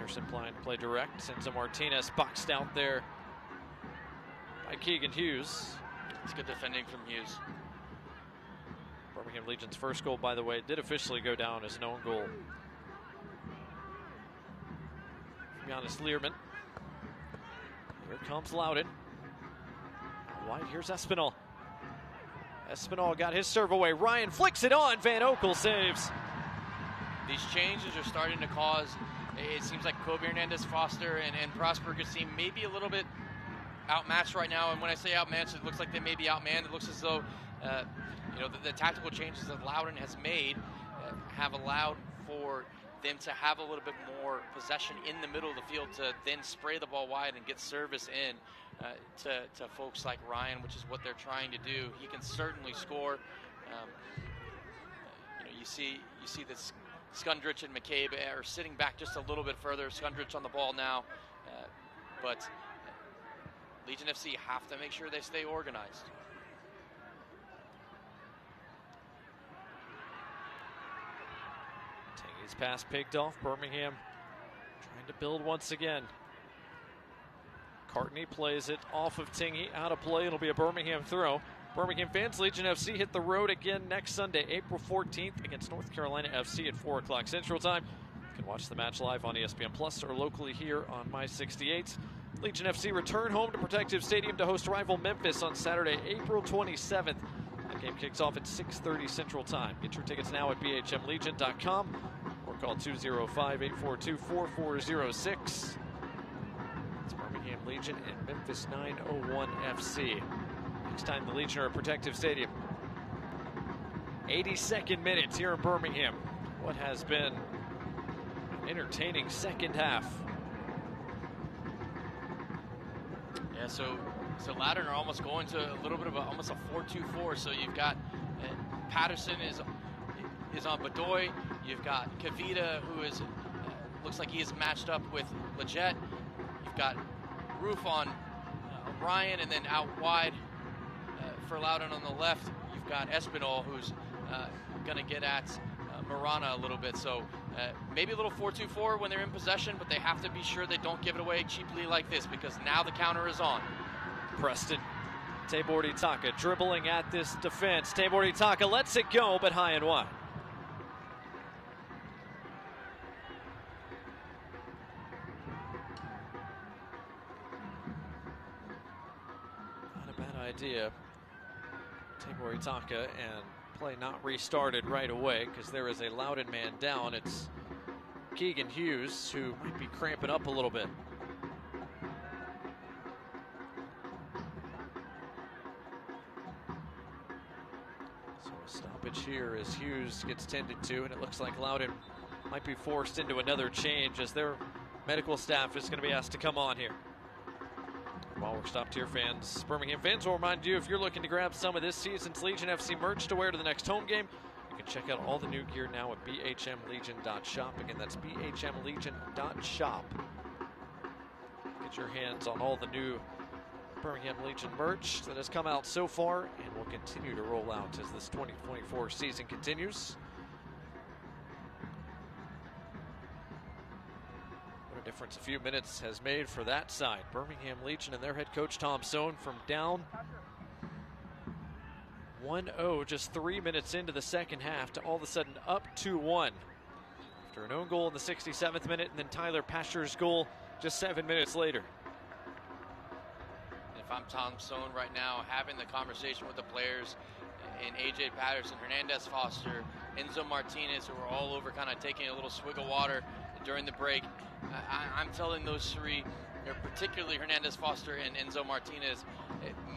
[SPEAKER 1] Patterson play direct. Enzo Martinez boxed out there by Keegan Hughes.
[SPEAKER 2] It's good defending from Hughes.
[SPEAKER 1] Birmingham Legion's first goal, by the way, did officially go down as an own goal. Giannis Learman. Here comes Loudoun. Wide, here's Espinal. Espinal got his serve away. Ryan flicks it on. Van Oekel saves.
[SPEAKER 2] These changes are starting to cause, it seems like Kobe Hernandez-Foster and Prosper seem maybe a little bit outmatched right now. And when I say outmatched, it looks like they may be outmanned. It looks as though, the tactical changes that Loudoun has made have allowed for them to have a little bit more possession in the middle of the field to then spray the ball wide and get service in to folks like Ryan, which is what they're trying to do. He can certainly score. You see this Skundrich and McCabe are sitting back just a little bit further. Skundrich on the ball now, but Legion FC have to make sure they stay organized.
[SPEAKER 1] His pass picked off. Birmingham trying to build once again. Cartney plays it off of Tingy, out of play. It'll be a Birmingham throw. Birmingham fans, Legion FC hit the road again next Sunday, April 14th against North Carolina FC at 4 o'clock Central Time. You can watch the match live on ESPN Plus or locally here on My 68. Legion FC return home to Protective Stadium to host rival Memphis on Saturday, April 27th. That game kicks off at 6:30 Central Time. Get your tickets now at bhmlegion.com or call 205-842-4406. It's Birmingham Legion and Memphis 901 FC. Next time the Legion are at Protective Stadium. 82nd minutes here in Birmingham. What has been an entertaining second half.
[SPEAKER 2] Yeah, so Loudoun are almost going to a little bit of almost a 4-2-4. So you've got Patterson is on Bedoy. You've got Kavita, who is looks like he is matched up with Leggett. You've got Roof on Ryan, and then out wide for Loudoun on the left, you've got Espinal, who's going to get at Marana a little bit. So maybe a little 4-2-4 when they're in possession, but they have to be sure they don't give it away cheaply like this, because now the counter is on.
[SPEAKER 1] Preston, Tabor Itaka dribbling at this defense. Tabor Itaka lets it go, but high and wide. Not a bad idea. Tabor Itaka, and play not restarted right away because there is a Loudoun man down. It's Keegan Hughes, who might be cramping up a little bit. So a stoppage here as Hughes gets tended to, and it looks like Loudoun might be forced into another change as their medical staff is going to be asked to come on here. While we're stopped here, Birmingham fans, will remind you, if you're looking to grab some of this season's Legion FC merch to wear to the next home game, you can check out all the new gear now at bhmlegion.shop. Again, that's bhmlegion.shop. Get your hands on all the new Birmingham Legion merch that has come out so far and will continue to roll out as this 2024 season continues. Difference a few minutes has made for that side. Birmingham Legion and their head coach Tom Sohn from down 1-0 just 3 minutes into the second half to all of a sudden up 2-1 after an own goal in the 67th minute, and then Tyler Pasher's goal just 7 minutes later.
[SPEAKER 2] If I'm Tom Sohn right now, having the conversation with the players and AJ Patterson, Hernandez Foster, Enzo Martinez, who are all over kind of taking a little swig of water during the break, I'm telling those three, particularly Hernandez Foster and Enzo Martinez,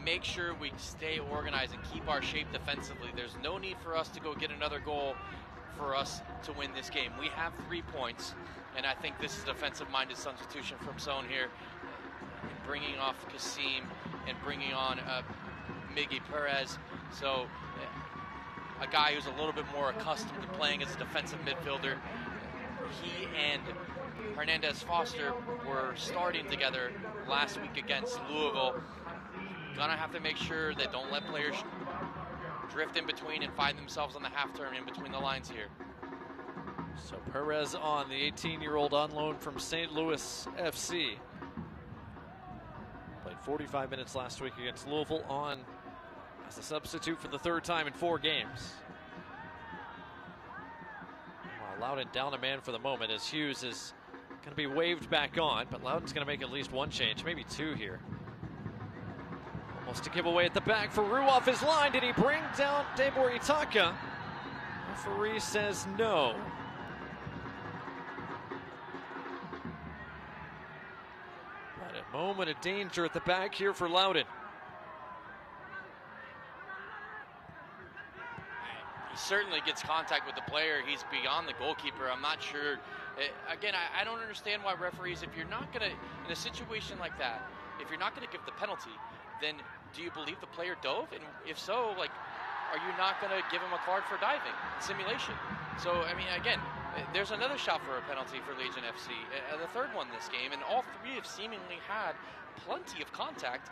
[SPEAKER 2] make sure we stay organized and keep our shape defensively. There's no need for us to go get another goal for us to win this game. We have 3 points, and I think this is a defensive-minded substitution from Sohn here, bringing off Kasim and bringing on Miggy Perez. So a guy who's a little bit more accustomed to playing as a defensive midfielder. He and Hernandez Foster were starting together last week against Louisville. Gonna have to make sure they don't let players drift in between and find themselves on the half turn in between the lines here.
[SPEAKER 1] So Perez on, the 18-year-old on loan from St. Louis FC. Played 45 minutes last week against Louisville on as a substitute for the third time in 4 games. Loudoun down a man for the moment as Hughes is going to be waved back on, but Loudoun's going to make at least 1 change, maybe 2 here. Almost to give away at the back for Rue off his line. Did he bring down Debor Itaka? Referee says no. But a moment of danger at the back here for Loudoun.
[SPEAKER 2] Certainly gets contact with the player. He's beyond the goalkeeper. I'm not sure. Again, I don't understand why referees, if you're not going to, in a situation like that, if you're not going to give the penalty, then do you believe the player dove? And if so, like, are you not going to give him a card for diving, simulation? So, I mean, again, there's another shot for a penalty for Legion FC, the third one this game, and all 3 have seemingly had plenty of contact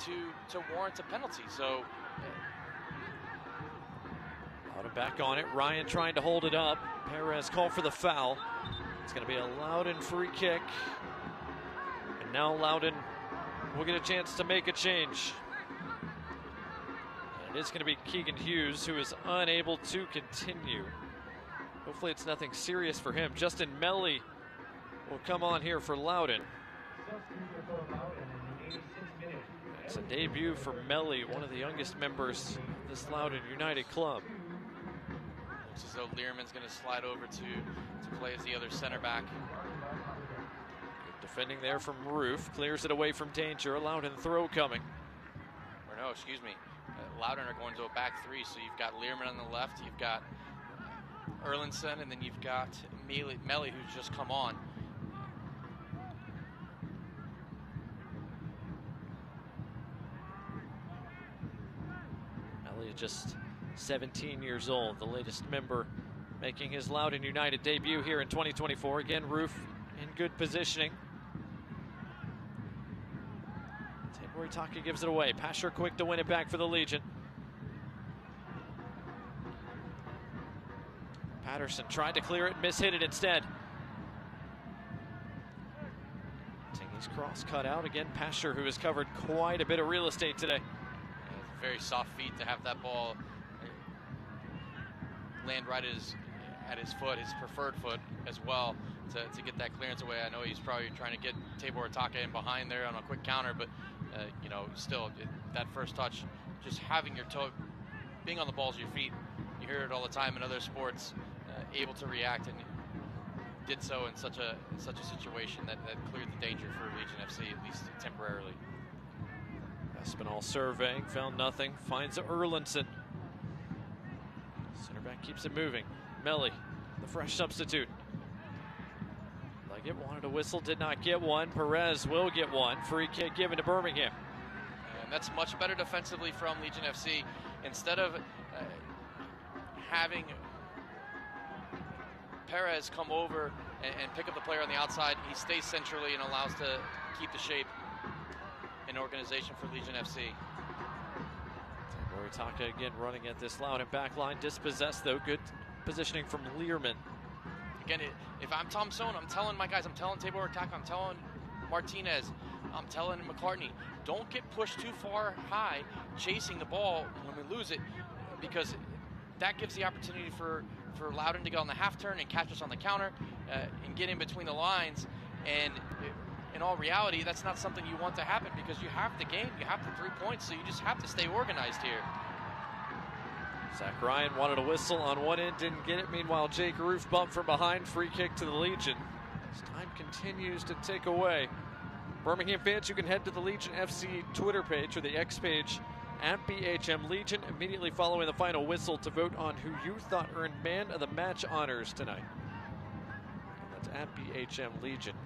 [SPEAKER 2] to warrant a penalty. So,
[SPEAKER 1] Loudoun back on it. Ryan trying to hold it up. Perez called for the foul. It's going to be a Loudoun free kick. And now Loudoun will get a chance to make a change. And it is going to be Keegan Hughes, who is unable to continue. Hopefully it's nothing serious for him. Justin Melly will come on here for Loudoun. It's a debut for Melly, one of the youngest members of this Loudoun United club.
[SPEAKER 2] Looks as though Learman's going to slide over to play as the other center back.
[SPEAKER 1] Good defending there from Roof. Clears it away from danger. Loudoun throw coming.
[SPEAKER 2] Or no, excuse me. Loudoun are going to a back 3. So you've got Learman on the left. You've got Erlinson. And then you've got Melly, who's just come on.
[SPEAKER 1] Melly just 17 years old, the latest member making his Loudoun United debut here in 2024. Again, Roof in good positioning. Debor Itaka gives it away. Pasher quick to win it back for the Legion. Patterson tried to clear it, mishit it instead. Tingy's cross cut out. Again, Pasher, who has covered quite a bit of real estate today.
[SPEAKER 2] Yeah, very soft feet to have that ball land right at his foot, his preferred foot as well, to get that clearance away. I know he's probably trying to get Debor Itaka in behind there on a quick counter, but you know, still that first touch, just having your toe, being on the balls of your feet, you hear it all the time in other sports, able to react, and did so in such a situation that cleared the danger for Legion FC, at least temporarily.
[SPEAKER 1] Espinal surveying, found nothing, finds Erlinson. Center back keeps it moving. Melly, the fresh substitute. Leggett wanted a whistle, did not get one. Perez will get one. Free kick given to Birmingham.
[SPEAKER 2] And that's much better defensively from Legion FC. Instead of having Perez come over and pick up the player on the outside, he stays centrally and allows to keep the shape and organization for Legion FC.
[SPEAKER 1] Debor Itaka again running at this Loudoun back line. Dispossessed though. Good positioning from Learman.
[SPEAKER 2] Again, if I'm Tom Sohn, I'm telling my guys, I'm telling Debor Itaka, I'm telling Martinez, I'm telling McCartney, don't get pushed too far high chasing the ball when we lose it, because that gives the opportunity for Loudoun to get on the half turn and catch us on the counter and get in between the lines. And in all reality, that's not something you want to happen, because you have the game, you have the 3 points, so you just have to stay organized here.
[SPEAKER 1] Zach Ryan wanted a whistle on one end, didn't get it. Meanwhile, Jake Roof bumped from behind, free kick to the Legion. As time continues to tick away. Birmingham fans, you can head to the Legion FC Twitter page or the X page at BHM Legion immediately following the final whistle to vote on who you thought earned Man of the Match honors tonight. And that's at BHM Legion.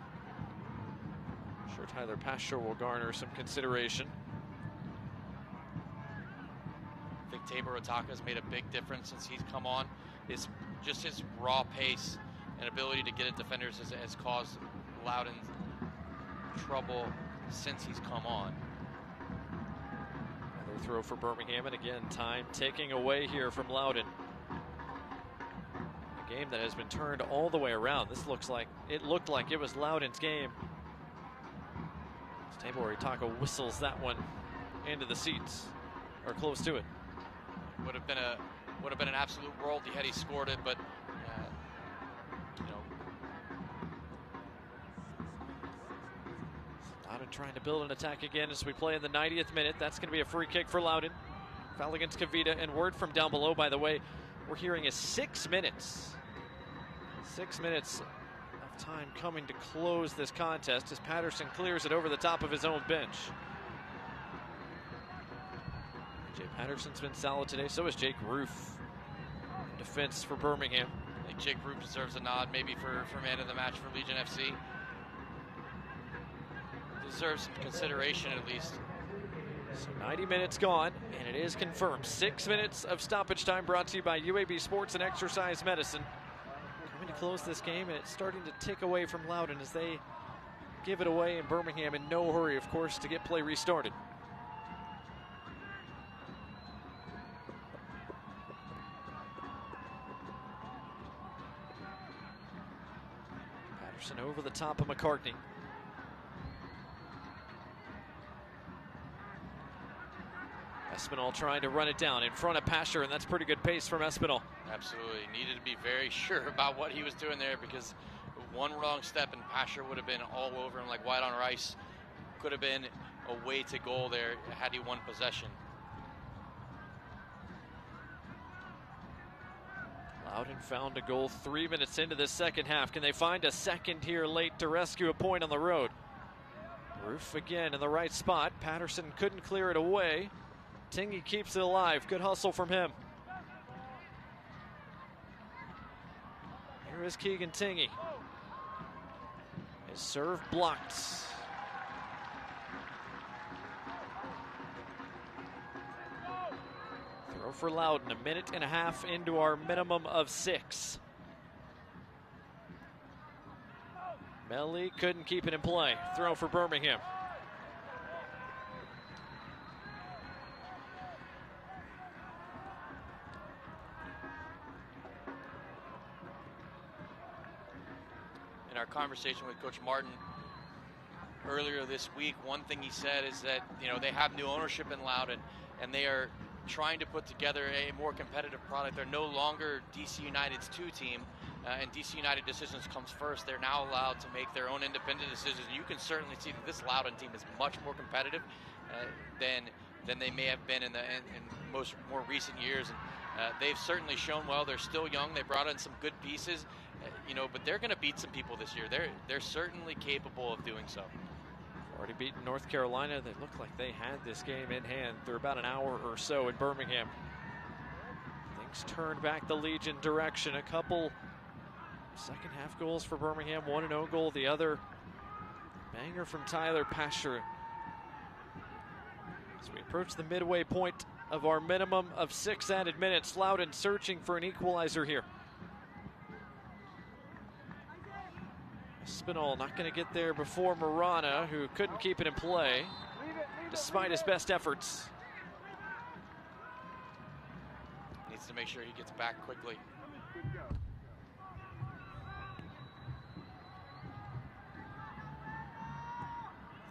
[SPEAKER 1] I'm sure Tyler Pasher will garner some consideration.
[SPEAKER 2] I think Debor Itaka has made a big difference since he's come on. His raw pace and ability to get at defenders has caused Loudoun trouble since he's come on.
[SPEAKER 1] Another throw for Birmingham, and again, time ticking away here from Loudoun. A game that has been turned all the way around. This looked like it was Loudoun's game. Tabor Itaka whistles that one into the seats, or close to it.
[SPEAKER 2] Would have been an absolute worldie had he scored it, but
[SPEAKER 1] Loudoun trying to build an attack again as we play in the 90th minute. That's going to be a free kick for Loudoun. Foul against Kavita, and word from down below, by the way, we're hearing is 6 minutes. 6 minutes of time coming to close this contest as Patterson clears it over the top of his own bench. Jay Patterson's been solid today, so is Jake Roof. Defense for Birmingham.
[SPEAKER 2] I think Jake Roof deserves a nod maybe for man of the match for Legion FC. Deserves some consideration at least.
[SPEAKER 1] So 90 minutes gone, and it is confirmed. 6 minutes of stoppage time brought to you by UAB Sports and Exercise Medicine. Coming to close this game, and it's starting to tick away from Loudoun as they give it away, in Birmingham in no hurry, of course, to get play restarted. Patterson over the top of McCartney. Espinal trying to run it down in front of Pasher, and that's pretty good pace from Espinal.
[SPEAKER 2] Absolutely. Needed to be very sure about what he was doing there, because one wrong step and Pasher would have been all over him like white on rice. Could have been a way to goal there had he won possession.
[SPEAKER 1] Loudoun found a goal 3 minutes into this second half. Can they find a second here late to rescue a point on the road? Roof again in the right spot. Patterson couldn't clear it away. Tingy keeps it alive. Good hustle from him. Here is Keegan Tingy. His serve blocked. Throw for Loudoun. 1.5 minutes into our minimum of 6. Melly couldn't keep it in play. Throw for Birmingham.
[SPEAKER 2] In our conversation with Coach Martin earlier this week, one thing he said is that they have new ownership in Loudoun, and they are trying to put together a more competitive product. They're no longer DC United's 2 team, and DC United decisions comes first. They're now allowed to make their own independent decisions. You can certainly see that this Loudoun team is much more competitive than they may have been in more recent years. And they've certainly shown well. They're still young. They brought in some good pieces, but they're going to beat some people this year. They're certainly capable of doing so.
[SPEAKER 1] Already beaten North Carolina. They look like they had this game in hand through about an hour or so in Birmingham. Things turned back the Legion direction. A couple second half goals for Birmingham. One an own goal, the other banger from Tyler Pasher. As we approach the midway point of our minimum of 6 added minutes, Loudoun searching for an equalizer here. Espinal not going to get there before Marana, who couldn't keep it in play despite his best efforts.
[SPEAKER 2] Needs to make sure he gets back quickly.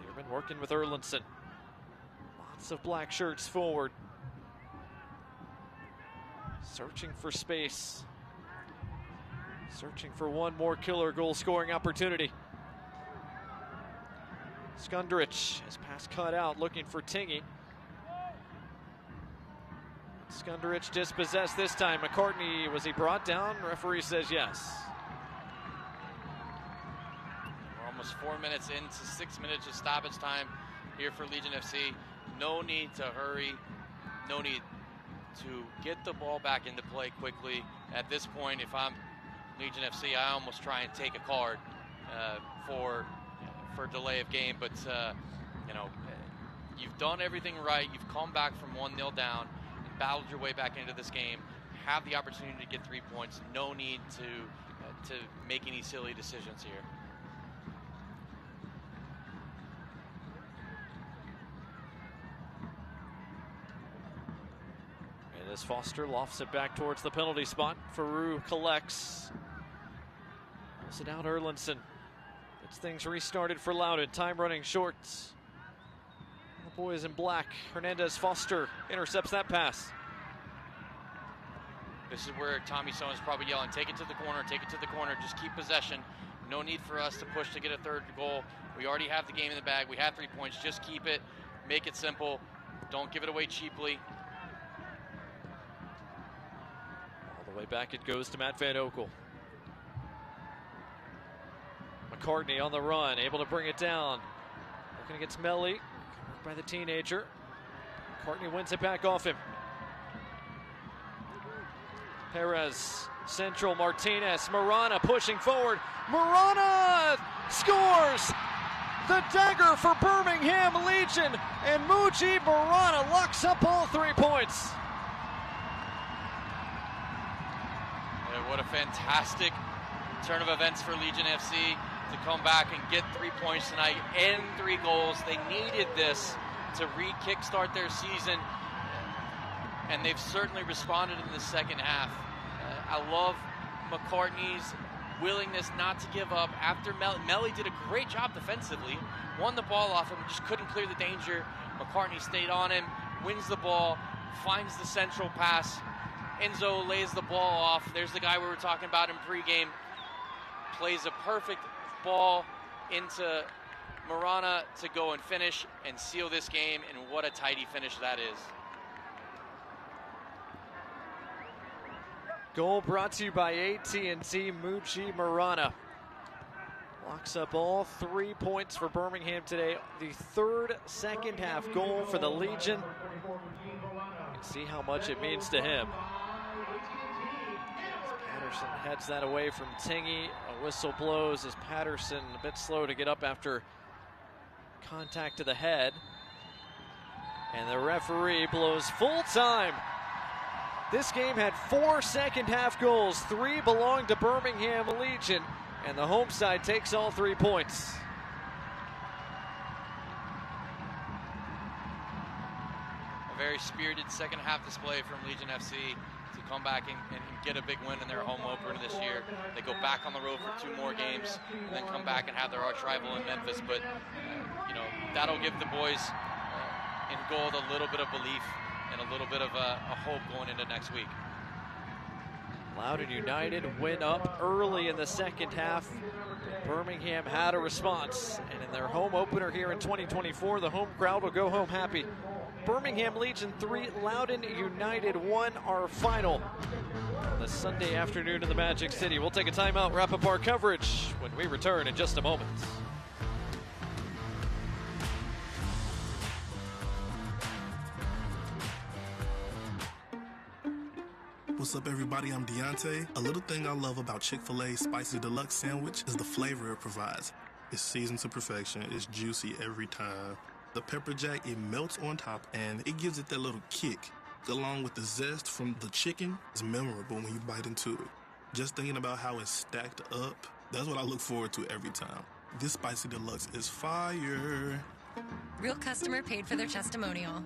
[SPEAKER 1] They've been working with Erlinson. Lots of black shirts forward. Searching for space. Searching for one more killer goal scoring opportunity. Skundrich, his pass cut out, looking for Tingy. Skundrich dispossessed this time. McCartney, was he brought down? Referee says yes.
[SPEAKER 2] We're almost 4 minutes into 6 minutes of stoppage time here for Legion FC. No need to hurry. No need to get the ball back into play quickly. At this point, if I'm Legion FC, I almost try and take a card for delay of game, but you've done everything right. You've come back from 1-0 down and battled your way back into this game. Have the opportunity to get 3 points. No need to make any silly decisions here.
[SPEAKER 1] And the As Foster lofts it back towards the penalty spot. Faroux collects. Pulls it out, Erlinson. Gets things restarted for Loudoun. Time running short. The boys in black. Hernandez Foster intercepts that pass.
[SPEAKER 2] This is where Tommy Sone's probably yelling, take it to the corner, take it to the corner, just keep possession. No need for us to push to get a third goal. We already have the game in the bag. We have 3 points. Just keep it. Make it simple. Don't give it away cheaply.
[SPEAKER 1] All the way back it goes to Matt Van Oekel. McCartney on the run, able to bring it down. Looking against Melly, covered by the teenager. McCartney wins it back off him. Perez, central, Martinez, Marana pushing forward. Marana scores! The dagger for Birmingham Legion, and Muji Marana locks up all 3 points.
[SPEAKER 2] And what a fantastic turn of events for Legion FC to come back and get 3 points tonight and 3 goals. They needed this to re-kickstart their season, and they've certainly responded in the second half. I love McCartney's willingness not to give up. After Melly did a great job defensively, won the ball off him, just couldn't clear the danger. McCartney stayed on him, wins the ball, finds the central pass. Enzo lays the ball off. There's the guy we were talking about in pregame. Plays a perfect ball into Marana to go and finish and seal this game, and what a tidy finish that is.
[SPEAKER 1] Goal brought to you by AT&T. Muji Marana locks up all 3 points for Birmingham today. The third second half goal for the Legion. You can see how much it means to him. Patterson heads that away from Tingy. A whistle blows as Patterson a bit slow to get up after contact to the head. And the referee blows full time. This game had 4 second half goals. 3 belonged to Birmingham Legion, and the home side takes all 3 points.
[SPEAKER 2] A very spirited second half display from Legion FC to come back and get a big win in their home opener this year. They go back on the road for 2 more games and then come back and have their arch rival in Memphis. But, that'll give the boys in gold a little bit of belief and a little bit of a hope going into next week.
[SPEAKER 1] Loudoun United went up early in the second half. Birmingham had a response, and in their home opener here in 2024, the home crowd will go home happy. Birmingham Legion 3, Loudoun United 1, our final on the Sunday afternoon in the Magic City. We'll take a timeout, wrap up our coverage when we return in just a moment.
[SPEAKER 15] What's up, everybody? I'm Deontay. A little thing I love about Chick-fil-A's Spicy Deluxe Sandwich is the flavor it provides. It's seasoned to perfection. It's juicy every time. The pepper jack, it melts on top, and it gives it that little kick. Along with the zest from the chicken, it's memorable when you bite into it. Just thinking about how it's stacked up, that's what I look forward to every time. This Spicy Deluxe is fire.
[SPEAKER 4] Real customer paid for their testimonial.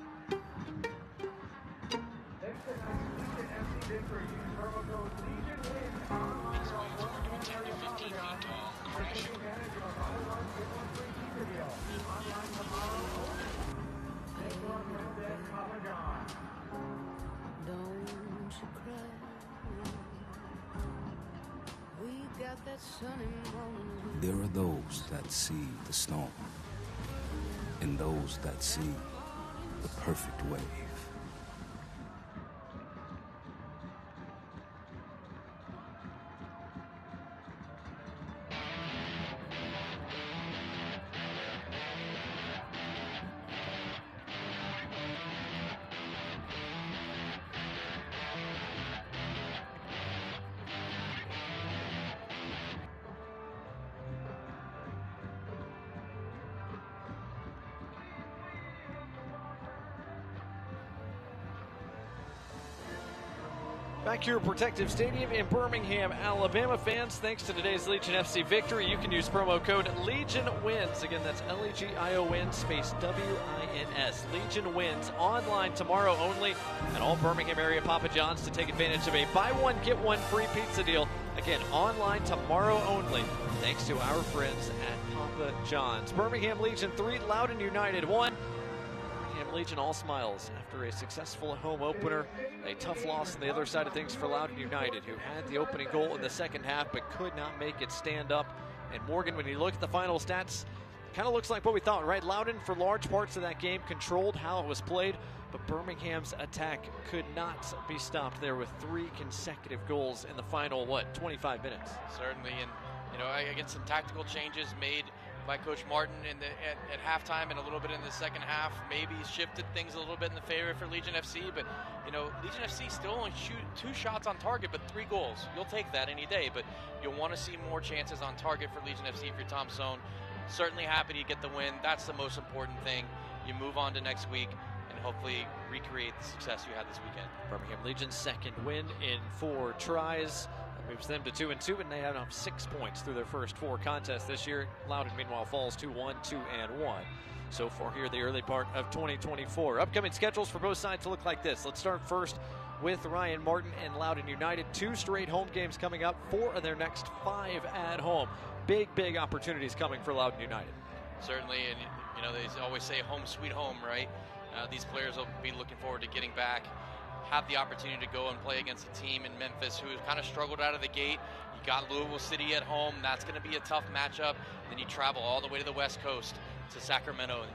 [SPEAKER 16] There are those that see the storm, and those that see the perfect wave.
[SPEAKER 1] Back here at Protective Stadium in Birmingham, Alabama. Fans, thanks to today's Legion FC victory, you can use promo code LEGIONWINS. Again, that's LEGION space WINS. Legion Wins online tomorrow only at all Birmingham area Papa John's to take advantage of a buy one, get one free pizza deal. Again, online tomorrow only, thanks to our friends at Papa John's. Birmingham Legion 3, Loudoun United 1. Legion all smiles after a successful home opener. A tough loss on the other side of things for Loudoun United, who had the opening goal in the second half but could not make it stand up. And Morgan, when you look at the final stats, kind of looks like what we thought, right? Loudoun, for large parts of that game, controlled how it was played, but Birmingham's attack could not be stopped there with 3 consecutive goals in the final, 25 minutes?
[SPEAKER 2] Certainly, and again, some tactical changes made by Coach Martin at halftime and a little bit in the second half. Maybe shifted things a little bit in the favor for Legion FC, but Legion FC still only shoot 2 shots on target, but 3 goals. You'll take that any day, but you'll want to see more chances on target for Legion FC if you're Tom Sohn. Certainly happy to get the win. That's the most important thing. You move on to next week and hopefully recreate the success you had this weekend.
[SPEAKER 1] Birmingham Legion's second win in 4 tries. Moves them to 2-2, and they have 6 points through their first 4 contests this year. Loudoun, meanwhile, falls to 1-2-1 so far here the early part of 2024. Upcoming schedules for both sides look like this. Let's start first with Ryan Martin and Loudoun United. 2 straight home games coming up, 4 of their next 5 at home. Big opportunities coming for Loudoun United.
[SPEAKER 2] Certainly, and they always say home sweet home, right? These players will be looking forward to getting back. Have the opportunity to go and play against a team in Memphis who kind of struggled out of the gate. You got Louisville City at home. That's going to be a tough matchup. And then you travel all the way to the West Coast to Sacramento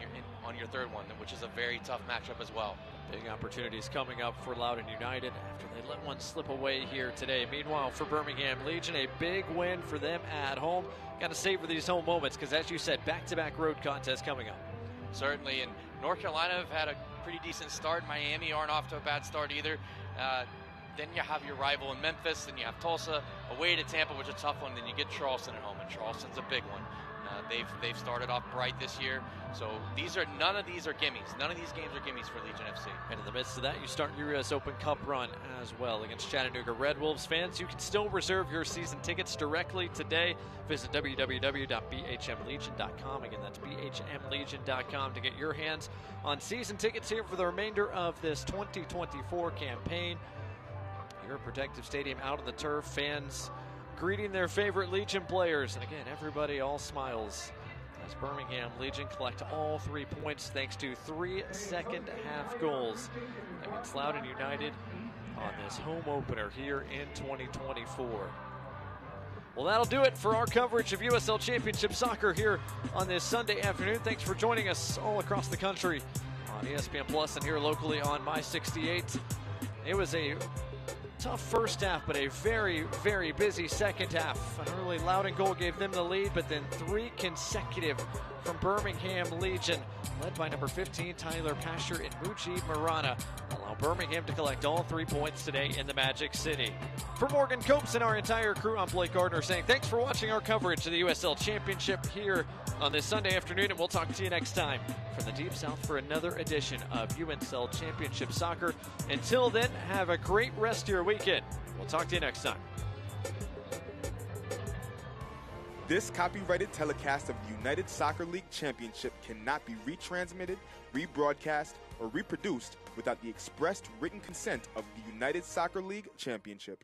[SPEAKER 2] on your third one, which is a very tough matchup as well.
[SPEAKER 1] Big opportunities coming up for Loudoun United after they let one slip away here today. Meanwhile, for Birmingham Legion, a big win for them at home. Got to savor these home moments because, as you said, back-to-back road contests coming up.
[SPEAKER 2] Certainly, and North Carolina have had a pretty decent start. Miami aren't off to a bad start either. Then you have your rival in Memphis, then you have Tulsa away to Tampa, which is a tough one. Then you get Charleston at home, and Charleston's a big one. They've started off bright this year, so none of these are gimmies. None of these games are gimmies for Legion FC.
[SPEAKER 1] And in the midst of that, you start your U.S. Open Cup run as well against Chattanooga Red Wolves. Fans, you can still reserve your season tickets directly today. Visit www.bhmlegion.com. Again, that's bhmlegion.com to get your hands on season tickets here for the remainder of this 2024 campaign. Here at Protective Stadium, out on the turf, fans greeting their favorite Legion players. And again, everybody all smiles as Birmingham Legion collect all 3 points thanks to 3 second-half goals against Loudoun United on this home opener here in 2024. Well, that'll do it for our coverage of USL Championship Soccer here on this Sunday afternoon. Thanks for joining us all across the country on ESPN Plus and here locally on My 68. It was a tough first half, but a very busy second half. An early Loudoun goal gave them the lead, but then 3 consecutive from Birmingham Legion, led by number 15, Tyler Pasher and Mujib Marana, allow Birmingham to collect all 3 points today in the Magic City. For Morgan Copes and our entire crew, I'm Blake Gardner saying thanks for watching our coverage of the USL Championship here on this Sunday afternoon, and we'll talk to you next time from the Deep South for another edition of USL Championship Soccer. Until then, have a great rest of your weekend. We'll talk to you next time.
[SPEAKER 17] This copyrighted telecast of the United Soccer League Championship cannot be retransmitted, rebroadcast, or reproduced without the expressed written consent of the United Soccer League Championship.